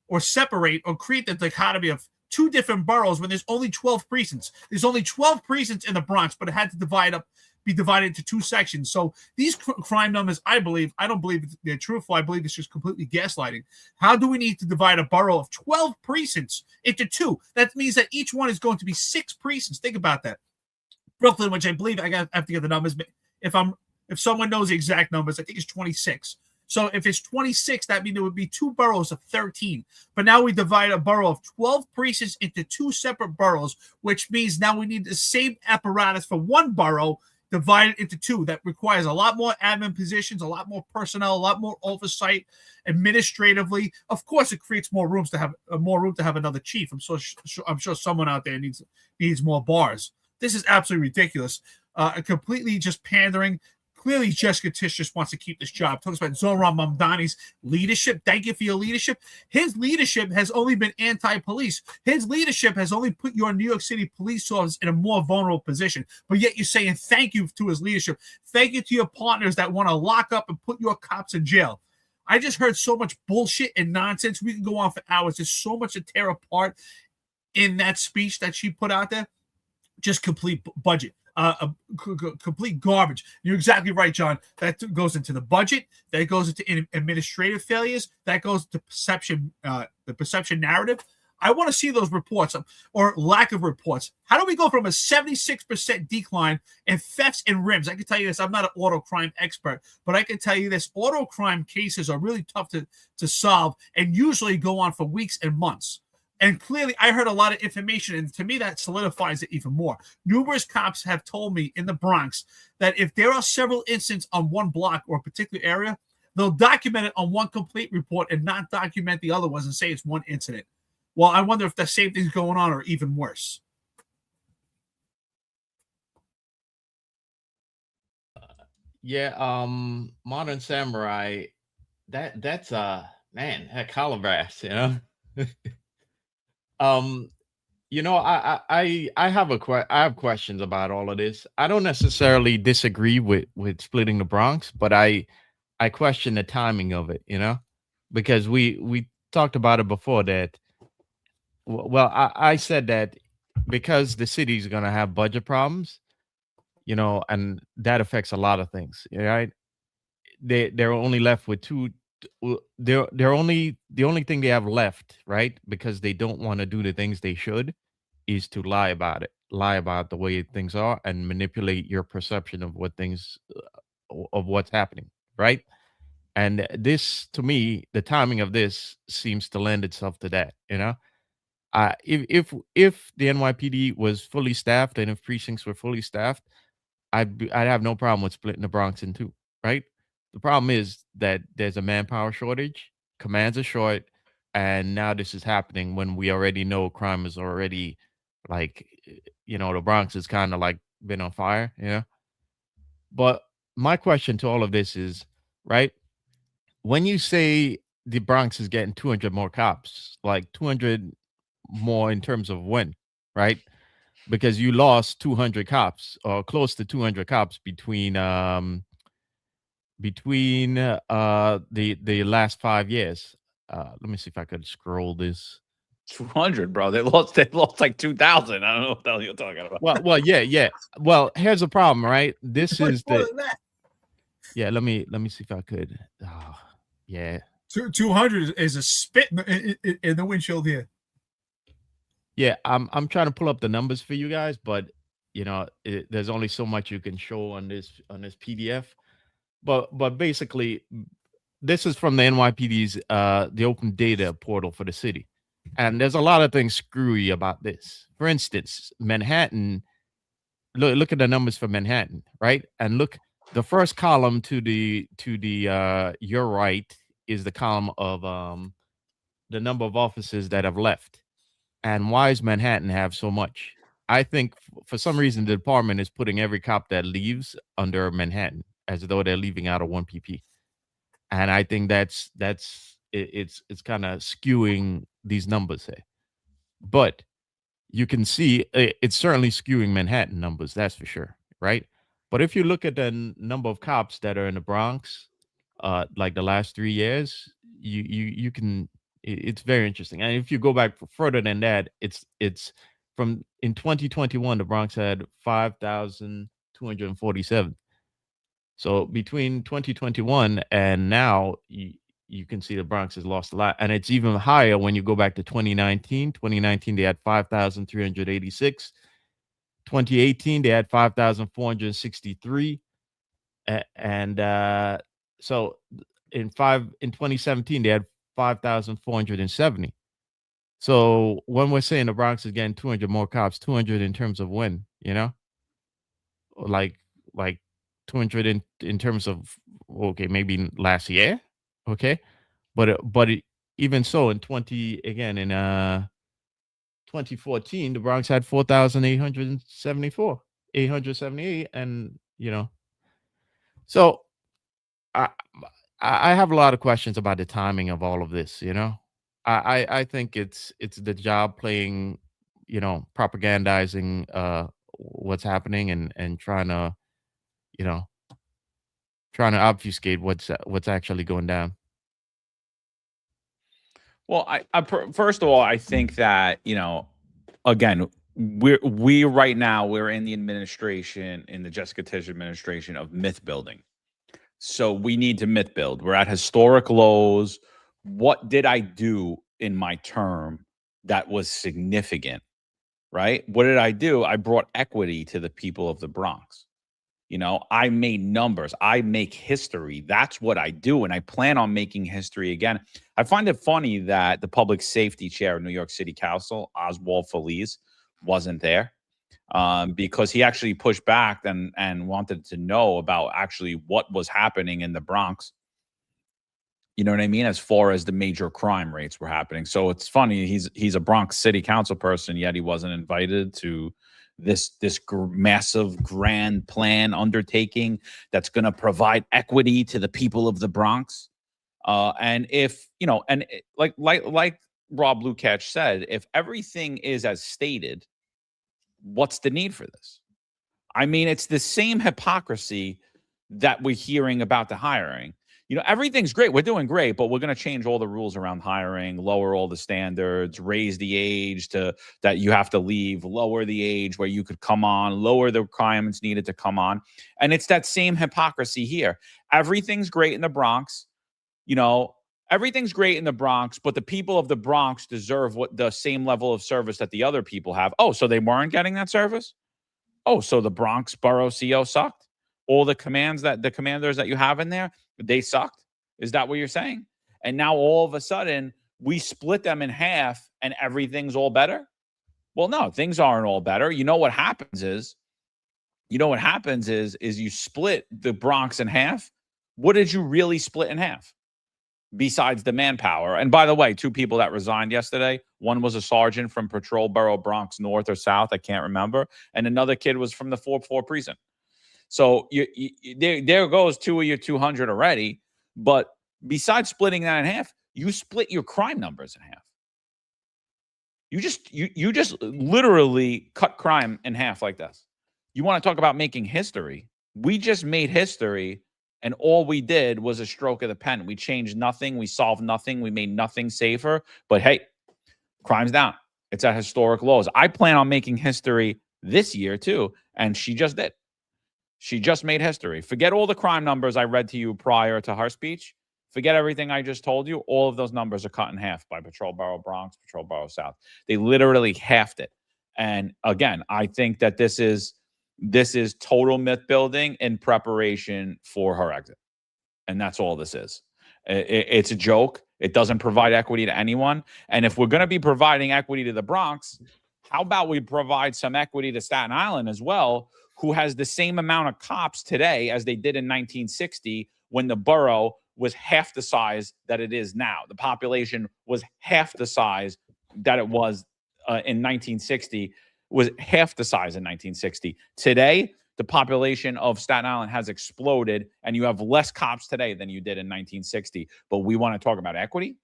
or separate or create the dichotomy of 2 different boroughs when there's only 12 precincts? There's only 12 precincts in the Bronx, but it had to be divided into 2 sections. So these crime numbers, I don't believe they're truthful. I believe it's just completely gaslighting. How do we need to divide a borough of 12 precincts into 2? That means that each one is going to be 6 precincts. Think about that. Brooklyn, which I believe I have to get the numbers, but if someone knows the exact numbers, I think it's 26. So if it's 26, that means there would be 2 boroughs of 13. But now we divide a borough of 12 precincts into 2 separate boroughs, which means now we need the same apparatus for 1 borough divided into 2. That requires a lot more admin positions, a lot more personnel, a lot more oversight administratively. Of course, it creates more room to have another chief. I'm sure someone out there needs more bars. This is absolutely ridiculous. Completely just pandering. Clearly, Jessica Tisch just wants to keep this job. Talks about Zohran Mamdani's leadership. Thank you for your leadership. His leadership has only been anti-police. His leadership has only put your New York City police officers in a more vulnerable position. But yet you're saying thank you to his leadership. Thank you to your partners that want to lock up and put your cops in jail. I just heard so much bullshit and nonsense. We can go on for hours. There's so much to tear apart in that speech that she put out there. Just complete budget. Complete garbage. You're exactly right, John. That goes into the budget. That goes into administrative failures. That goes to perception, the perception narrative. I want to see those reports or lack of reports. How do we go from a 76% decline in thefts and rims? I can tell you this. I'm not an auto crime expert, but I can tell you this. Auto crime cases are really tough to solve and usually go on for weeks and months. And clearly, I heard a lot of information, and to me, that solidifies it even more. Numerous cops have told me in the Bronx that if there are several incidents on one block or a particular area, they'll document it on one complete report and not document the other ones and say it's one incident. Well, I wonder if the same thing's going on or even worse. Yeah, Modern Samurai, that's man, that collar brass, you know. You know, I have I have questions about all of this. I don't necessarily disagree with splitting the Bronx, but I question the timing of it, you know, because we talked about it before that. Well, I said that because the city's going to have budget problems, you know, and that affects a lot of things, right? They're only left with they're only the only thing they have left, right? Because they don't want to do the things they should is to lie about it, lie about the way things are and manipulate your perception of what things of what's happening, right? And this, to me, the timing of this seems to lend itself to that, you know. If the NYPD was fully staffed and if precincts were fully staffed, I'd have no problem with splitting the Bronx in two, right? The problem is that there's a manpower shortage, commands are short, and now this is happening when we already know crime is already like, you know, the Bronx is kind of like been on fire, you know. But my question to all of this is, right? When you say the Bronx is getting 200 more cops, like 200 more in terms of when, right? Because you lost 200 cops or close to 200 cops between the last 5 years. Let me see if I could scroll this. 200, bro. They lost like 2,000. I don't know what the hell you're talking about. Well, yeah. Well, here's the problem, right? This is More the than that. yeah. Let me see if I could. Oh, yeah. 200 is a spit in the windshield here. Yeah, I'm trying to pull up the numbers for you guys, but you know, there's only so much you can show on this PDF. But basically, this is from the NYPD's the open data portal for the city, and there's a lot of things screwy about this. For instance, Manhattan. Look at the numbers for Manhattan, right? And look, the first column to the your right is the column of the number of officers that have left. And why does Manhattan have so much? I think for some reason the department is putting every cop that leaves under Manhattan as though they're leaving out of 1PP. And I think it's kind of skewing these numbers here. But you can see it's certainly skewing Manhattan numbers, that's for sure, right? But if you look at the number of cops that are in the Bronx, like the last 3 years, you can it's very interesting. And if you go back further than that, it's from in 2021 the Bronx had 5,247. So between 2021 and now you can see the Bronx has lost a lot, and it's even higher when you go back to 2019. 2019 they had 5,386. 2018 they had 5,463. And so in 2017 they had 5,470. So when we're saying the Bronx is getting 200 more cops, 200 in terms of when, you know, like 200 in terms of, okay, maybe last year, okay, but even so in 2014 the Bronx had 4,874, 878, and you know, so I have a lot of questions about the timing of all of this, you know. I think it's the job playing, you know, propagandizing what's happening and trying to, you know, trying to obfuscate what's actually going down. Well, first of all, I think that, you know, again, we right now we're in the administration, in the Jessica Tisch administration, of myth building. So we need to myth build. We're at historic lows. What did I do in my term that was significant, right? What did I do? I brought equity to the people of the Bronx. You know, I made numbers. I make history. That's what I do. And I plan on making history again. I find it funny that the public safety chair of New York City Council, Oswald Feliz, wasn't there because he actually pushed back and wanted to know about actually what was happening in the Bronx. You know what I mean? As far as the major crime rates were happening. So it's funny. He's a Bronx City Council person, yet he wasn't invited to this massive grand plan undertaking that's going to provide equity to the people of the Bronx. And if, you know, and like Rob Lukács said, if everything is as stated, what's the need for this? I mean, it's the same hypocrisy that we're hearing about the hiring. You know, everything's great. We're doing great, but we're going to change all the rules around hiring, lower all the standards, raise the age to that you have to leave, lower the age where you could come on, lower the requirements needed to come on. And it's that same hypocrisy here. Everything's great in the Bronx. You know, everything's great in the Bronx, but the people of the Bronx deserve what the same level of service that the other people have. Oh, so they weren't getting that service? Oh, so the Bronx borough CO sucked? All the commanders that you have in there, they sucked? Is that what you're saying? And now all of a sudden we split them in half and everything's all better? Well, no, things aren't all better. You know what happens is you split the Bronx in half. What did you really split in half? Besides the manpower. And by the way, 2 people that resigned yesterday, one was a sergeant from Patrol Borough Bronx North or South, I can't remember, and another kid was from the 4th precinct. So there goes 2 of your 200 already. But besides splitting that in half, you split your crime numbers in half. You just literally cut crime in half like this. You want to talk about making history? We just made history, and all we did was a stroke of the pen. We changed nothing. We solved nothing. We made nothing safer. But hey, crime's down. It's at historic lows. I plan on making history this year too, and she just did. She just made history. Forget all the crime numbers I read to you prior to her speech. Forget everything I just told you. All of those numbers are cut in half by Patrol Borough Bronx, Patrol Borough South. They literally halved it. And again, I think that this is total myth building in preparation for her exit. And that's all this is. It's a joke. It doesn't provide equity to anyone. And if we're going to be providing equity to the Bronx, how about we provide some equity to Staten Island as well, who has the same amount of cops today as they did in 1960 when the borough was half the size that it is now. The population was half the size that it was in 1960, was half the size in 1960. Today, the population of Staten Island has exploded, and you have less cops today than you did in 1960. But we want to talk about equity.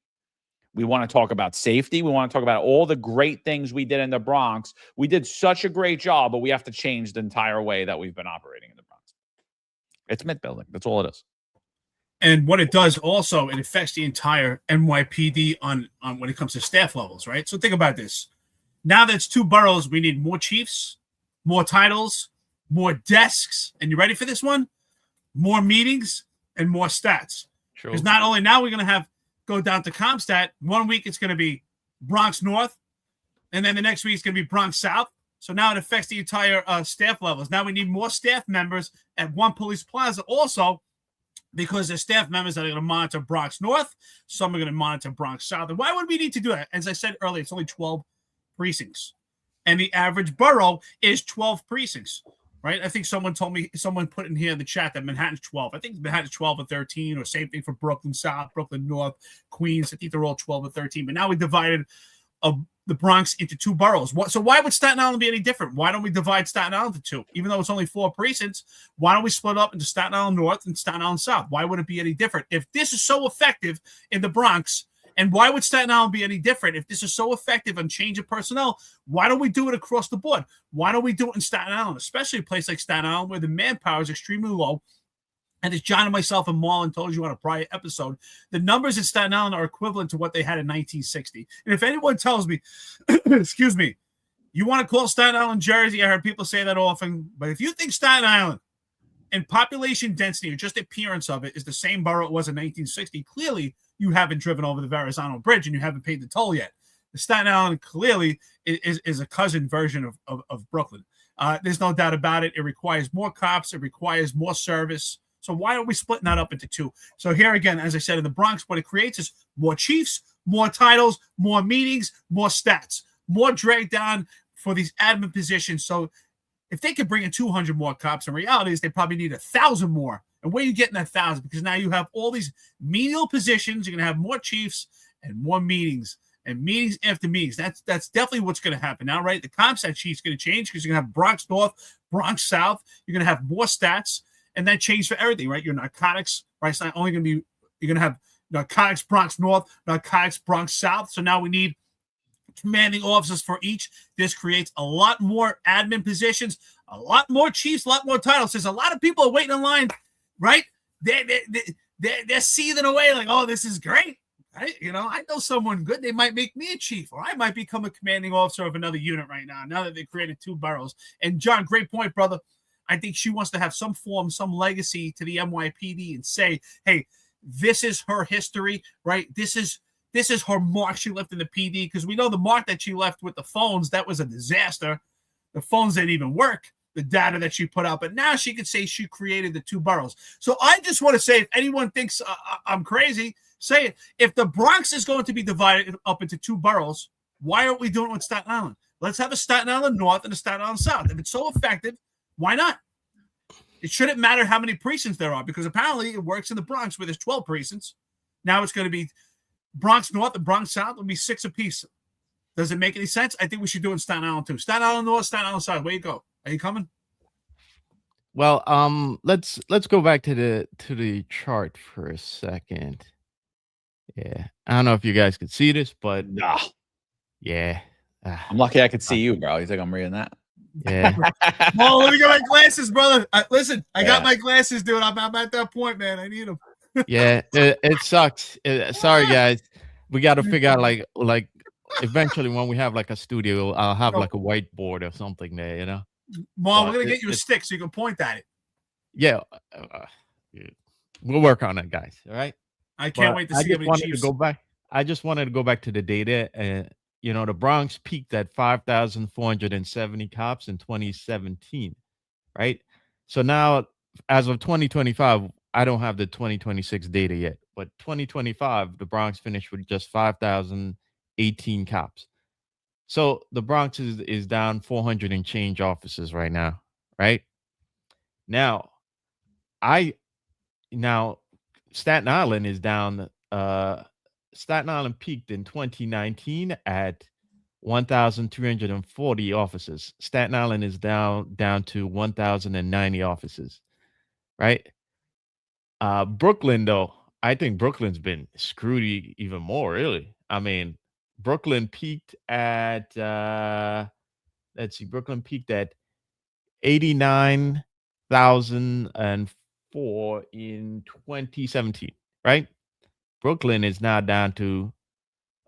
We want to talk about safety. We want to talk about all the great things we did in the Bronx. We did such a great job, but we have to change the entire way that we've been operating in the Bronx. It's myth building. That's all it is. And what it does also, it affects the entire NYPD on when it comes to staff levels, right? So think about this. Now that it's 2 boroughs, we need more chiefs, more titles, more desks. And you ready for this one? More meetings and more stats. Sure. Because not only now we're going to go down to CompStat. 1 week it's going to be Bronx North, and then the next week it's going to be Bronx South. So now it affects the entire staff levels. Now we need more staff members at one police plaza also, because there's staff members that are going to monitor Bronx North. Some are going to monitor Bronx South. And why would we need to do that? As I said earlier, it's only 12 precincts. And the average borough is 12 precincts, right? I think someone put in here in the chat that Manhattan's 12. I think Manhattan's 12 or 13, or same thing for Brooklyn South, Brooklyn North, Queens. I think they're all 12 or 13. But now we divided the Bronx into 2 boroughs. So why would Staten Island be any different? Why don't we divide Staten Island into 2? Even though it's only 4 precincts, why don't we split up into Staten Island North and Staten Island South? Why would it be any different? If this is so effective in the Bronx, and why would Staten Island be any different? If this is so effective on change of personnel, why don't we do it across the board? Why don't we do it in Staten Island, especially a place like Staten Island where the manpower is extremely low? And as John and myself and Marlon told you on a prior episode, the numbers in Staten Island are equivalent to what they had in 1960. And if anyone tells me, excuse me, you want to call Staten Island Jersey, I heard people say that often, but if you think Staten Island and population density or just appearance of it is the same borough it was in 1960, clearly you haven't driven over the Verrazano Bridge and you haven't paid the toll yet. Staten Island clearly is a cousin version of Brooklyn. There's no doubt about it. It requires more cops. It requires more service. So why are we splitting that up into two? So here again, as I said, in the Bronx, what it creates is more chiefs, more titles, more meetings, more stats, more drag down for these admin positions. So if they could bring in 200 more cops, in reality is they probably need 1,000 more. And where are you getting that 1,000? Because now you have all these menial positions. You're going to have more chiefs and more meetings. And meetings after meetings. That's definitely what's going to happen now, right? The comp stat sheet's going to change because you're going to have Bronx North, Bronx South. You're going to have more stats, and that changed for everything, right? Your narcotics, right? It's not only going to be, you're going to have narcotics Bronx North, narcotics Bronx South. So now we need commanding officers for each. This creates a lot more admin positions, a lot more chiefs, a lot more titles. There's a lot of people waiting in line, right? They're seething away like, oh, this is great. I know someone good. They might make me a chief, or I might become a commanding officer of another unit right now that they created 2 boroughs. And John, great point, brother. I think she wants to have some form, some legacy to the NYPD and say, hey, this is her history, right? This is her mark she left in the PD, because we know the mark that she left with the phones, that was a disaster. The phones didn't even work, the data that she put out. But now she could say she created the 2 boroughs. So I just want to say, if anyone thinks I'm crazy, say it. If the Bronx is going to be divided up into 2 boroughs, why aren't we doing it with Staten Island? Let's have a Staten Island North and a Staten Island South. If it's so effective, why not? It shouldn't matter how many precincts there are, because apparently it works in the Bronx where there's 12 precincts. Now it's going to be Bronx North and Bronx South will be 6 apiece. Does it make any sense? I think we should do it in Staten Island too. Staten Island North, Staten Island South. Where you go? Are you coming? Well, let's go back to the chart for a second. Yeah, I don't know if you guys could see this, but Nah. Yeah, I'm lucky I could see you, bro. You think I'm reading that? yeah. Oh, let me get my glasses, brother. Listen, I got my glasses, dude. I'm at that point, man. I need them. Yeah, it sucks. Sorry, guys. We got to figure out like eventually when we have like a studio, I'll have like a whiteboard or something there, you know. Mom, we're gonna get you a stick so you can point at it. Yeah, we'll work on it, guys. All right. I can't wait to see how many Chiefs. I just wanted to go back to the data, and the Bronx peaked at 5,470 cops in 2017, right? So now, as of 2025, I don't have the 2026 data yet, but 2025, the Bronx finished with just 5,018 cops. So the Bronx is down 400 and change officers right now, right? Now, Staten Island is down. Staten Island peaked in 2019 at 1,340 officers. Staten Island is down to 1,090 officers, right? Brooklyn, though, I think Brooklyn's been screwed even more, really. I mean, Brooklyn peaked at Brooklyn peaked at 89,004 in 2017, right? Brooklyn is now down to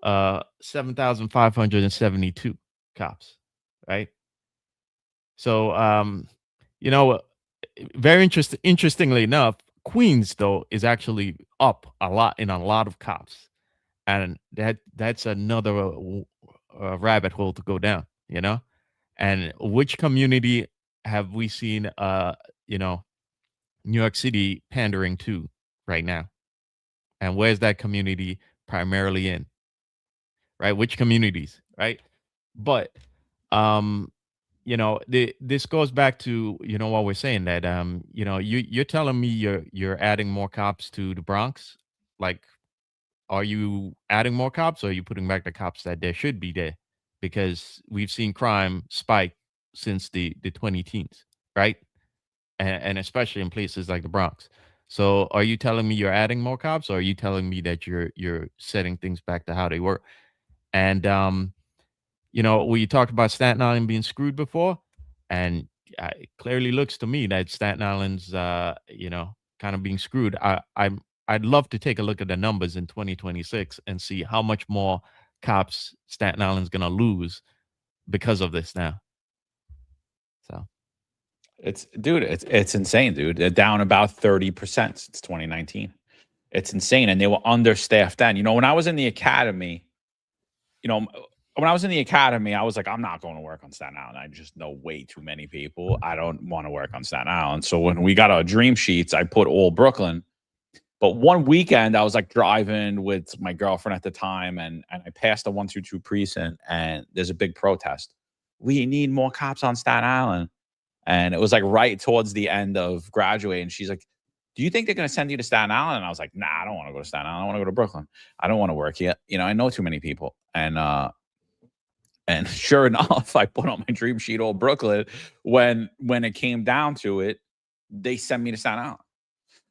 7,572 cops, right? So very interestingly enough, Queens, though, is actually up a lot in a lot of cops, and that's another rabbit hole to go down, And which community have we seen New York City pandering to right now? And where's that community primarily in? Right? Which communities, right? But this goes back to what we're saying, that you're telling me you're adding more cops to the Bronx. Like, are you adding more cops, or are you putting back the cops that there should be there? Because we've seen crime spike since the 2010s, right? And especially in places like the Bronx. So are you telling me you're adding more cops, or are you telling me that you're setting things back to how they were? And we talked about Staten Island being screwed before, and it clearly looks to me that Staten Island's kind of being screwed. I'd love to take a look at the numbers in 2026 and see how much more cops Staten Island's gonna lose because of this now. So It's insane, dude. They're down about 30% since 2019. It's insane. And they were understaffed then. When I was in the academy, when I was in the academy, I was like, I'm not going to work on Staten Island. I just know way too many people. I don't want to work on Staten Island. So when we got our dream sheets, I put all Brooklyn. But one weekend, I was like driving with my girlfriend at the time, and I passed a 122 precinct, and there's a big protest. We need more cops on Staten Island. And it was like right towards the end of graduating. She's like, do you think they're going to send you to Staten Island? And I was like, nah, I don't want to go to Staten Island. I want to go to Brooklyn. I don't want to work here. You know, I know too many people. And sure enough, I put on my dream sheet all Brooklyn. When it came down to it, they sent me to Staten Island.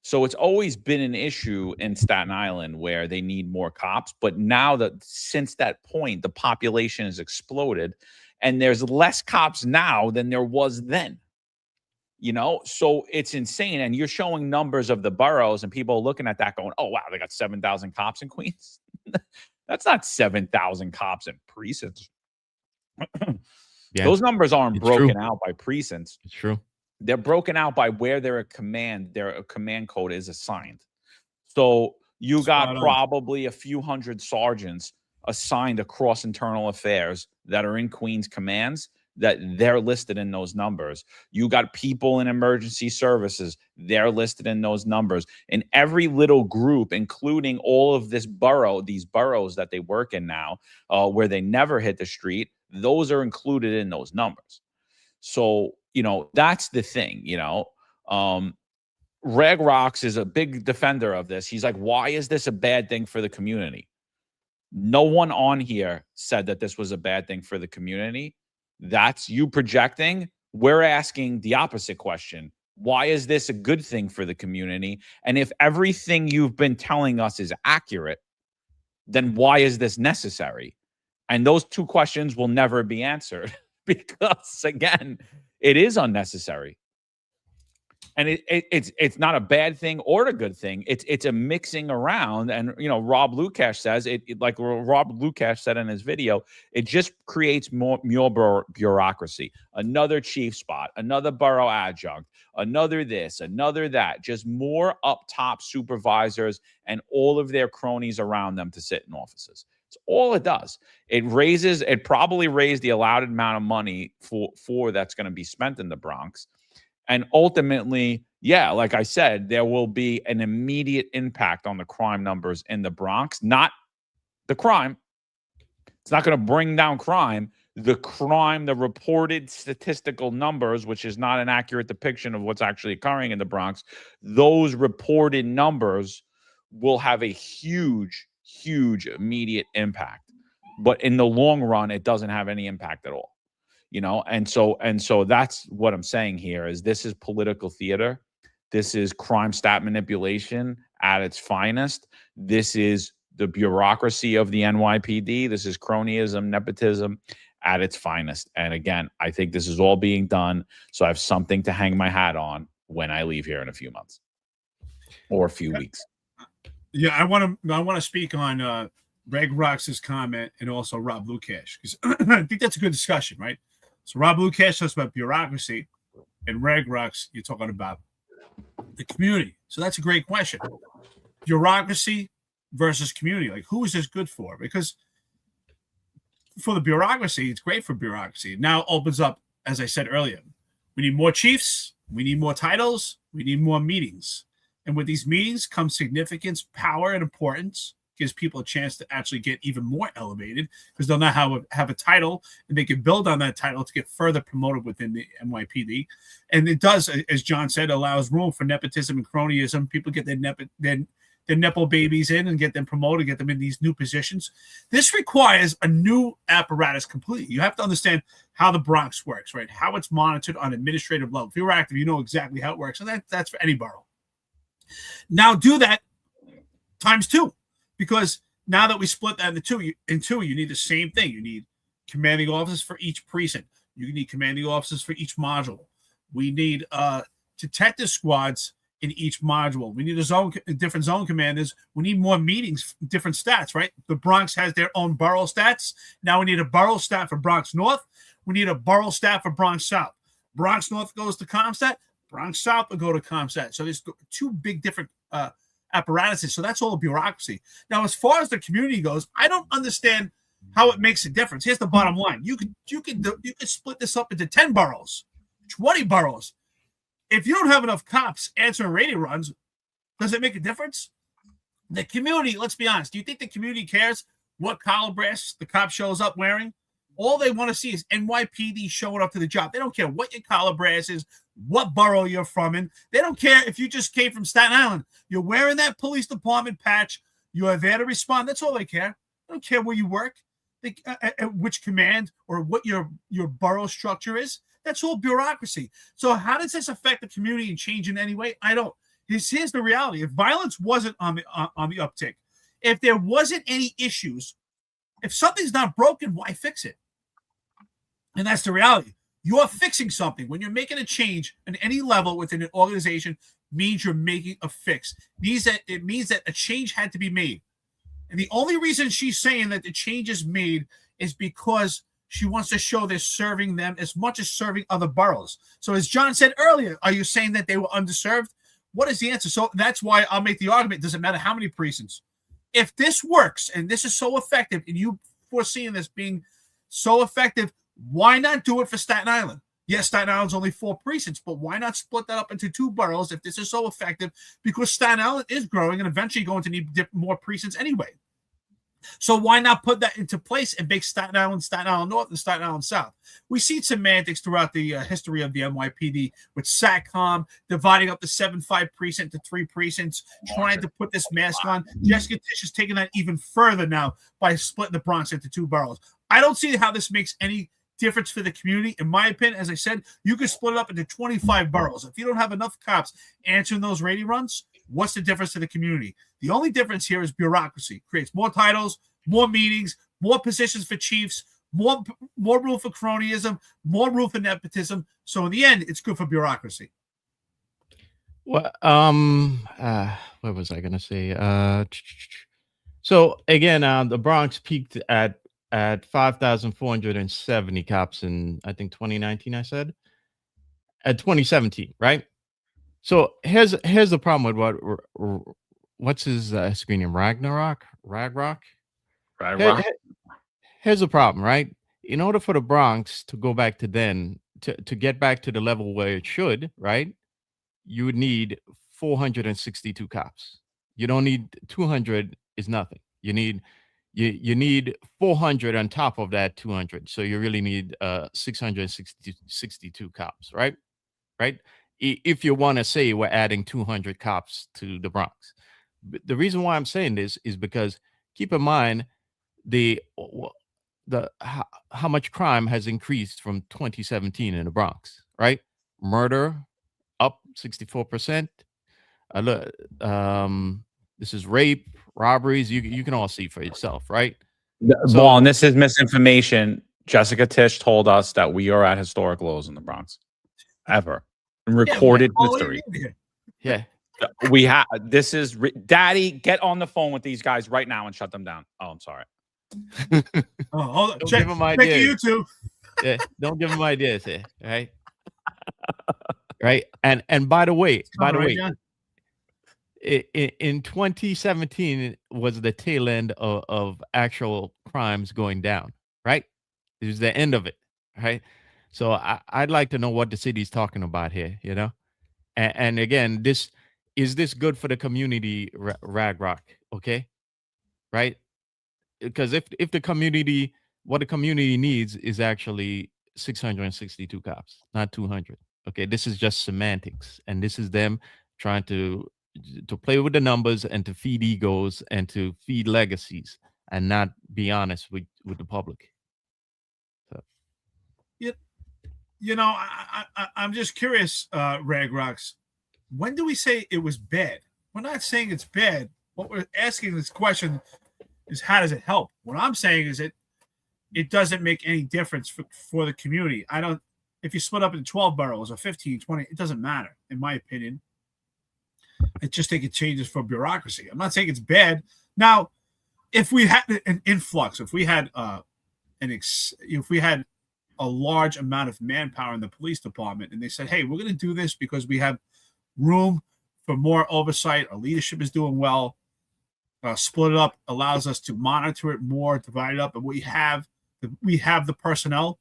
So it's always been an issue in Staten Island where they need more cops. But now that since that point, the population has exploded and there's less cops now than there was then. You know, so it's insane. And you're showing numbers of the boroughs and people are looking at that going, oh, wow, they got 7,000 cops in Queens. That's not 7,000 cops in precincts. Yeah, those numbers aren't broken true. out by precincts. It's true. They're broken out by where their command code is assigned. So you got probably a few hundred sergeants assigned across internal affairs that are in Queens commands that they're listed in those numbers. You got people in emergency services, they're listed in those numbers. In every little group, including all of these boroughs that they work in now, where they never hit the street, those are included in those numbers. So, you know, that's the thing, you know. Reg Rocks is a big defender of this. He's like, why is this a bad thing for the community? No one on here said that this was a bad thing for the community. That's you projecting. We're asking the opposite question. Why is this a good thing for the community? And if everything you've been telling us is accurate, then why is this necessary? And those two questions will never be answered because, again, it is unnecessary. And it's not a bad thing or a good thing. It's a mixing around. And, you know, Rob Lukash says, like Rob Lukash said in his video, it just creates more bureaucracy. Another chief spot, another borough adjunct, another this, another that. Just more up top supervisors and all of their cronies around them to sit in offices. It's all it does. It probably raised the allowed amount of money for that's going to be spent in the Bronx. And ultimately, yeah, like I said, there will be an immediate impact on the crime numbers in the Bronx. Not the crime. It's not going to bring down crime. The reported statistical numbers, which is not an accurate depiction of what's actually occurring in the Bronx, those reported numbers will have a huge, huge immediate impact. But in the long run, it doesn't have any impact at all. You know, and so that's what I'm saying here is this is political theater. This is crime stat manipulation at its finest. This is the bureaucracy of the NYPD. This is cronyism, nepotism at its finest. And again, I think this is all being done so I have something to hang my hat on when I leave here in a few months or a few weeks. Yeah, I want to speak on Reg Rox's comment and also Rob Lukash because I think that's a good discussion, right? So Rob Lukash talks about bureaucracy, and Reg Rox, you're talking about the community. So that's a great question. Bureaucracy versus community. Like, who is this good for? Because for the bureaucracy, it's great for bureaucracy. It now opens up, as I said earlier, we need more chiefs, we need more titles, we need more meetings. And with these meetings comes significance, power, and importance. Gives people a chance to actually get even more elevated because they'll now have a title and they can build on that title to get further promoted within the NYPD. And it does, as John said, allows room for nepotism and cronyism. People get their nepo babies in and get them promoted, get them in these new positions. This requires a new apparatus completely. You have to understand how the Bronx works, right? How it's monitored on administrative level. If you're active, you know exactly how it works. And that's for any borough. Now do that times two. Because now that we split that into two, you need the same thing. You need commanding officers for each precinct. You need commanding officers for each module. We need detective squads in each module. We need different zone commanders. We need more meetings, different stats, right? The Bronx has their own borough stats. Now we need a borough stat for Bronx North. We need a borough stat for Bronx South. Bronx North goes to ComStat. Bronx South will go to ComStat. So there's two big different apparatuses. So that's all bureaucracy. Now, as far as the community goes, I don't understand how it makes a difference. Here's the bottom line: you could split this up into 10 boroughs, 20 boroughs. If you don't have enough cops answering radio runs, does it make a difference? The community, let's be honest. Do you think the community cares what collar brass the cop shows up wearing? All they want to see is NYPD showing up to the job. They don't care what your collar brass is, what borough you're from in. They don't care if you just came from Staten Island. You're wearing that police department patch. You are there to respond. That's all they care. They don't care where you work, which command or what your borough structure is. That's all bureaucracy. So how does this affect the community and change in any way? I don't. Here's the reality. If violence wasn't on the uptick, if there wasn't any issues, if something's not broken, why fix it? And that's the reality. You're fixing something. When you're making a change at any level within an organization, means you're making a fix. It means that a change had to be made. And the only reason she's saying that the change is made is because she wants to show they're serving them as much as serving other boroughs. So as John said earlier, are you saying that they were underserved? What is the answer? So that's why I'll make the argument. It doesn't matter how many precincts. If this works and this is so effective and you foreseeing this being so effective, why not do it for Staten Island? Yes, Staten Island's only 4 precincts, but why not split that up into 2 boroughs if this is so effective? Because Staten Island is growing and eventually going to need more precincts anyway. So why not put that into place and make Staten Island North, and Staten Island South? We see semantics throughout the history of the NYPD with SATCOM dividing up the 7-5 precinct to 3 precincts, trying to put this mask on. Jessica Tisch is taking that even further now by splitting the Bronx into 2 boroughs. I don't see how this makes any difference for the community. In my opinion, as I said, you could split it up into 25 boroughs. If you don't have enough cops answering those radio runs, what's the difference to the community? The only difference here is bureaucracy. Creates more titles, more meetings, more positions for chiefs, more room for cronyism, more room for nepotism. So in the end, it's good for bureaucracy. Well, what was I gonna say? So again, the Bronx peaked at 5,470 cops in, I think, 2019. I said at 2017, right? So here's the problem with what's his screen name? Ragrock. Here's the problem, right? In order for the Bronx to go back to to get back to the level where it should, right? You would need 462 cops. You don't need 200 is nothing. You need 400 on top of that 200. So you really need 662 cops, right? Right? If you want to say we're adding 200 cops to the Bronx. But the reason why I'm saying this is because keep in mind how much crime has increased from 2017 in the Bronx, right? Murder up 64%. This is rape, robberies. You can all see for yourself, right? Well, and this is misinformation. Jessica Tisch told us that we are at historic lows in the Bronx, ever in recorded history. Yeah, we have. This is Daddy. Get on the phone with these guys right now and shut them down. Oh, I'm sorry. Hold on. Check YouTube. Yeah, don't give them ideas here, right? Right, and by the way, in 2017 was the tail end of actual crimes going down, right? It was the end of it, right? So I'd like to know what the city's talking about here, you know? And again, is this good for the community, Ragrock? Okay, right? Because if the community, what the community needs is actually 662 cops, not 200. Okay, this is just semantics, and this is them trying to play with the numbers and to feed egos and to feed legacies and not be honest with the public. So. You know, I'm just curious, Ragrocks. When do we say it was bad? We're not saying it's bad. What we're asking this question is, how does it help? What I'm saying is it doesn't make any difference for the community. If you split up into 12 boroughs or 15, 20, it doesn't matter, in my opinion. I just think it changes for bureaucracy. I'm not saying it's bad. Now, if we had an influx, if we had a large amount of manpower in the police department, and they said, "Hey, we're going to do this because we have room for more oversight. Our leadership is doing well. split it up, allows us to monitor it more, divide it up, and we have the personnel,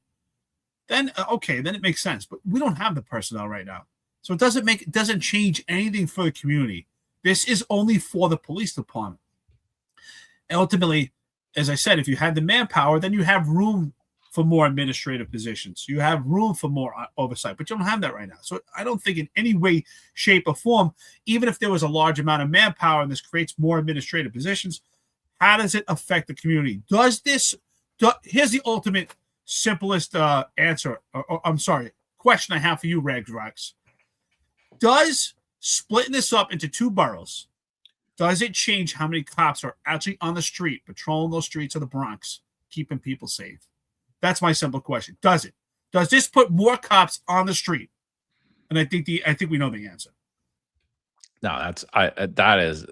then okay, then it makes sense. But we don't have the personnel right now. So it doesn't change anything for the community. This is only for the police department. And ultimately, as I said, if you had the manpower, then you have room for more administrative positions. You have room for more oversight, but you don't have that right now. So I don't think in any way, shape, or form, even if there was a large amount of manpower and this creates more administrative positions, how does it affect the community? Here's the ultimate, simplest answer. Question I have for you, Rex. Does splitting this up into two boroughs, does it change how many cops are actually on the street, patrolling those streets of the Bronx, keeping people safe? That's my simple question. Does it? Does this put more cops on the street? And I think we know the answer. No, that is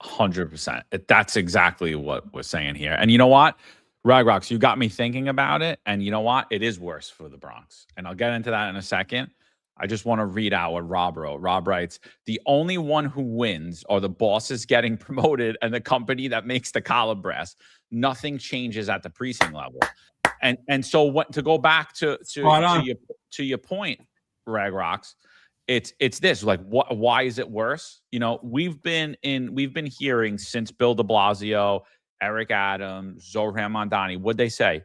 100%. That's exactly what we're saying here. And you know what, Ragrox, you got me thinking about it. And you know what? It is worse for the Bronx. And I'll get into that in a second. I just want to read out what Rob wrote. Rob writes, the only one who wins are the bosses getting promoted and the company that makes the collar brass. Nothing changes at the precinct level. And so what, to go back to your point, Ragrox, it's this, like, why is it worse? You know, we've been hearing since Bill de Blasio, Eric Adams, Zohran Mamdani, what'd they say?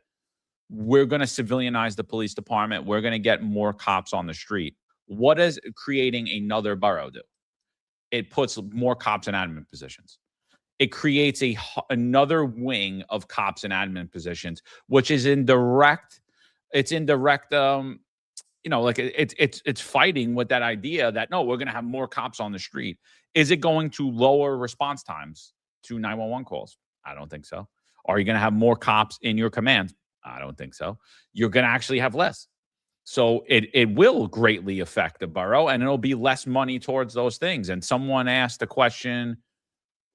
We're going to civilianize the police department. We're going to get more cops on the street. What does creating another borough do? It puts more cops in admin positions. It creates another wing of cops in admin positions, which is indirect. It's indirect. It's fighting with that idea that, no, we're going to have more cops on the street. Is it going to lower response times to 911 calls? I don't think so. Are you going to have more cops in your command? I don't think so. You're going to actually have less. So it will greatly affect the borough, and it'll be less money towards those things. And someone asked a question,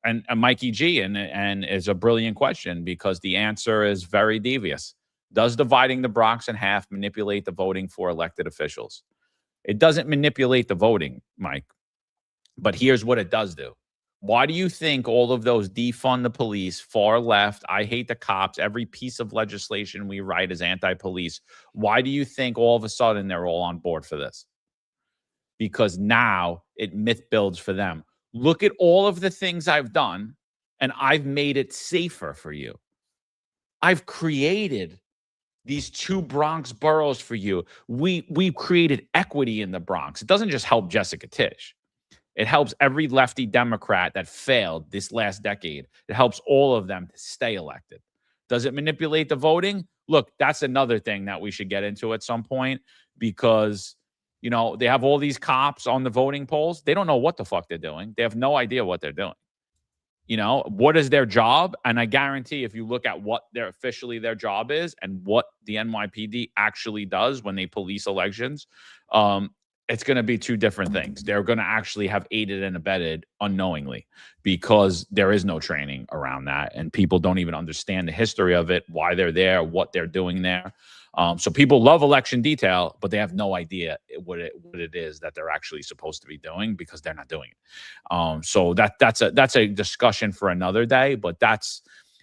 and Mikey G, and it's a brilliant question because the answer is very devious. Does dividing the Bronx in half manipulate the voting for elected officials? It doesn't manipulate the voting, Mike. But here's what it does do. Why do you think all of those defund the police, far left, I hate the cops, every piece of legislation we write is anti-police? Why do you think all of a sudden they're all on board for this? Because now it myth builds for them. Look at all of the things I've done, and I've made it safer for you. I've created these two Bronx boroughs for you. We've created equity in the Bronx. It doesn't just help Jessica Tisch. It helps every lefty Democrat that failed this last decade. It helps all of them to stay elected. Does it manipulate the voting? Look, that's another thing that we should get into at some point because, you know, they have all these cops on the voting polls. They don't know what the fuck they're doing. They have no idea what they're doing. You know, what is their job? And I guarantee if you look at what their job is and what the NYPD actually does when they police elections, it's going to be two different things. They're going to actually have aided and abetted unknowingly because there is no training around that. And people don't even understand the history of it, why they're there, what they're doing there. So people love election detail, but they have no idea what it is that they're actually supposed to be doing because they're not doing it. So that's a discussion for another day, but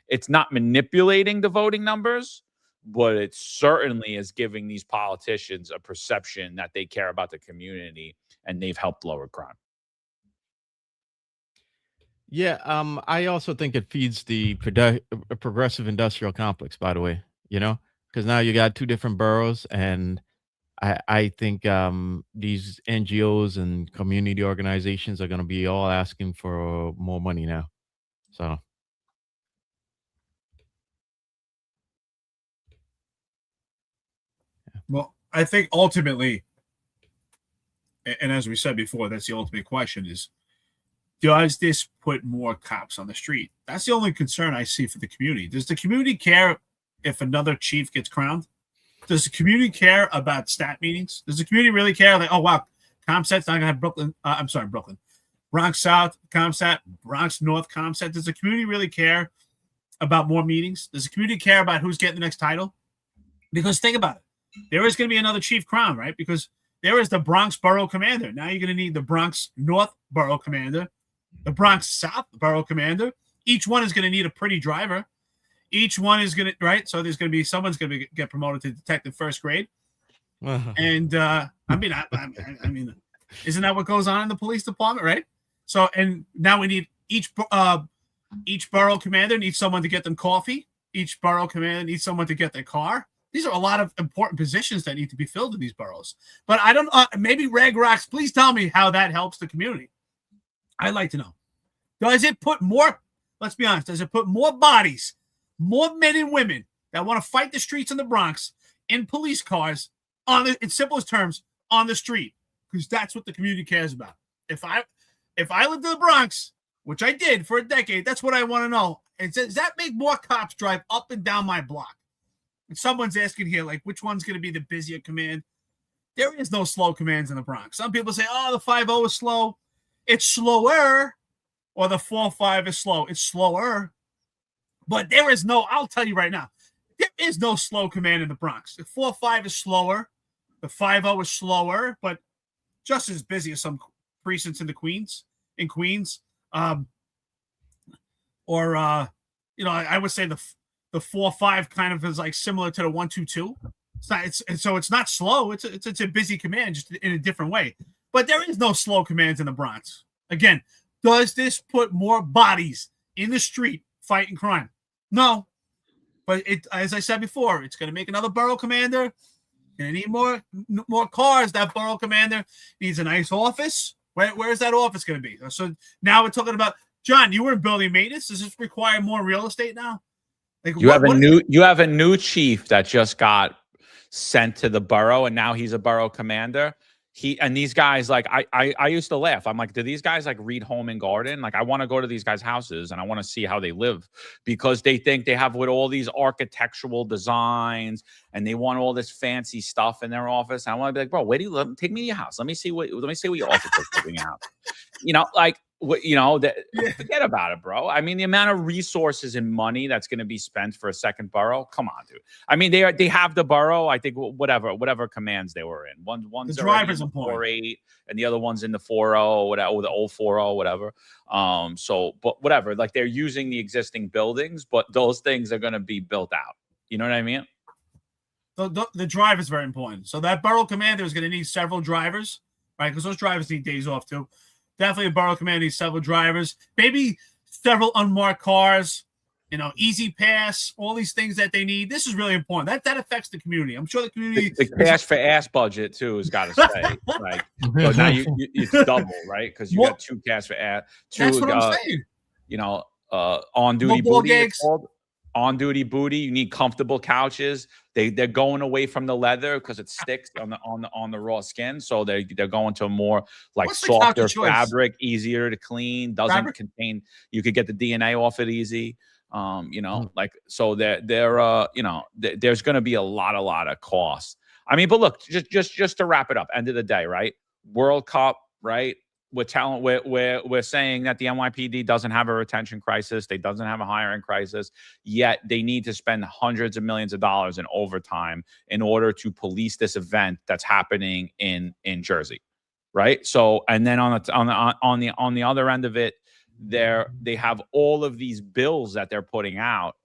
it's not manipulating the voting numbers, but it certainly is giving these politicians a perception that they care about the community and they've helped lower crime. Yeah, I also think it feeds the progressive industrial complex, by the way, you know, because now you got two different boroughs, and I think these NGOs and community organizations are going to be all asking for more money now. So. Well, I think ultimately, and as we said before, that's the ultimate question is, does this put more cops on the street? That's the only concern I see for the community. Does the community care if another chief gets crowned? Does the community care about stat meetings? Does the community really care? Like, oh, wow, ComStat's not going to have Brooklyn. Bronx South, ComStat, Bronx North, ComStat. Does the community really care about more meetings? Does the community care about who's getting the next title? Because think about it. There is going to be another chief crown, right? Because there is the Bronx Borough Commander. Now you're going to need the Bronx North Borough Commander, The Bronx South Borough Commander. Each one is going to need a pretty driver. Each one is going to, right? So there's going to be, someone's going to get promoted to detective first grade. And I mean, isn't that what goes on in the police department, right? So, and now we need each borough commander needs someone to get them coffee. Each borough commander needs someone to get their car. These are a lot of important positions that need to be filled in these boroughs. But I don't, maybe Reg Rocks, please tell me how that helps the community. I'd like to know. Does it put more, let's be honest, does it put more bodies, more men and women that want to fight the streets in the Bronx in police cars on the, in simplest terms, on the street? Because that's what the community cares about. If I lived in the Bronx, which I did for a decade, that's what I want to know. And does that make more cops drive up and down my block? And someone's asking here, like, which one's going to be the busier command? There is no slow commands in the Bronx. Some people say, oh, the 5-0 is slow. It's slower. Or the 4-5 is slow. It's slower. But there is no, I'll tell you right now, there is no slow command in the Bronx. The 4-5 is slower. The 5-0 is slower, but just as busy as some precincts in Queens. I would say the 4-5 kind of is like similar to the 1-2-2. It's not slow. It's a busy command, just in a different way. But there is no slow commands in the Bronx. Again, does this put more bodies in the street fighting crime? No. But it, as I said before, it's going to make another borough commander. Going to need more cars. That borough commander needs a nice office. Where is that office going to be? So now we're talking about, John, you were in building maintenance. Does this require more real estate now? Like you have a new chief that just got sent to the borough, and now he's a borough commander. These guys, like, I used to laugh. I'm like, do these guys like read Home and Garden? Like, I want to go to these guys' houses and I want to see how they live, because they think they have with all these architectural designs and they want all this fancy stuff in their office. And I want to be like, bro, where do you live? Take me to your house. Let me see what your office is like in your house. Forget about it, bro. I mean, the amount of resources and money that's going to be spent for a second borough. Come on, dude. I mean, they have the borough. I think whatever commands they were in. One's the driver's in 4-8, and the other one's in the 4-0, whatever, or the old 4-0, whatever. But whatever. Like, they're using the existing buildings, but those things are going to be built out. You know what I mean? The drive is very important. So that borough commander is going to need several drivers, right? Because those drivers need days off too. Definitely a borough commander needs several drivers, maybe several unmarked cars, easy pass, all these things that they need. This is really important. That affects the community. I'm sure the community. The cash for ass budget too has got to stay. Like, so now it's double, right? Because you got 2 cash for ass. That's what I'm saying. On duty booty. On duty booty. You need comfortable couches. They're going away from the leather because it sticks on the raw skin. So they're going to a more like softer fabric, easier to clean. Doesn't contain. You could get the DNA off it easy. Like, so there's going to be a lot of costs. I mean, but look, just to wrap it up, end of the day, right? World Cup, right? We're saying that the NYPD doesn't have a retention crisis. They doesn't have a hiring crisis, yet they need to spend hundreds of millions of dollars in overtime in order to police this event that's happening in Jersey, right? So, and then on the other end of it, they have all of these bills that they're putting out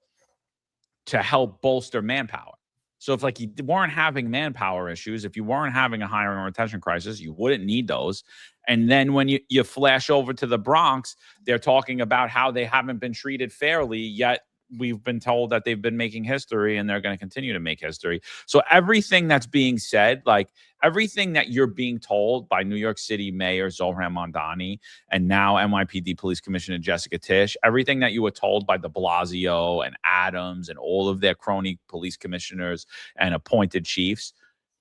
to help bolster manpower. So if like you weren't having manpower issues, if you weren't having a hiring or retention crisis, you wouldn't need those. And then when you flash over to the Bronx, they're talking about how they haven't been treated fairly, yet we've been told that they've been making history and they're going to continue to make history. So everything that's being said, like everything that you're being told by New York City Mayor Zohran Mamdani and now NYPD Police Commissioner Jessica Tisch, everything that you were told by de Blasio and Adams and all of their crony police commissioners and appointed chiefs,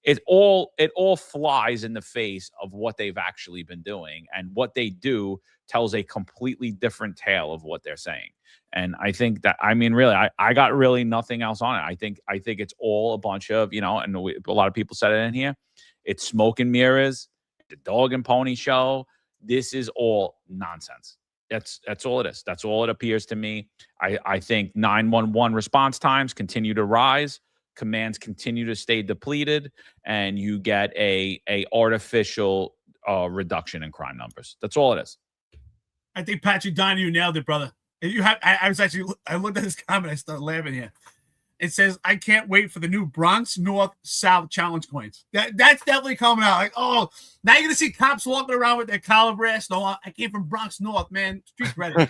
it all flies in the face of what they've actually been doing, and what they do tells a completely different tale of what they're saying. And I think that, I mean, really, I got really nothing else on it. I think it's all a bunch of, and a lot of people said it in here. It's smoke and mirrors, the dog and pony show. This is all nonsense. That's all it is. That's all it appears to me. I think 911 response times continue to rise. Commands continue to stay depleted, and you get a artificial reduction in crime numbers. That's all it is. I think Patrick Donahue nailed it, brother. And you have. I looked at this comment. I started laughing here. It says, "I can't wait for the new Bronx North South challenge coins." That's definitely coming out. Like, oh, now you're gonna see cops walking around with their collar brass. No, I came from Bronx North, man. Street credit.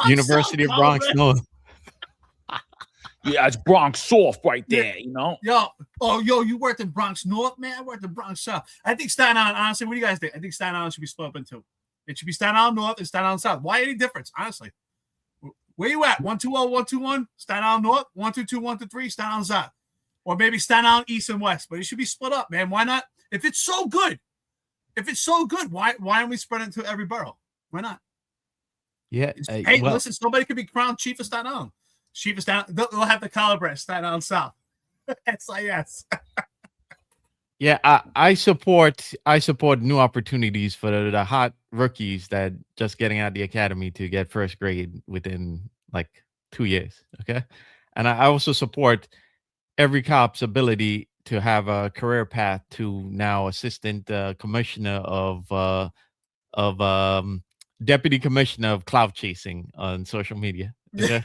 University of Bronx North. Yeah, it's Bronx Soft right there, you know? Yo, you worked in Bronx North, man? I worked in Bronx South. I think Staten Island, honestly, what do you guys think? I think Staten Island should be split up in two. It should be Staten Island North and Staten Island South. Why any difference, honestly? Where you at? 120, 121, Staten Island North, 122, 123, Staten Island South. Or maybe Staten Island East and West, but it should be split up, man. Why not? If it's so good, why aren't we spreading to every borough? Why not? Yeah. Hey, listen, somebody could be crowned chief of Staten Island. Chief of Staten Island. They'll have the collar brass, Staten Island South. SIS. Yeah, I support new opportunities for the hot rookies that just getting out of the academy to get first grade within like 2 years. Okay. And I also support every cop's ability to have a career path to now assistant commissioner of deputy commissioner of clout chasing on social media. Okay.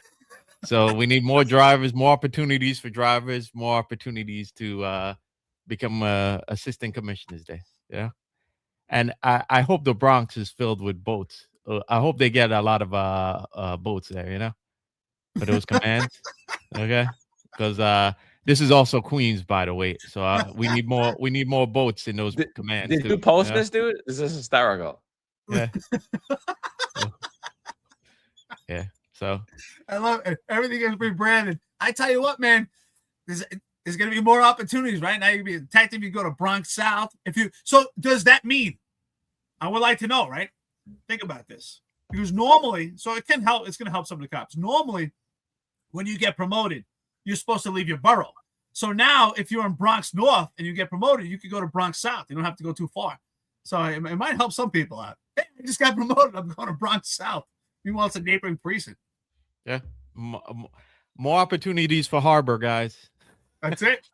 So we need more drivers, more opportunities for drivers, more opportunities to become assistant commissioners there. Yeah. And I hope the Bronx is filled with boats. I hope they get a lot of boats there, you know, for those commands. Okay. Because this is also Queens, by the way. So we need more boats in those commands. Did you post this, dude? This is hysterical. Yeah. Yeah. So I love it. Everything is rebranded. I tell you what, man, there's going to be more opportunities, right? Now you can be a detective, you go to Bronx South. So does that mean, I would like to know, right? Think about this. Because normally, so it can help, it's going to help some of the cops. Normally, when you get promoted, you're supposed to leave your borough. So now, if you're in Bronx North and you get promoted, you could go to Bronx South. You don't have to go too far. So it might help some people out. Hey, I just got promoted. I'm going to Bronx South. Meanwhile, it's a neighboring precinct. Yeah. More opportunities for Harbor, guys. That's it.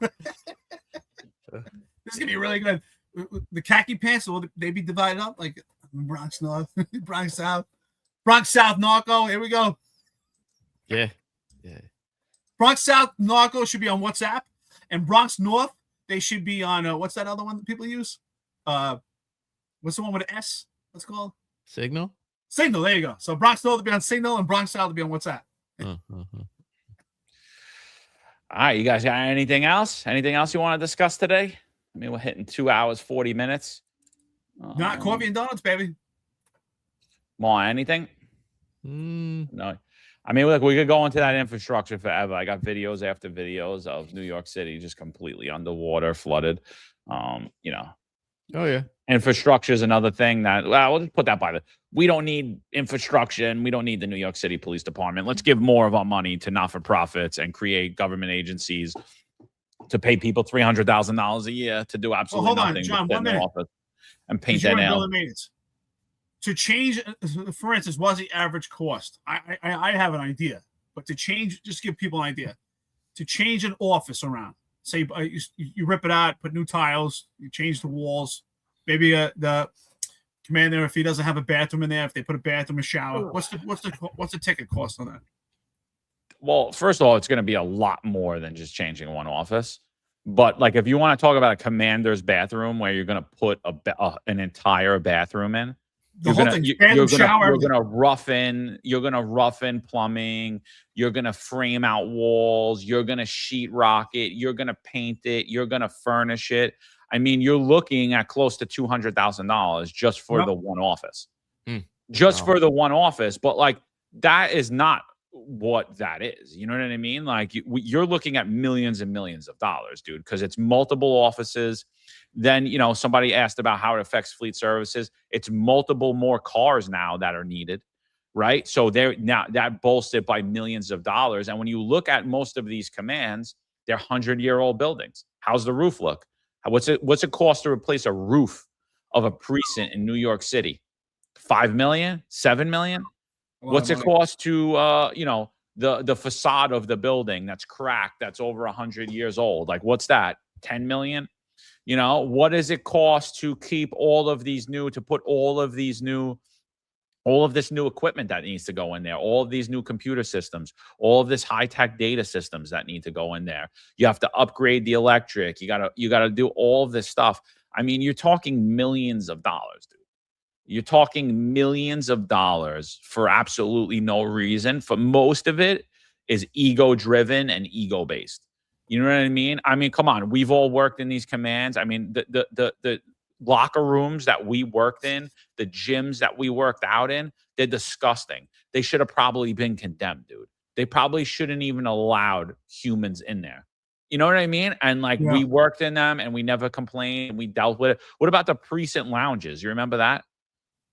This is going to be really good. The khaki pants, will they be divided up? Like Bronx North, Bronx South, Bronx South Narco. Here we go. Yeah. Yeah. Bronx South Narco should be on WhatsApp. And Bronx North, they should be on, what's that other one that people use? What's the one with an S? What's it called? Signal. Signal, there you go. So Bronx North will be on Signal and Bronx South will be on WhatsApp. All right, you guys got anything else? Anything else you want to discuss today? I mean, we're hitting 2 hours, 40 minutes. Not coffee and donuts, baby. More anything? No. I mean, look, we could go into that infrastructure forever. I got videos after videos of New York City just completely underwater, flooded. You know. Oh, yeah. Infrastructure is another thing that, well, we'll just put that by the, we don't need infrastructure and we don't need the New York City Police Department. Let's give more of our money to not-for-profits and create government agencies to pay people $300,000 a year to do absolutely nothing. John, 1 minute. And paint their nails. To change, for instance, what's the average cost? I have an idea, but to change, just give people an idea. To change an office around, say you rip it out, put new tiles, you change the walls. Maybe the commander, if he doesn't have a bathroom in there, if they put a bathroom and shower, what's the ticket cost on that? Well, first of all, it's going to be a lot more than just changing one office. But like, if you want to talk about a commander's bathroom where you're going to put an entire bathroom in, you're gonna rough in plumbing, you're gonna frame out walls, you're gonna sheetrock it, you're gonna paint it, you're gonna furnish it. I mean, you're looking at close to $200,000 just for the one office. For the one office. But like, that is not what that is. You know what I mean? Like, you're looking at millions and millions of dollars, dude, because it's multiple offices. Then, you know, somebody asked about how it affects fleet services. It's multiple more cars now that are needed, right? So now that bolstered by millions of dollars. And when you look at most of these commands, they're 100-year-old buildings. How's the roof look? What's it cost to replace a roof of a precinct in New York City? $5 million? $7 million? What's it cost to, you know, the facade of the building that's cracked, that's over 100 years old? Like, what's that? $10 million? You know, what does it cost to keep all of these new, to put all of this new equipment that needs to go in there, all of these new computer systems, all of this high-tech data systems that need to go in there. You have to upgrade the electric. You gotta do all of this stuff. I mean, you're talking millions of dollars, dude. You're talking millions of dollars for absolutely no reason. For most of it is ego-driven and ego-based. You know what I mean? I mean, come on. We've all worked in these commands. I mean, the locker rooms that we worked in, the gyms that we worked out in, they're disgusting. They should have probably been condemned, dude. They probably shouldn't even allowed humans in there. You know what I mean? And like we worked in them and we never complained and we dealt with it. What about the precinct lounges? You remember that?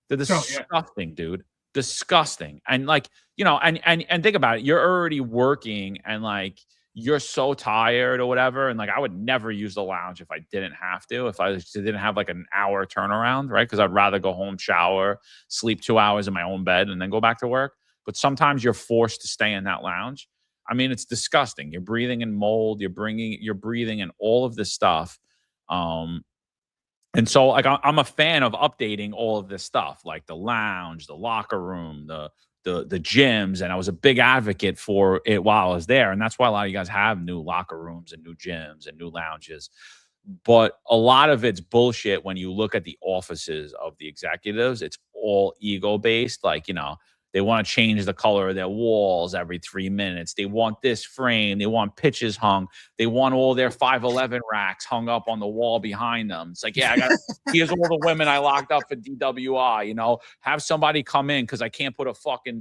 They're disgusting, dude. Disgusting. And like, you know, and think about it. You're already working and like you're so tired or whatever. And like, I would never use the lounge if I didn't have to, if I didn't have like an hour turnaround, right? Because I'd rather go home, shower, sleep 2 hours in my own bed and then go back to work. But sometimes you're forced to stay in that lounge. I mean, it's disgusting. You're breathing in mold. You're breathing in all of this stuff. And so like, I'm a fan of updating all of this stuff, like the lounge, the locker room, the gyms, and I was a big advocate for it while I was there. And that's why a lot of you guys have new locker rooms and new gyms and new lounges. But a lot of it's bullshit when you look at the offices of the executives. It's all ego-based. Like, you know, they want to change the color of their walls every 3 minutes. They want this frame. They want pitches hung. They want all their 511 racks hung up on the wall behind them. It's like, yeah, here's all the women I locked up for DWI, you know, have somebody come in because I can't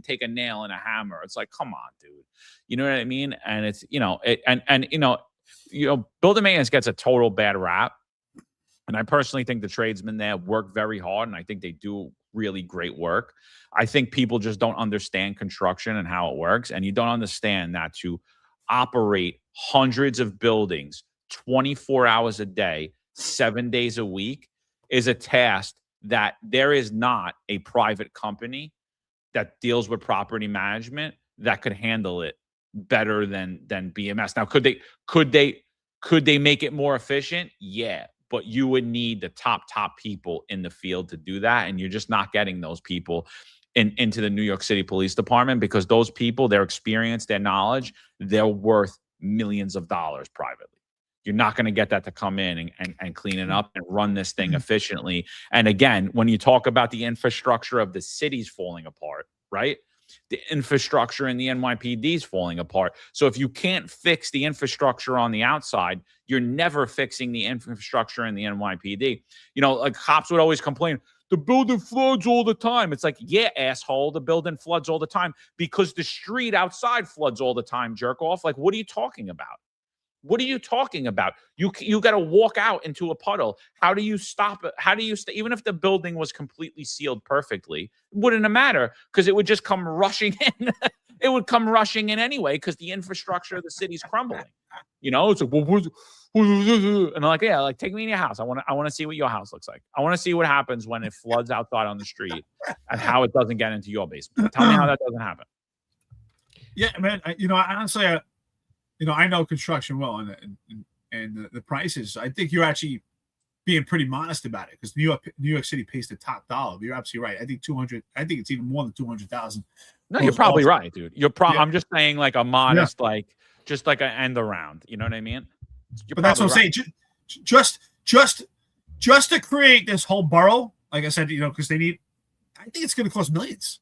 take a nail in a hammer. It's like, come on, dude. You know what I mean? And it's, you know, building maintenance gets a total bad rap. And I personally think the tradesmen there work very hard, and I think they do really great work. I think people just don't understand construction and how it works, and you don't understand that to operate hundreds of buildings 24 hours a day, 7 days a week is a task that there is not a private company that deals with property management that could handle it better than BMS. Now, could they make it more efficient? Yeah. But you would need the top people in the field to do that. And you're just not getting those people into the New York City Police Department, because those people, their experience, their knowledge, they're worth millions of dollars privately. You're not going to get that to come in and clean it up and run this thing efficiently. And again, when you talk about the infrastructure of the cities falling apart, right? The infrastructure in the NYPD is falling apart. So if you can't fix the infrastructure on the outside, you're never fixing the infrastructure in the NYPD. You know, like cops would always complain, the building floods all the time. It's like, yeah, asshole, the building floods all the time because the street outside floods all the time, jerk off. Like, what are you talking about? What are you talking about? You got to walk out into a puddle. How do you stop it? How do you even if the building was completely sealed perfectly, it wouldn't matter because it would just come rushing in. It would come rushing in anyway because the infrastructure of the city's crumbling. You know, it's like, well, and I'm like, yeah, like take me in your house. I want to see what your house looks like. I want to see what happens when it floods outside on the street and how it doesn't get into your basement. Tell me how that doesn't happen. Yeah, man. Honestly, I know construction well, and the prices. I think you're actually being pretty modest about it because New York City pays the top dollar. You're absolutely right. I think 200. I think it's even more than 200,000. No, you're probably right, dude. I'm just saying like a modest, just like an end around. You know what I mean? But that's what I'm saying. Just to create this whole borough, like I said, because they need. I think it's going to cost millions.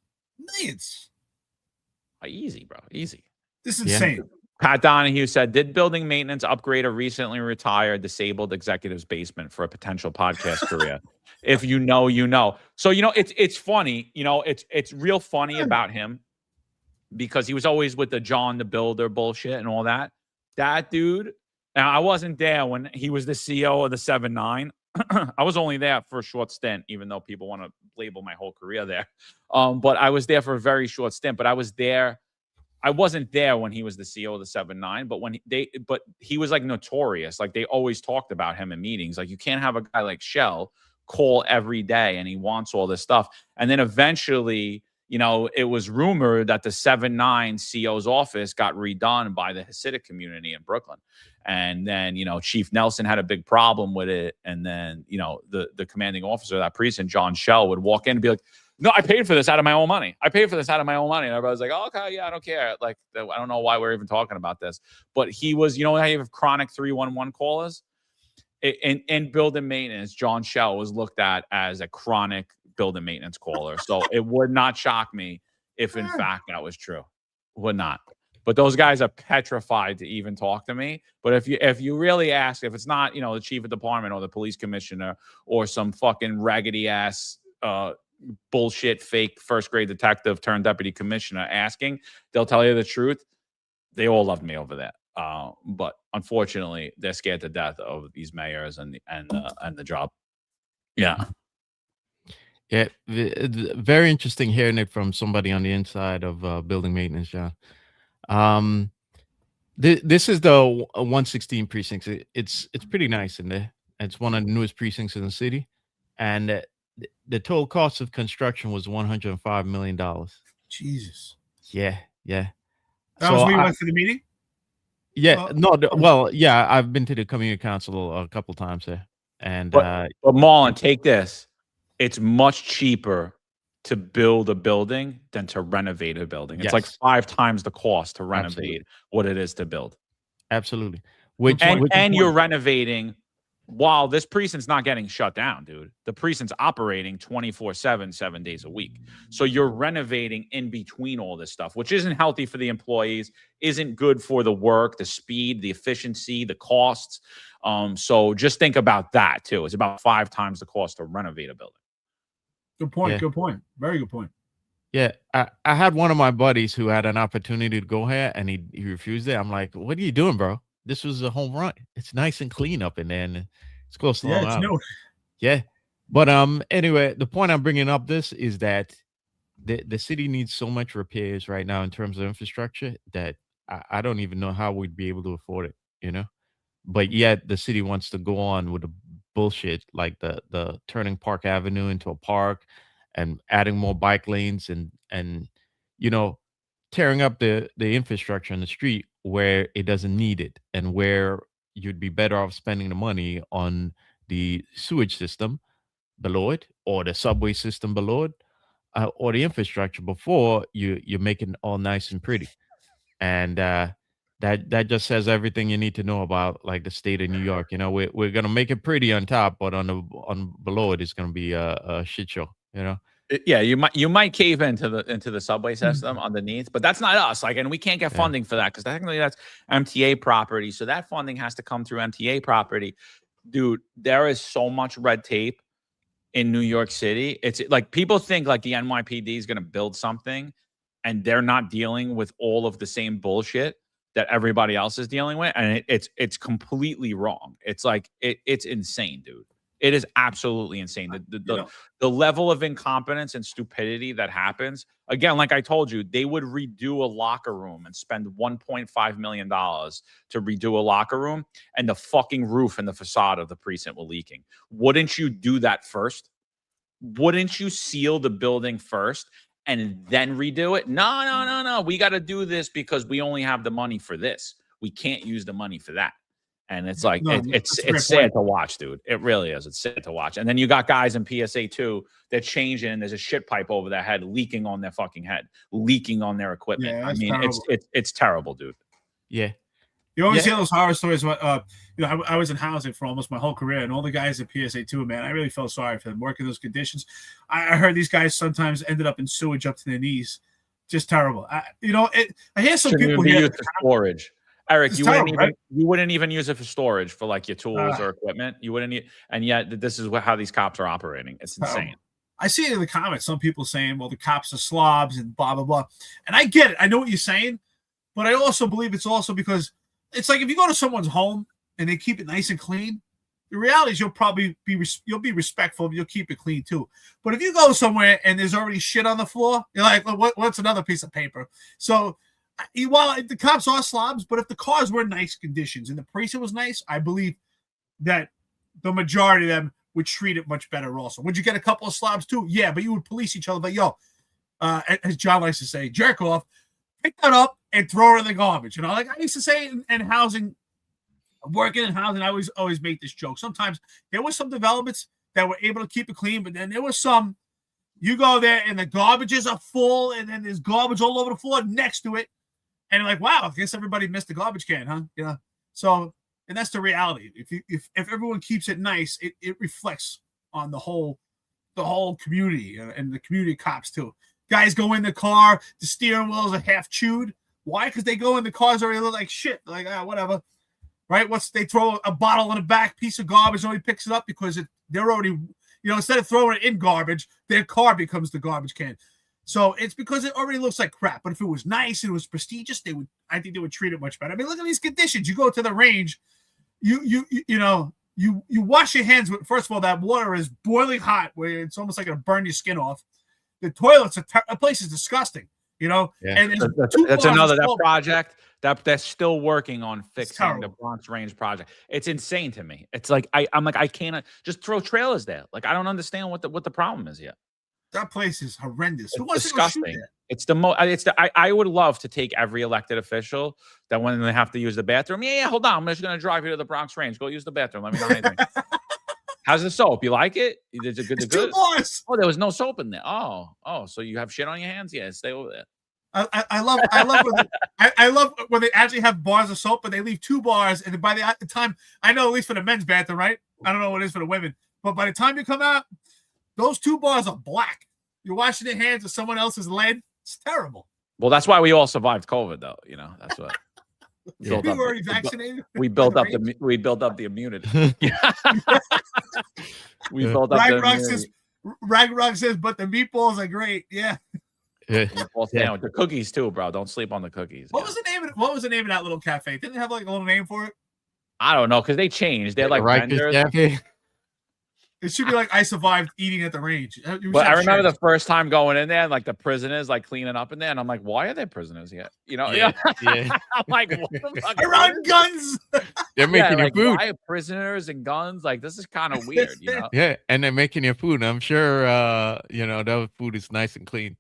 Easy, bro. Easy. This is insane. Pat Donahue said, did building maintenance upgrade a recently retired disabled executive's basement for a potential podcast career? If you know, you know. So, it's funny. It's real funny about him because he was always with the John the Builder bullshit and all that. That dude, now I wasn't there when he was the CEO of the 7-9. I was only there for a short stint, even though people want to label my whole career there. But I was there for a very short stint, but I wasn't there when he was the CEO of the 7-9, but he was like notorious. Like they always talked about him in meetings. Like you can't have a guy like Shell call every day and he wants all this stuff. And then eventually, it was rumored that the 7-9 CO's office got redone by the Hasidic community in Brooklyn. And then, Chief Nelson had a big problem with it. And then, the commanding officer of that precinct, John Shell, would walk in and be like, no, I paid for this out of my own money. I paid for this out of my own money. And everybody's like, oh, okay, yeah, I don't care. Like, I don't know why we're even talking about this. But he was, how you have chronic 311 callers? In building maintenance, John Shell was looked at as a chronic building maintenance caller. So it would not shock me if, in fact, that was true. Would not. But those guys are petrified to even talk to me. But if you really ask, if it's not, the chief of department or the police commissioner or some fucking raggedy ass bullshit fake first grade detective turned deputy commissioner asking, they'll tell you the truth. They all loved me over there. But unfortunately, they're scared to death of these mayors and the job. Yeah. Yeah, very interesting hearing it from somebody on the inside of building maintenance, John. This is the 116 precincts. It's pretty nice in there. It's one of the newest precincts in the city, and the total cost of construction was $105 million. Jesus. Yeah. That was where you went for the meeting? Yeah, yeah, I've been to the community council a couple times there, and but Marlon, take this. It's much cheaper to build a building than to renovate a building. It's like 5 times the cost to renovate what it is to build. Absolutely. And you're renovating while this precinct's not getting shut down, dude. The precinct's operating 24/7, 7 days a week. So you're renovating in between all this stuff, which isn't healthy for the employees, isn't good for the work, the speed, the efficiency, the costs. So just think about that too. It's about 5 times the cost to renovate a building. Good point. Yeah. Good point. Very good point. Yeah, I had one of my buddies who had an opportunity to go here, and he refused it. I'm like, what are you doing, bro? This was a home run. It's nice and clean up in there, and it's close to Long Island. New. Yeah, but anyway, the point I'm bringing up this is that the city needs so much repairs right now in terms of infrastructure that I don't even know how we'd be able to afford it, But yet the city wants to go on with the bullshit like the turning Park Avenue into a park and adding more bike lanes and tearing up the infrastructure in the street where it doesn't need it and where you'd be better off spending the money on the sewage system below it or the subway system below it or the infrastructure before you make it all nice and pretty. And that just says everything you need to know about like the state of New York. We're gonna make it pretty on top, but on below it is gonna be a shit show. Yeah, you might cave into the subway system underneath, but that's not us. Like, and we can't get funding for that because technically that's MTA property. So that funding has to come through MTA property. Dude, there is so much red tape in New York City. It's like people think like the NYPD is going to build something and they're not dealing with all of the same bullshit that everybody else is dealing with. And it's completely wrong. It's like, it's insane, dude. It is absolutely insane. The level of incompetence and stupidity that happens. Again, like I told you, they would redo a locker room and spend $1.5 million to redo a locker room, and the fucking roof and the facade of the precinct were leaking. Wouldn't you do that first? Wouldn't you seal the building first and then redo it? No. We got to do this because we only have the money for this. We can't use the money for that. And it's like, it's sad to watch, dude. It really is. It's sad to watch. And then you got guys in PSA 2 that change in, and there's a shit pipe over their head leaking on their fucking head, leaking on their equipment. Yeah, I mean, terrible. it's terrible, dude. Yeah. You always hear those horror stories about, I was in housing for almost my whole career, and all the guys at PSA 2, man, I really felt sorry for them working those conditions. I heard these guys sometimes ended up in sewage up to their knees. Just terrible. I hear some people here. Used for storage. Eric, you wouldn't even use it for storage for like your tools or equipment. You wouldn't, and yet this is how these cops are operating. It's insane. I see it in the comments. Some people saying, "Well, the cops are slobs and blah blah blah," and I get it. I know what you're saying, but I also believe it's also because it's like if you go to someone's home and they keep it nice and clean, the reality is you'll probably be respectful. You'll keep it clean too. But if you go somewhere and there's already shit on the floor, you're like, well, what's another piece of paper? So. While the cops are slobs, but if the cars were in nice conditions and the precinct was nice, I believe that the majority of them would treat it much better also. Would you get a couple of slobs too? Yeah, but you would police each other. But, as John likes to say, jerk off, pick that up and throw it in the garbage. You know, like I used to say in housing, working in housing, I always make this joke. Sometimes there were some developments that were able to keep it clean, but then there was some, you go there and the garbages are full, and then there's garbage all over the floor next to it. And you're like, wow, I guess everybody missed the garbage can, huh? You know, so, and that's the reality. If everyone keeps it nice, it reflects on the whole community and the community cops too. Guys go in the car, the steering wheels are half chewed. Why? Because they go in the cars already look like shit. Like, whatever. Right? They throw a bottle in the back, piece of garbage, nobody picks it up because they're already, instead of throwing it in garbage, their car becomes the garbage can. So it's because it already looks like crap. But if it was nice and it was prestigious, I think they would treat it much better. I mean, look at these conditions. You go to the range, you wash your hands with, first of all, that water is boiling hot where it's almost like it'll burn your skin off. The toilets, a place is disgusting, Yeah. And that's another project that they're still working on fixing the Bronx Range project. It's insane to me. It's like I'm like, I can't just throw trailers there. Like, I don't understand what the problem is yet. That place is horrendous. It's disgusting. It's the most. I would love to take every elected official that when they have to use the bathroom. Yeah, hold on. I'm just gonna drive you to the Bronx Range. Go use the bathroom. Let me know anything. How's the soap? You like it? Is it good? It's 2 bars. Oh, there was no soap in there. Oh, so you have shit on your hands? Yeah, stay over there. I love when they actually have bars of soap, but they leave 2 bars, and by the time, I know at least for the men's bathroom, right? I don't know what it is for the women, but by the time you come out, those 2 bars are black. You're washing your hands with someone else's lead. It's terrible. Well, that's why we all survived COVID, though. That's what. You were already vaccinated. We built up the immunity. We built up the immunity. Ragnarok says, but the meatballs are great. Yeah. The cookies too, bro. Don't sleep on the cookies. What was the name of that little cafe? Didn't it have like a little name for it? I don't know, because they changed. They're like vendors. Cafe. It should be like I survived eating at the range. But I remember the first time going in there and like the prisoners like cleaning up in there, and I'm like, why are there prisoners here? Yeah. I'm like, what the fuck? Around guns. They're making your food. Why are prisoners and guns? Like, this is kind of weird, Yeah, and they're making your food. I'm sure that food is nice and clean.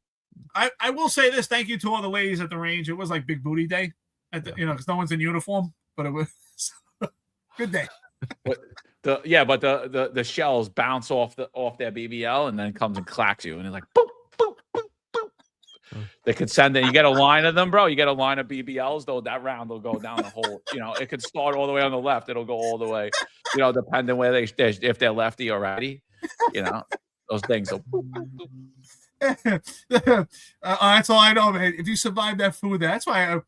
I will say this. Thank you to all the ladies at the range. It was like Big Booty Day, because no one's in uniform, but it was good day. But the shells bounce off their BBL and then comes and clacks you, and it's like boop boop boop boop. They could send it. You get a line of them, bro. You get a line of BBLs, though. That round will go down the whole. It could start all the way on the left. It'll go all the way. Depending where if they're lefty or righty. Those things. Will boop, boop, boop. That's all I know, man. If you survive that food, that's why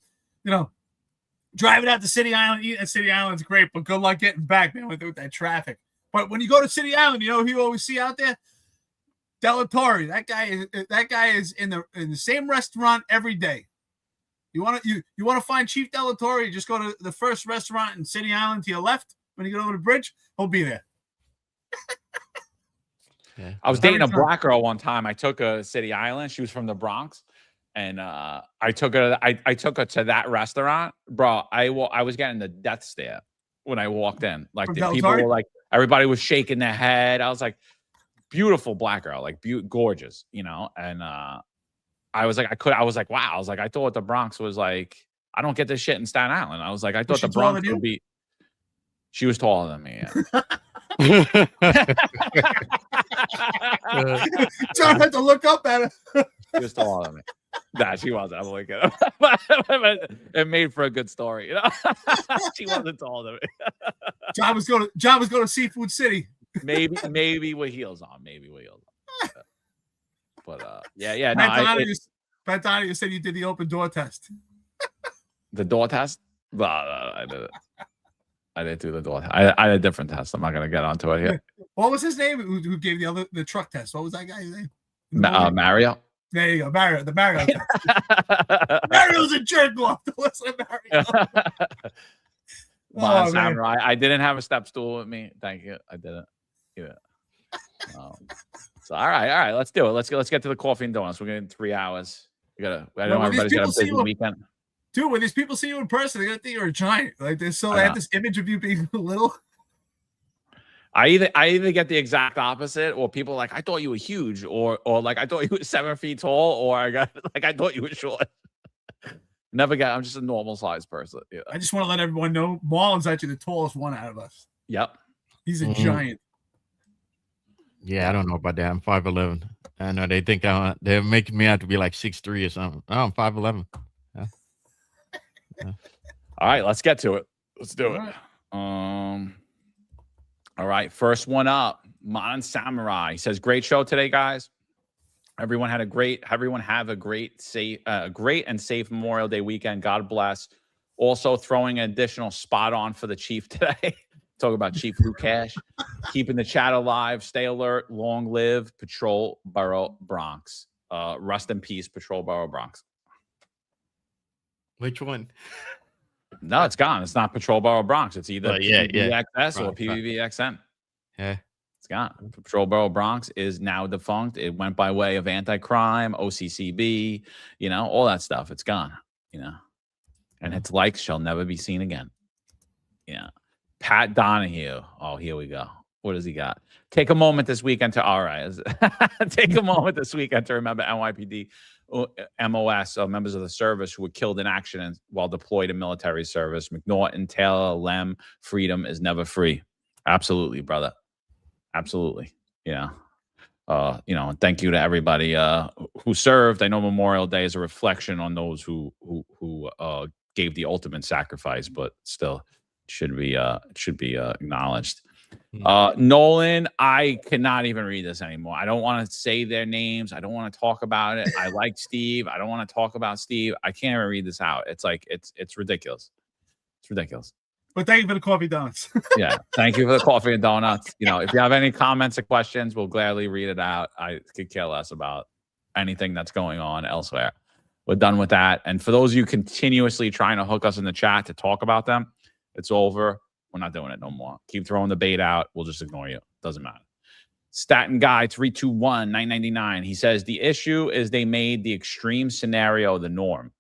driving out to City Island, eating at City Island's great, but good luck getting back, man, with that traffic. But when you go to City Island, who you always see out there? Delatorre. That guy is in the same restaurant every day. You want to find Chief Delatorre, you just go to the first restaurant in City Island to your left. When you get over the bridge, he'll be there. Yeah. I was dating a black girl one time. I took her to City Island. She was from the Bronx. And I took her to that restaurant, bro. I was getting the death stare when I walked in. Like the people were like, everybody was shaking their head. I was like, beautiful black girl, like gorgeous, And I was like, wow. I was like, I thought the Bronx was like, I don't get this shit in Staten Island. I was like, I thought the Bronx would be. She was taller than me. Yeah. John had to look up at her. She was taller than me. Nah, she wasn't. I'm looking at it. It made for a good story, She wasn't taller than me. John was going to Seafood City. Maybe with heels on. But yeah. Pat Donnie, you said you did the open door test. The door test? No, I did it. I didn't do the door. I had a different test. I'm not gonna get onto it here. What was his name? Who gave the truck test? What was that guy's name? Mario. There you go, Mario. The Mario test. Mario's a jerk off. Listen, Mario. Samurai. I didn't have a step stool with me. Thank you. I didn't. Yeah. So all right. Let's do it. Let's get to the coffee and donuts. We're getting 3 hours. I know everybody's got a busy weekend. Dude, when these people see you in person, they're gonna think you're a giant. Like they have this image of you being little. I either get the exact opposite, or people are like, I thought you were huge, or like I thought you were 7 feet tall, or I thought you were short. Never get. I'm just a normal sized person. Yeah. I just want to let everyone know Marlon's actually the tallest one out of us. Yep. He's a giant. Yeah, I don't know about that. I'm 5'11". I know they think they're making me out to be like 6'3" or something. No, I'm 5'11". Yeah. All right, let's get to it. Let's do it. Right. All right, first one up. Modern Samurai says, "Great show today, guys. Everyone have a great, safe, great and safe Memorial Day weekend. God bless. Also, throwing an additional spot on for the Chief today. Talk about Chief Luke Cash. Keeping the chat alive. Stay alert. Long live Patrol Borough Bronx. Rest in peace, Patrol Borough Bronx." Which one? No, it's gone. It's not Patrol Borough Bronx. It's either PBXS or Right. PBXN. Yeah. It's gone. Patrol Borough Bronx is now defunct. It went by way of anti-crime, OCCB, all that stuff. It's gone, and its likes shall never be seen again. Pat Donahue. Oh, here we go. What does he got? Take a moment this weekend to, all right. Take a moment this weekend to remember NYPD MOS, members of the service who were killed in action while deployed in military service. McNaughton, Taylor, Lem, freedom is never free. Absolutely, brother. Absolutely. And thank you to everybody who served. I know Memorial Day is a reflection on those who gave the ultimate sacrifice, but still should be acknowledged. Nolan, I cannot even read this anymore. I don't want to say their names. I don't want to talk about it. I like Steve. I don't want to talk about Steve. I can't even read this out. It's like it's ridiculous. It's ridiculous. But thank you for the coffee donuts. Yeah. Thank you for the coffee and donuts. If you have any comments or questions, we'll gladly read it out. I could care less about anything that's going on elsewhere. We're done with that. And for those of you continuously trying to hook us in the chat to talk about them, it's over. We're not doing it no more. Keep throwing the bait out. We'll just ignore you. Doesn't matter. Staten Guy 321 999. He says the issue is they made the extreme scenario the norm.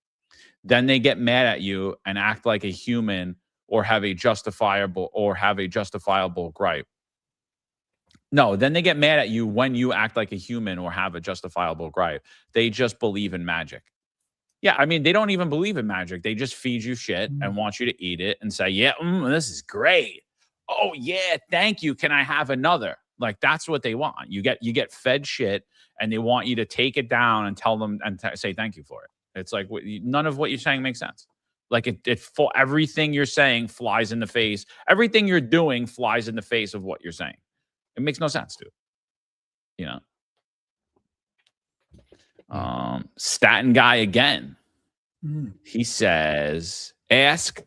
Then they get mad at you and act like a human or have a justifiable gripe. No, then they get mad at you when you act like a human or have a justifiable gripe. They just believe in magic. Yeah, I mean, they don't even believe in magic. They just feed you shit and want you to eat it and say, yeah, this is great. Oh, yeah, thank you. Can I have another? Like, that's what they want. You get fed shit, and they want you to take it down and tell them and say thank you for it. It's like none of what you're saying makes sense. Like, for everything you're saying flies in the face. Everything you're doing flies in the face of what you're saying. It makes no sense to it. Staten Guy again. He says, ask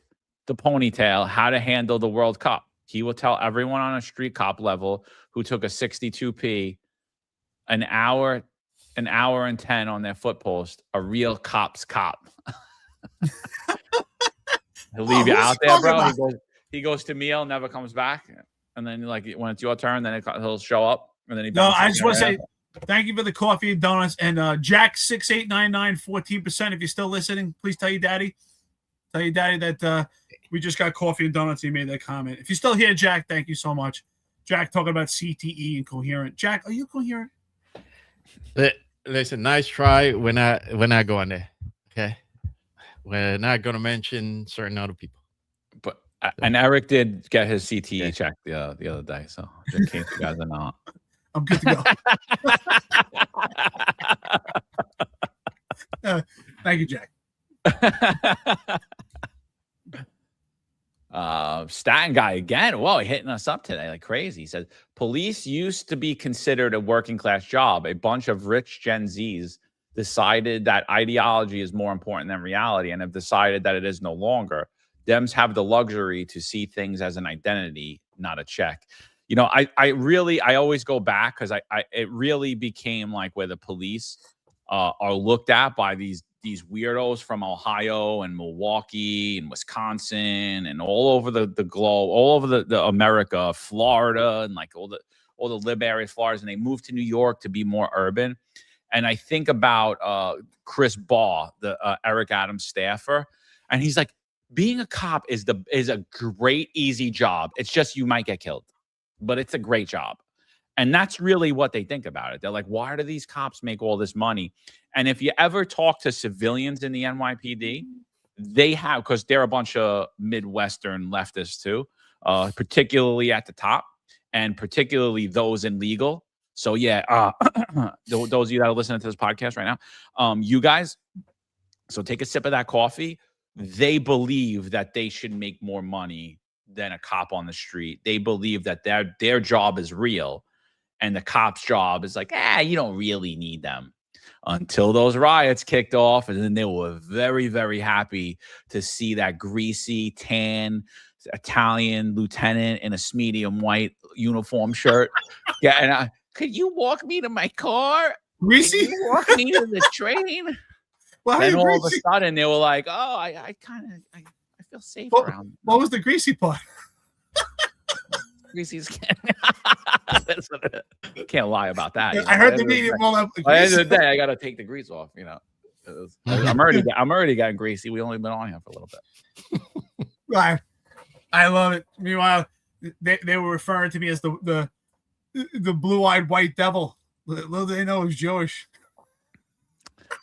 the ponytail how to handle the World Cup. He will tell everyone on a street cop level who took a 62p an hour and 10 on their foot post, a real cop's cop. He'll leave you out there, bro. He goes to meal, never comes back. And then when it's your turn, then he'll show up. And then I just want to say thank you for the coffee and donuts. And Jack 6899 14%. If you're still listening, please tell your daddy. Tell your daddy that we just got coffee and donuts. He made that comment. If you're still here, Jack, thank you so much. Jack talking about CTE and coherent. Jack, are you coherent? Listen, nice try. We're not going there. Okay. We're not going to mention certain other people. But and Eric did get his CTE checked the other day. So in case you guys are not. I'm good to go. Thank you, Jack. Staten Guy again. Whoa, hitting us up today like crazy. He says, police used to be considered a working class job. A bunch of rich Gen Zs decided that ideology is more important than reality and have decided that it is no longer. Dems have the luxury to see things as an identity, not a check. I always go back because it really became like where the police are looked at by these weirdos from Ohio and Milwaukee and Wisconsin and all over the globe, all over the America, Florida, and like all the lib areas, Florida, and they moved to New York to be more urban. And I think about Chris Baugh, the Eric Adams staffer, and he's like, being a cop is a great, easy job. It's just you might get killed. but it's a great job. And that's really what they think about it. They're like, why do these cops make all this money? And if you ever talk to civilians in the NYPD, they have, because they're a bunch of Midwestern leftists too, particularly at the top, and particularly those in legal. So yeah, those of you that are listening to this podcast right now, you guys, so take a sip of that coffee. They believe that they should make more money than a cop on the street. They believe that their job is real, and the cop's job is like, you don't really need them. Until those riots kicked off, and then they were very, very happy to see that greasy, tan Italian lieutenant in a medium white uniform shirt. Yeah, and could you walk me to my car? Greasy? Could you walk me to the train? Well, Then all of a sudden they were like, "Oh, I feel safe around." What was the greasy part? Greasy's can't lie about that. I heard the meeting roll up. By the end of the day, I got to take the grease off. I'm already getting greasy. We only been on here for a little bit. Right. I love it. Meanwhile, they were referring to me as the blue-eyed white devil. Little do they know he's Jewish.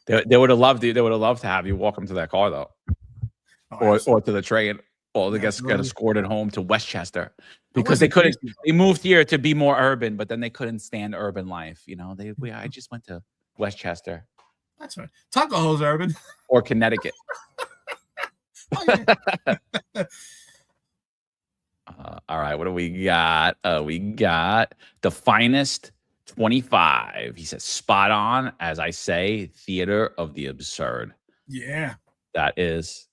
They would have loved you. They would have loved to have you walk them to that car though, or to the train, or they get escorted home to Westchester because they couldn't. They moved here to be more urban, but then they couldn't stand urban life. I just went to Westchester. That's right. Tuckahoe's urban or Connecticut. All right, what do we got? We got the Finest 25. He says, spot on, as I say, theater of the absurd. Yeah. That is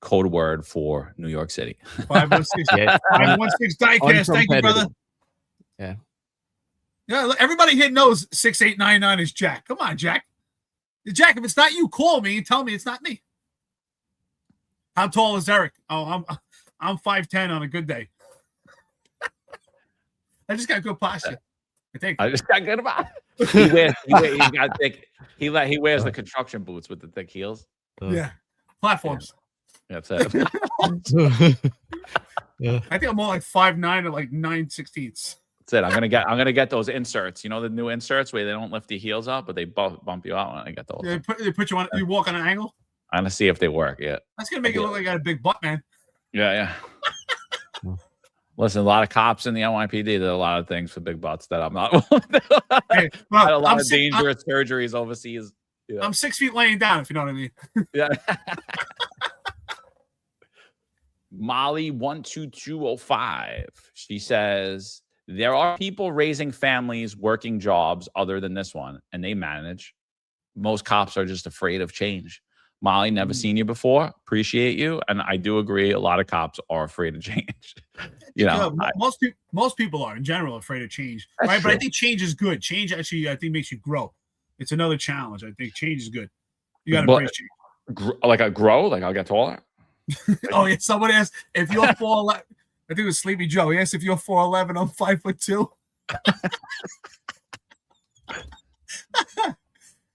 code word for New York City. 516. 516 diecast. Thank you, brother. Yeah. Yeah, everybody here knows 6899 is Jack. Come on, Jack. Jack, if it's not you, call me and tell me it's not me. How tall is Eric? Oh, I'm 5'10" on a good day. I just got good posture. I think I just got good about it. He wears the construction boots with the thick heels. Yeah, platforms. Yeah. That's it. Yeah. I think I'm more like 5'9" or like 9/16. That's it. I'm gonna get those inserts. You know the new inserts where they don't lift your heels up, but they bump you out when I get those. Yeah, they put you on. You walk on an angle. I'm gonna see if they work. Yeah. That's gonna make it look like I got a big butt, man. Yeah. Listen, a lot of cops in the NYPD did a lot of things for big butts that I'm not willing to do. Hey, well, a lot of dangerous surgeries overseas. Yeah. I'm 6 feet laying down, if you know what I mean. Yeah. Molly 12205. She says there are people raising families, working jobs other than this one, and they manage. Most cops are just afraid of change. Molly, never seen you before. Appreciate you, and I do agree. A lot of cops are afraid of change. Most people are in general afraid of change, right? True. But I think change is good. Change actually, I think, makes you grow. It's another challenge. I think change is good. You got to embrace change. Like I grow, like I'll get taller. Oh yeah, someone asked if you're 4'11". I think it was Sleepy Joe. He asked if you're 4'11". I'm 5'2".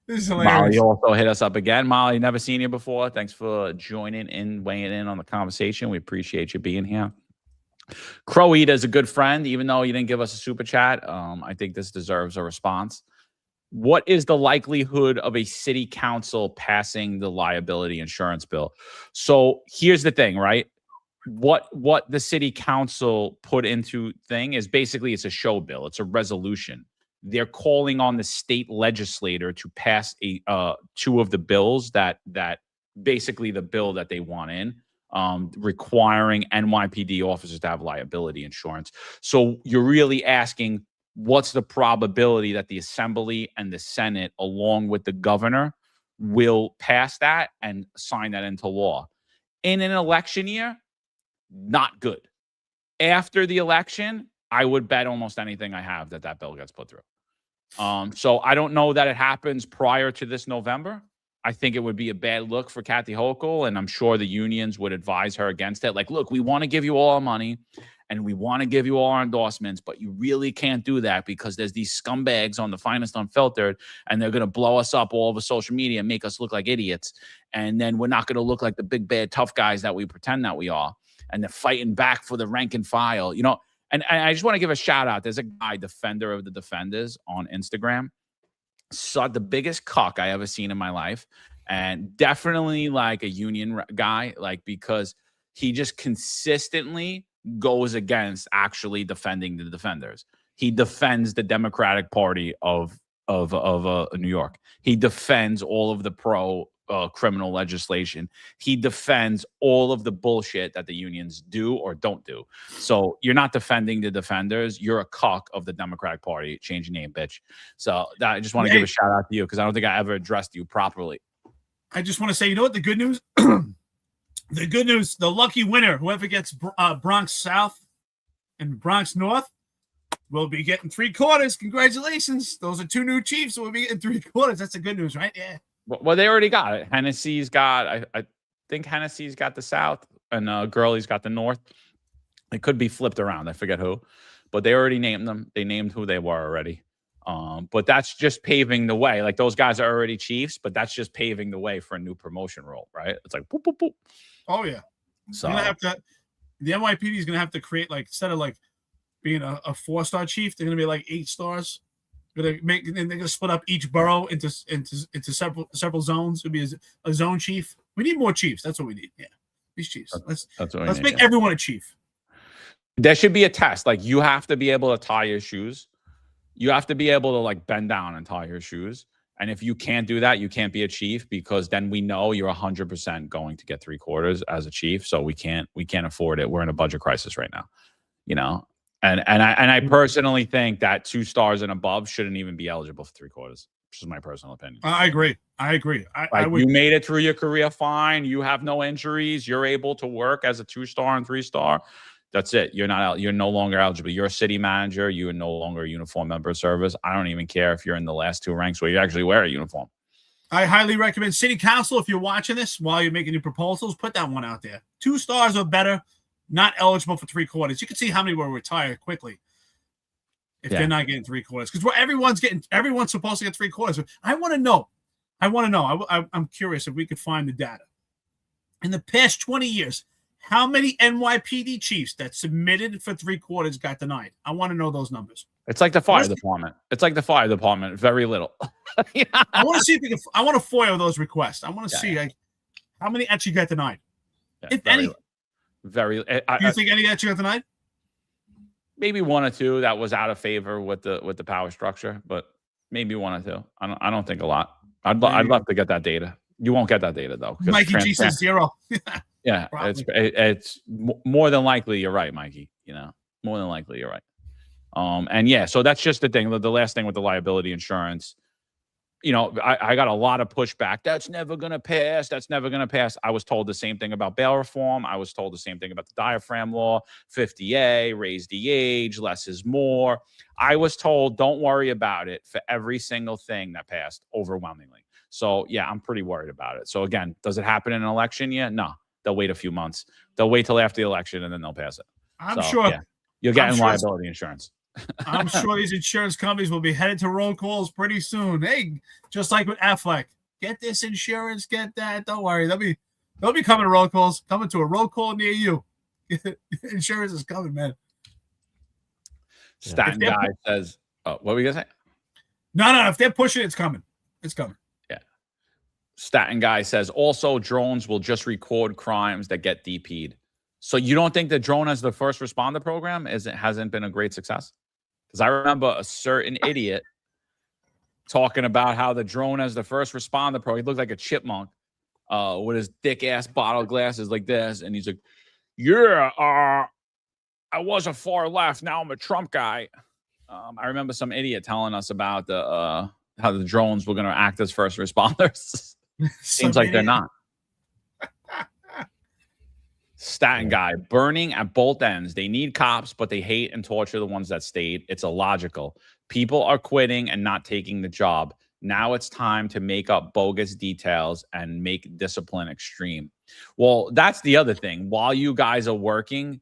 This is hilarious. Molly also hit us up again. Molly, never seen you before. Thanks for joining in, weighing in on the conversation. We appreciate you being here. Crow Eater is a good friend, even though you didn't give us a super chat. I think this deserves a response. What is the likelihood of a city council passing the liability insurance bill? So here's the thing, right? What the city council put into thing is basically it's a show bill. It's a resolution. They're calling on the state legislator to pass two of the bills that basically the bill that they want in, requiring NYPD officers to have liability insurance. So you're really asking, what's the probability that the Assembly and the Senate, along with the governor, will pass that and sign that into law? In an election year, not good. After the election, I would bet almost anything I have that bill gets put through. So I don't know that it happens prior to this November. I think it would be a bad look for Kathy Hochul, and I'm sure the unions would advise her against it. Like, look, we want to give you all our money and we want to give you all our endorsements, but you really can't do that because there's these scumbags on the Finest Unfiltered, and they're going to blow us up all over social media and make us look like idiots. And then we're not going to look like the big, bad, tough guys that we pretend that we are. And they're fighting back for the rank and file. You know, And I just want to give a shout out. There's a guy, Defender of the Defenders, on Instagram. Saw the biggest cuck I ever seen in my life, and definitely like a union guy, like, because he just consistently goes against actually defending the defenders. He defends the Democratic Party of New York. He defends all of the pro criminal legislation. He defends all of the bullshit that the unions do or don't do. So you're not defending the defenders. You're a cuck of the Democratic Party. Change your name, bitch. So I just want to give a shout out to you, because I don't think I ever addressed you properly. I just want to say, you know what? The good news, the good news, the lucky winner, whoever gets Bronx South and Bronx North, will be getting 3/4. Congratulations. Those are 2 new chiefs. So we'll be getting 3/4. That's the good news, right? Yeah. Well, they already got it. Hennessy's got, I think Hennessy's got the South, and Gurley's got the North. It could be flipped around. I forget who, but they already named them. They named who they were already. But that's just paving the way. Like, those guys are already chiefs, but that's just paving the way for a new promotion role, right? It's like, boop, boop, boop. Oh, yeah. So The NYPD is going to have to create, like, instead of like being a 4-star chief, they're going to be like 8 stars. They're going to split up each borough into several zones. It'll be a zone chief. We need more chiefs. That's what we need. Yeah, these chiefs. Let's make everyone a chief. There should be a test. Like, you have to be able to tie your shoes. You have to be able to, like, bend down and tie your shoes. And if you can't do that, you can't be a chief, because then we know you're 100% going to get 3/4 as a chief. So we can't afford it. We're in a budget crisis right now, you know. And I personally think that 2 stars and above shouldn't even be eligible for 3/4. Which is my personal opinion. I agree. You made it through your career fine. You have no injuries. You're able to work as a 2-star and 3-star. That's it. You're no longer eligible. You're a city manager. You are no longer a uniform member of service. I don't even care if you're in the last 2 ranks where you actually wear a uniform. I highly recommend City Council, if you're watching this while you're making your proposals, put that one out there. 2 stars or better, not eligible for 3/4. You can see how many will retire quickly if they're not getting 3/4. Because everyone's supposed to get 3/4. I want to know. I'm curious if we could find the data. In the past 20 years, how many NYPD chiefs that submitted for 3/4 got denied? I want to know those numbers. It's like the fire department. Very little. Yeah. I want to see if I want to foil those requests. I want to see like how many actually got denied, if any. Do you think any actually got denied? Maybe 1 or 2 that was out of favor with the power structure, but maybe 1 or 2. I don't think a lot. I'd love to get that data. You won't get that data though. Mikey G says 0. Yeah, it's more than likely you're right, Mikey. You know, more than likely you're right. And yeah, so that's just the thing. The last thing with the liability insurance, you know, I got a lot of pushback. That's never going to pass. That's never going to pass. I was told the same thing about bail reform. I was told the same thing about the diaphragm law, 50A, raise the age, less is more. I was told, don't worry about it for every single thing that passed overwhelmingly. So yeah, I'm pretty worried about it. So again, does it happen in an election? Yeah, no. They'll wait a few months. They'll wait till after the election and then they'll pass it. I'm sure. Yeah, you're getting liability insurance. I'm sure these insurance companies will be headed to roll calls pretty soon. Hey, just like with Affleck, get this insurance, get that. Don't worry, they'll be coming to roll calls. Coming to a roll call near you. Insurance is coming, man. Staten guy says, "Oh, what were you gonna say?" No. If they're pushing, it's coming. It's coming. Yeah. Staten guy says also drones will just record crimes that get DP'd. So you don't think the drone as the first responder program hasn't been a great success? Because I remember a certain idiot talking about how the drone as the first responder program, he looked like a chipmunk with his thick ass bottle glasses like this. And he's like, yeah, I was a far left. Now I'm a Trump guy. I remember some idiot telling us about how the drones were going to act as first responders. Seems like they're not. Staten guy, burning at both ends. They need cops, but they hate and torture the ones that stayed. It's illogical. People are quitting and not taking the job. Now it's time to make up bogus details and make discipline extreme. Well, that's the other thing. While you guys are working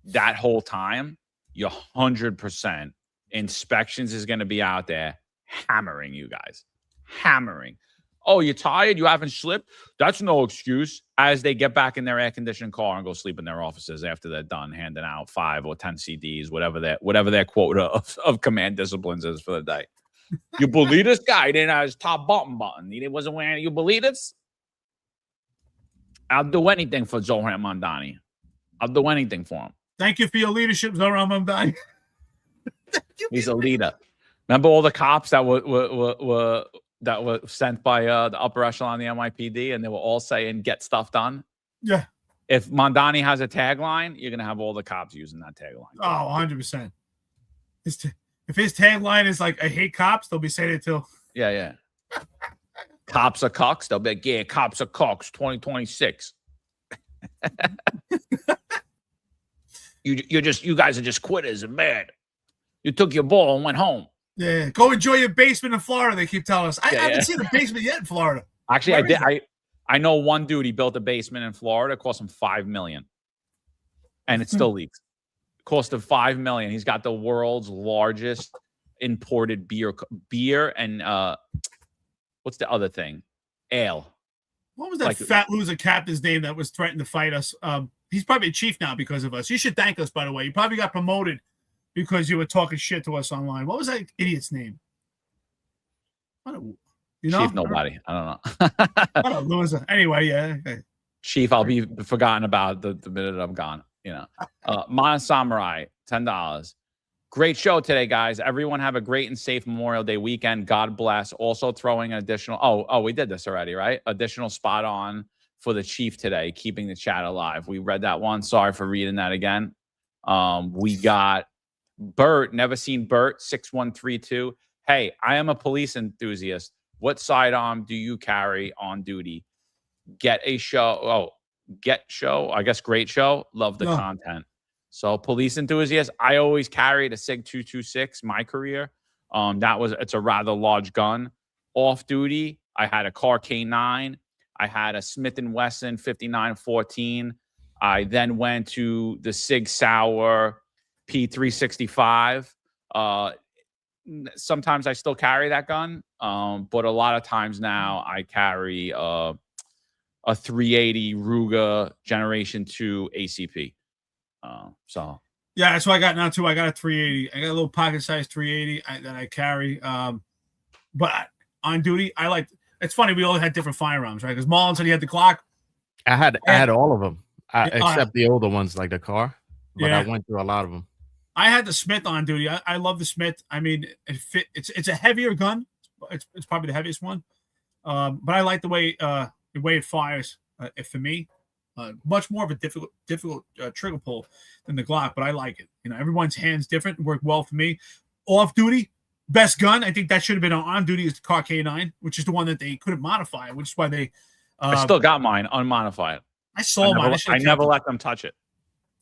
that whole time, you're 100%. Inspections is going to be out there hammering you guys. Hammering. Oh, you're tired? You haven't slept? That's no excuse. As they get back in their air-conditioned car and go sleep in their offices after they're done handing out 5 or 10 CDs, whatever their quota of command disciplines is for the day. You believe this guy? He didn't have his top button. He wasn't wearing it. You believe this? I'll do anything for Zohran Mamdani. I'll do anything for him. Thank you for your leadership, Zohran Mamdani. He's a leader. Remember all the cops that were sent by the upper echelon of the NYPD, and they were all saying, get stuff done? Yeah. If Mamdani has a tagline, you're going to have all the cops using that tagline. Oh, 100%. If his tagline is like, I hate cops, they'll be saying it too. Yeah. Cops are cucks. They'll be like, yeah, cops are cucks, 2026. You guys are just quitters and bad. You took your ball and went home. Yeah, go enjoy your basement in Florida. They keep telling us. I haven't seen a basement yet in Florida. Actually, I know one dude. He built a basement in Florida. It cost him $5 million, and it still leaks. It cost him $5 million. He's got the world's largest imported beer and what's the other thing? Ale. What was that fat loser captain's name that was threatening to fight us? He's probably a chief now because of us. You should thank us, by the way. You probably got promoted because you were talking shit to us online. What was that idiot's name? Chief nobody. I don't know. What a loser. Anyway, yeah. Okay. Chief, I'll be forgotten about the minute I'm gone. Mana Samurai, $10. Great show today, guys. Everyone have a great and safe Memorial Day weekend. God bless. Also throwing an additional, we did this already, right? Additional spot on for the chief today, keeping the chat alive. We read that one. Sorry for reading that again. We got Bert, never seen Bert, 6132. Hey, I am a police enthusiast. What sidearm do you carry on duty? Get show. I guess great show. Love the content. So police enthusiast, I always carried a SIG 226 my career. It's a rather large gun. Off duty, I had a Car K9. I had a Smith & Wesson 5914. I then went to the Sig Sauer P365. Sometimes I still carry that gun, but a lot of times now I carry a 380 Ruger Generation 2 ACP. Yeah, that's what I got now too. I got a 380. I got a little pocket size 380 that I carry. But on duty, it's funny, we all had different firearms, right? Because Marlon said he had the Glock. I had all of them, except the older ones like the car. But I went through a lot of them. I had the Smith on duty. I love the Smith. I mean, it's a heavier gun. It's probably the heaviest one. But I like the way it fires. For me, much more of a difficult trigger pull than the Glock, but I like it. Everyone's hand's different. It worked well for me. Off duty, best gun. I think that should have been on duty is the Car K9, which is the one that they couldn't modify, which is why they. I still got mine unmodified. I saw mine. I never let them touch it.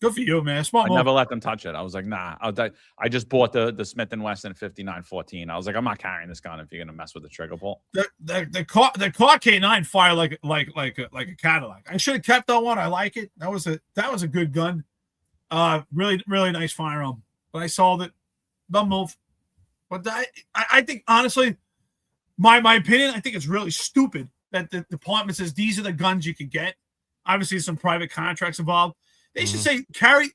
Good for you, man. I never let them touch it. I was like, nah. I just bought the Smith & Wesson 5914. I was like, I'm not carrying this gun if you're gonna mess with the trigger pull. The car K9 fire like a Cadillac. I should have kept that one. I like it. That was a good gun. Really really nice firearm. But I sold it. Don't move. But I think honestly, my opinion, I think it's really stupid that the department says these are the guns you can get. Obviously, some private contracts involved. They should say, carry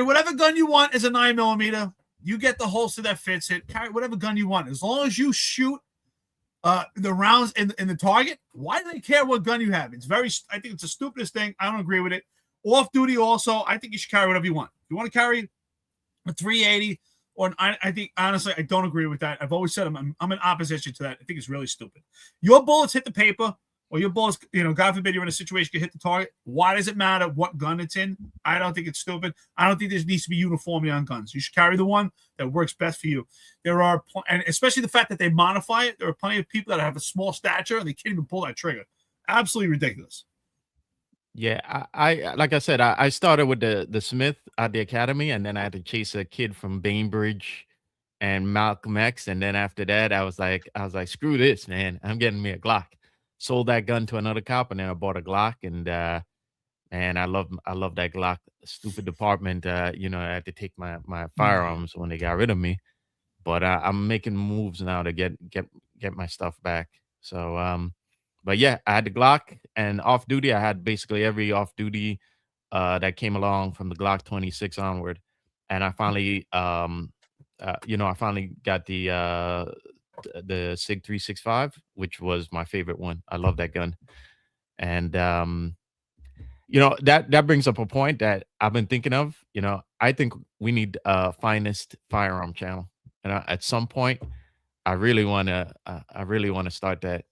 whatever gun you want as a 9mm. You get the holster that fits it. Carry whatever gun you want. As long as you shoot the rounds in the target, why do they care what gun you have? I think it's the stupidest thing. I don't agree with it. Off duty also, I think you should carry whatever you want. If you want to carry a 380, I think, honestly, I don't agree with that. I've always said I'm in opposition to that. I think it's really stupid. Your bullets hit the paper. Or your bullets, God forbid you're in a situation you hit the target. Why does it matter what gun it's in? I don't think it's stupid. I don't think there needs to be uniformity on guns. You should carry the one that works best for you. And especially the fact that they modify it. There are plenty of people that have a small stature and they can't even pull that trigger. Absolutely ridiculous. Yeah, I like I said, I started with the Smith at the academy, and then I had to chase a kid from Bainbridge and Malcolm X, and then after that, I was like, screw this, man. I'm getting me a Glock. Sold that gun to another cop, and then I bought a Glock, and I love that Glock. Stupid department, I had to take my firearms when they got rid of me, but I'm making moves now to get my stuff back. So, but yeah, I had the Glock, and off duty, I had basically every off duty that came along from the Glock 26 onward. And I finally, I finally got the Sig 365, which was my favorite one. I love that gun. And that brings up a point that I've been thinking of. I think we need a Finest firearm channel. And at some point, I really want to start that.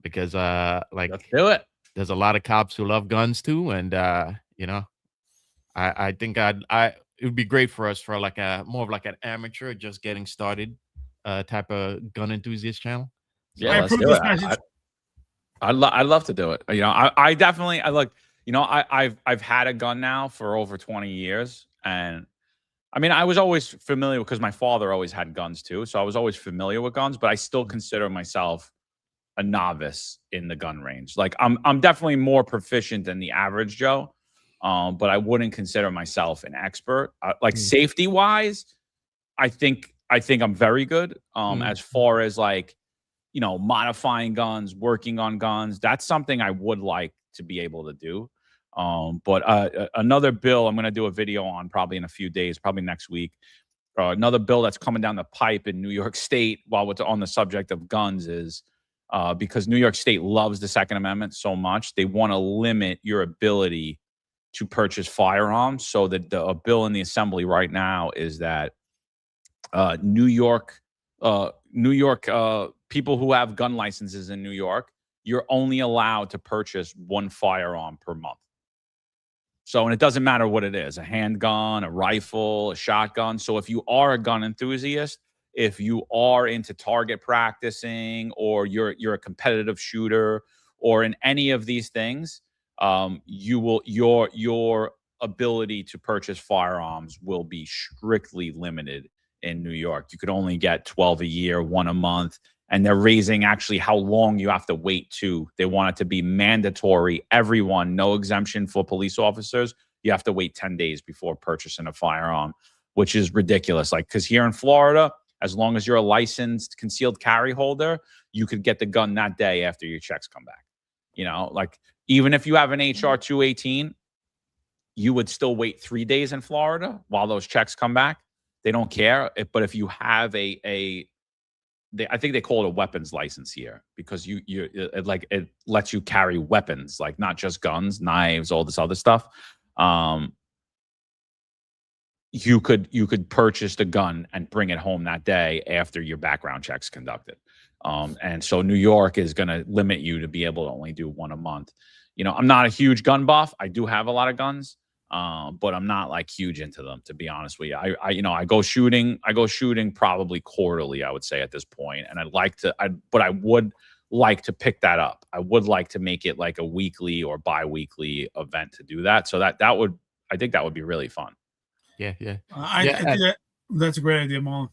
Because Let's do it. there's a lot of cops who love guns too, and I think it would be great for us for like a more of like an amateur just getting started type of gun enthusiast channel. Yeah, I let's approve do this it. message. I'd love to do it. I definitely I've had a gun now for over 20 years, and I mean, I was always familiar because my father always had guns too, so I was always familiar with guns, but I still consider myself a novice in the gun range. Like I'm definitely more proficient than the average Joe, but I wouldn't consider myself an expert. Like safety wise, I think I'm very good. As far as like modifying guns, working on guns, that's something I would like to be able to do. But another bill I'm going to do a video on probably in a few days, probably next week. Another bill that's coming down the pipe in New York State while it's on the subject of guns is because New York State loves the Second Amendment so much, they want to limit your ability to purchase firearms. So that a bill in the assembly right now is that New York people who have gun licenses in New York, you're only allowed to purchase one firearm per month. So, and it doesn't matter what it is, a handgun, a rifle, a shotgun. So if you are a gun enthusiast, if you are into target practicing, or you're a competitive shooter, or in any of these things, your ability to purchase firearms will be strictly limited in New York. You could only get 12 a year, one a month, and they're raising actually how long you have to wait to. They want it to be mandatory. Everyone, no exemption for police officers. You have to wait 10 days before purchasing a firearm, which is ridiculous. Like, because here in Florida, as long as you're a licensed concealed carry holder, you could get the gun that day after your checks come back. Like even if you have an HR 218, you would still wait 3 days in Florida while those checks come back. They don't care. But if you have I think they call it a weapons license here, because it lets you carry weapons, like not just guns, knives, all this other stuff. You could purchase the gun and bring it home that day after your background check's conducted. And so New York is going to limit you to be able to only do one a month. I'm not a huge gun buff. I do have a lot of guns, but I'm not like huge into them, to be honest with you. I go shooting probably quarterly, I would say at this point. And I would like to pick that up. I would like to make it like a weekly or bi-weekly event to do that. So I think that would be really fun. Yeah. I think that's a great idea, Marlon.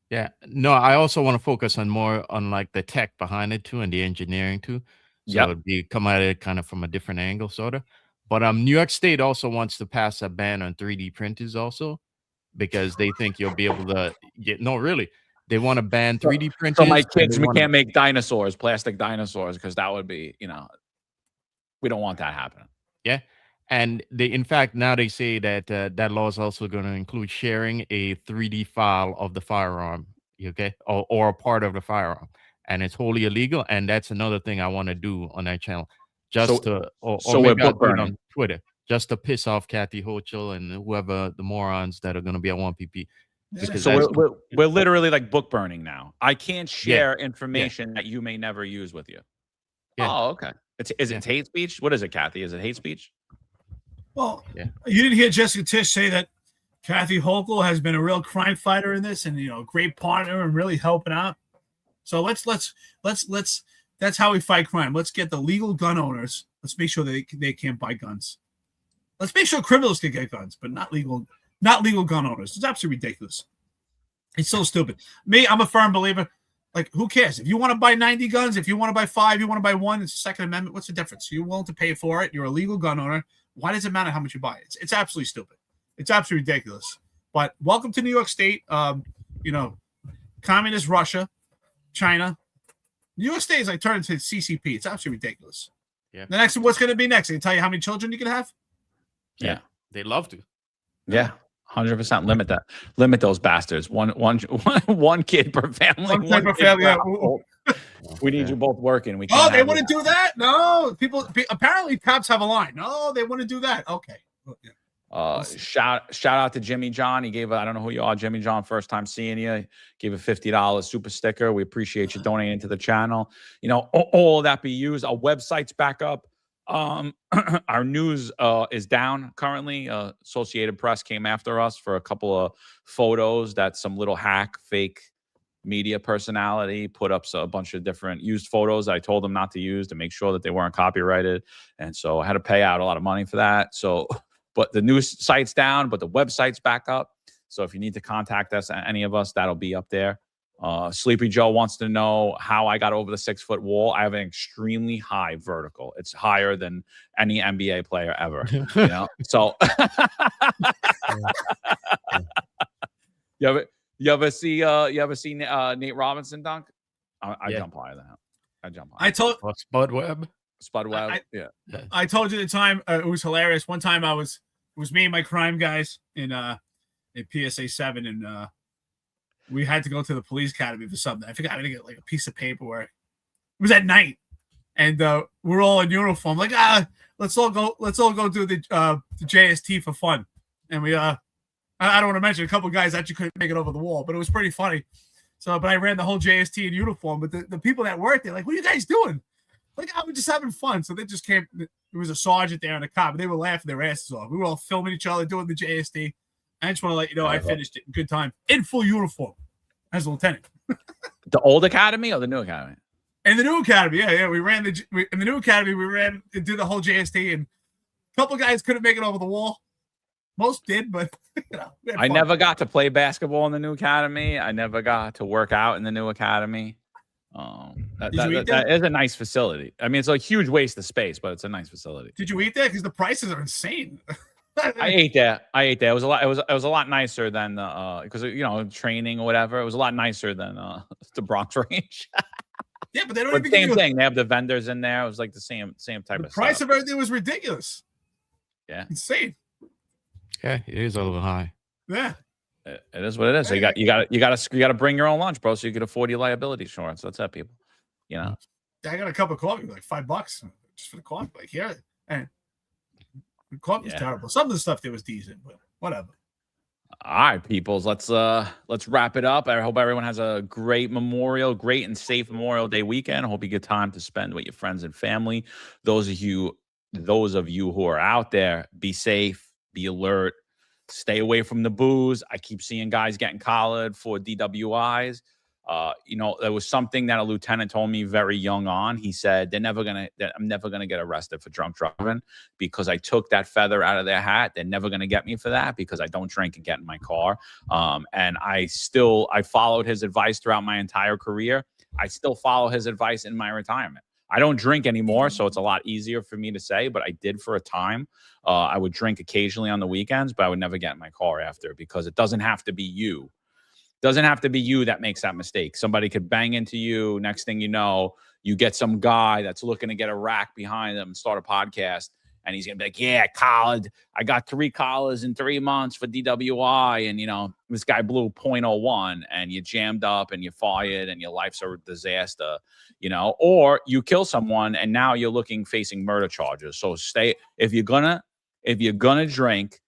Yeah. No, I also want to focus on more on like the tech behind it too, and the engineering too. So it'd be come at it kind of from a different angle, sort of. But New York State also wants to pass a ban on 3D printers also, because they think you'll be able to get. No, really, they want to ban 3D printers. So my kids can't make dinosaurs, plastic dinosaurs, because that would be, we don't want that happening. Yeah. And in fact, now they say that that law is also going to include sharing a 3D file of the firearm, okay, or a part of the firearm, and it's wholly illegal. And that's another thing I want to do on that channel, just maybe I'll do it on Twitter, just to piss off Kathy Hochul and whoever the morons that are going to be at 1PP. So we're literally like book burning now. I can't share information that you may never use with you. Yeah. Oh, okay. Is it hate speech? What is it, Kathy? Is it hate speech? Well, you didn't hear Jessica Tisch say that Kathy Hochul has been a real crime fighter in this, and a great partner and really helping out. So let's that's how we fight crime. Let's get the legal gun owners. Let's make sure they can't buy guns. Let's make sure criminals can get guns, but not legal gun owners. It's absolutely ridiculous. It's so stupid. Me, I'm a firm believer. Like, who cares? If you want to buy 90 guns, if you want to buy 5, you want to buy 1, it's the Second Amendment. What's the difference? You're willing to pay for it. You're a legal gun owner. Why does it matter how much you buy? It's absolutely stupid. It's absolutely ridiculous. But welcome to New York State. Communist Russia, China, New York State is like turned to CCP. It's absolutely ridiculous. Yeah. The next, what's going to be next? They can tell you how many children you can have. Yeah. They love to. Yeah. 100% limit that. Limit those bastards. One kid per family. One kid per family. Yeah. We need you both working. We Oh, they want to do that? No, people. Apparently, cops have a line. No, they want to do that. Okay. Yeah. Shout out to Jimmy John. He gave I don't know who you are, Jimmy John. First time seeing you. Gave a $50 super sticker. We appreciate you donating to the channel. You know, all that be used. Our website's back up. Our news is down currently. Associated Press came after us for a couple of photos that some little hack fake media personality put up a bunch of different used photos I told them not to use to make sure that they weren't copyrighted. And so I had to pay out a lot of money for that. So, but the news site's down, but the website's back up. So if you need to contact us, any of us, that'll be up there. Sleepy Joe wants to know how I got over the 6-foot wall. I have an extremely high vertical. It's higher than any NBA player ever. You know, so you ever see Nate Robinson dunk? I jump higher than him. I jump higher. I told Spud Webb. Yeah. I told you the time it was hilarious. One time it was me and my crime guys in PSA 7, and we had to go to the police academy for something. I forgot to get like a piece of paperwork. It was at night, and we're all in uniform. Like, let's all go do the JST for fun. And we I don't want to mention a couple of guys actually couldn't make it over the wall, but it was pretty funny. So, but I ran the whole JST in uniform. But the people that worked there, like, what are you guys doing? Like, we're just having fun. So they just came. There was a sergeant there and a cop, and they were laughing their asses off. We were all filming each other doing the JST. I just want to let you know I finished it in good time, in full uniform, as a lieutenant. The old academy or the new academy? In the new academy, yeah. We ran in the new academy. We ran and did the whole JST, and a couple of guys couldn't make it over the wall. Most did, but you know, I never got to play basketball in the new academy. I never got to work out in the new academy. That is a nice facility. I mean, it's a huge waste of space, but it's a nice facility. Did you eat there? Because the prices are insane. I ate there. It was a lot. It was a lot nicer than because you know, training or whatever. It was a lot nicer than the Bronx range. Yeah, but they don't even same thing. They have the vendors in there. It was like the same type of price stuff. of everything was ridiculous. Yeah, insane. Yeah, it is a little high. Yeah, it is what it is. So you got to bring your own lunch, bro, so you can afford your liability insurance. That's that, people. You know, I got a cup of coffee like $5 just for the coffee. Like, here, and the coffee's terrible. Some of the stuff there was decent, but whatever. All right, peoples. Let's wrap it up. I hope everyone has a great and safe Memorial Day weekend. I hope you get time to spend with your friends and family. Those of you who are out there, be safe. Be alert. Stay away from the booze. I keep seeing guys getting collared for DWIs. You know, there was something that a lieutenant told me very young on. He said, I'm never gonna get arrested for drunk driving because I took that feather out of their hat. They're never gonna get me for that because I don't drink and get in my car. And I followed his advice throughout my entire career. I still follow his advice in my retirement. I don't drink anymore, so it's a lot easier for me to say, but I did for a time. I would drink occasionally on the weekends, but I would never get in my car after because it doesn't have to be you. It doesn't have to be you that makes that mistake. Somebody could bang into you. Next thing you know, you get some guy that's looking to get a rack behind them and start a podcast, and he's going to be like, yeah, collared. I got 3 collars in 3 months for DWI, and, you know, this guy blew .01, and you jammed up, and you fired, and your life's a disaster, you know, or you kill someone, and now you're facing murder charges. So if you're gonna drink,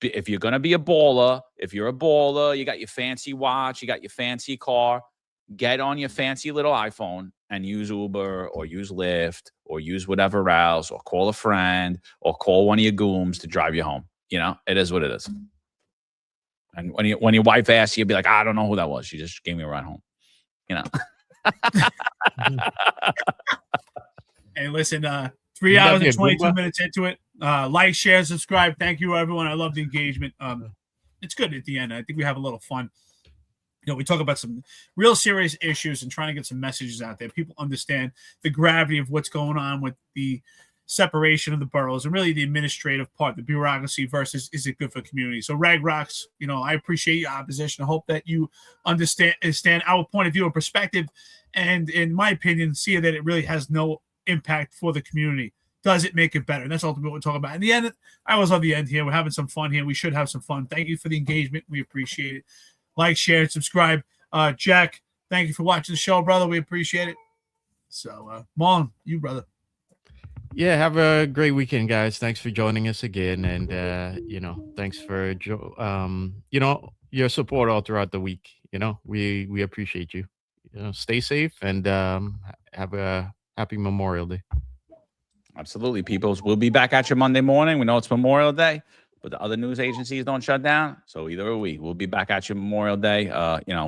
if you're gonna be a baller, if you're a baller, you got your fancy watch, you got your fancy car, get on your fancy little iPhone and use Uber or use Lyft or use whatever else, or call a friend or call one of your gooms to drive you home. You know, it is what it is. And when your wife asks you, you'll be like, I don't know who that was. She just gave me a ride home. You know. Hey, listen, 3 hours and 22 minutes into it. Like, share, subscribe. Thank you, everyone. I love the engagement. It's good at the end. I think we have a little fun. You know, we talk about some real serious issues and trying to get some messages out there. People understand the gravity of what's going on with the separation of the boroughs and really the administrative part, the bureaucracy versus is it good for the community. So Rag Rocks, you know, I appreciate your opposition. I hope that you understand our point of view and perspective and in my opinion, see that it really has no impact for the community. Does it make it better? And that's ultimately what we're talking about. In the end, I was on the end here. We're having some fun here. We should have some fun. Thank you for the engagement. We appreciate it. Like, share, and subscribe. Jack, thank you for watching the show, brother. We appreciate it. So, Marlon, you, brother. Yeah, have a great weekend, guys. Thanks for joining us again, and thanks for your support all throughout the week. We appreciate you. Stay safe and have a happy Memorial Day. Absolutely, peoples. We'll be back at you Monday morning. We know it's Memorial Day, but the other news agencies don't shut down. So either are we. We'll be back at you Memorial Day,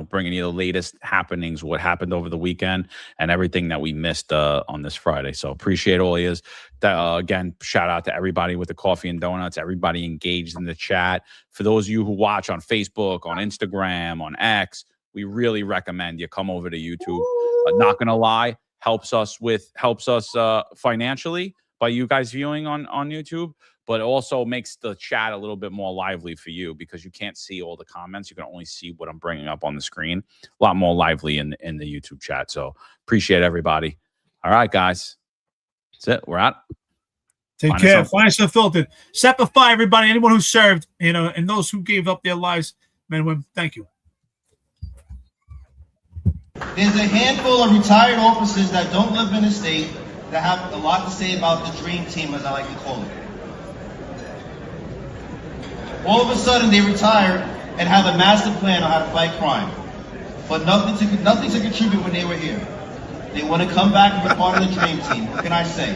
bringing you the latest happenings, what happened over the weekend, and everything that we missed on this Friday. So appreciate all yous. Again, shout out to everybody with the coffee and donuts, everybody engaged in the chat. For those of you who watch on Facebook, on Instagram, on X, we really recommend you come over to YouTube. Not going to lie, helps us financially by you guys viewing on YouTube, but it also makes the chat a little bit more lively for you because you can't see all the comments. You can only see what I'm bringing up on the screen. A lot more lively in the YouTube chat. So appreciate everybody. All right, guys. That's it. We're out. Take care. Finest Unfiltered. Sepify everybody, anyone who served, and those who gave up their lives, men and women. Thank you. There's a handful of retired officers that don't live in the state that have a lot to say about the dream team, as I like to call it. All of a sudden, they retire and have a master plan on how to fight crime, but nothing to contribute when they were here. They want to come back and be part of the dream team. What can I say?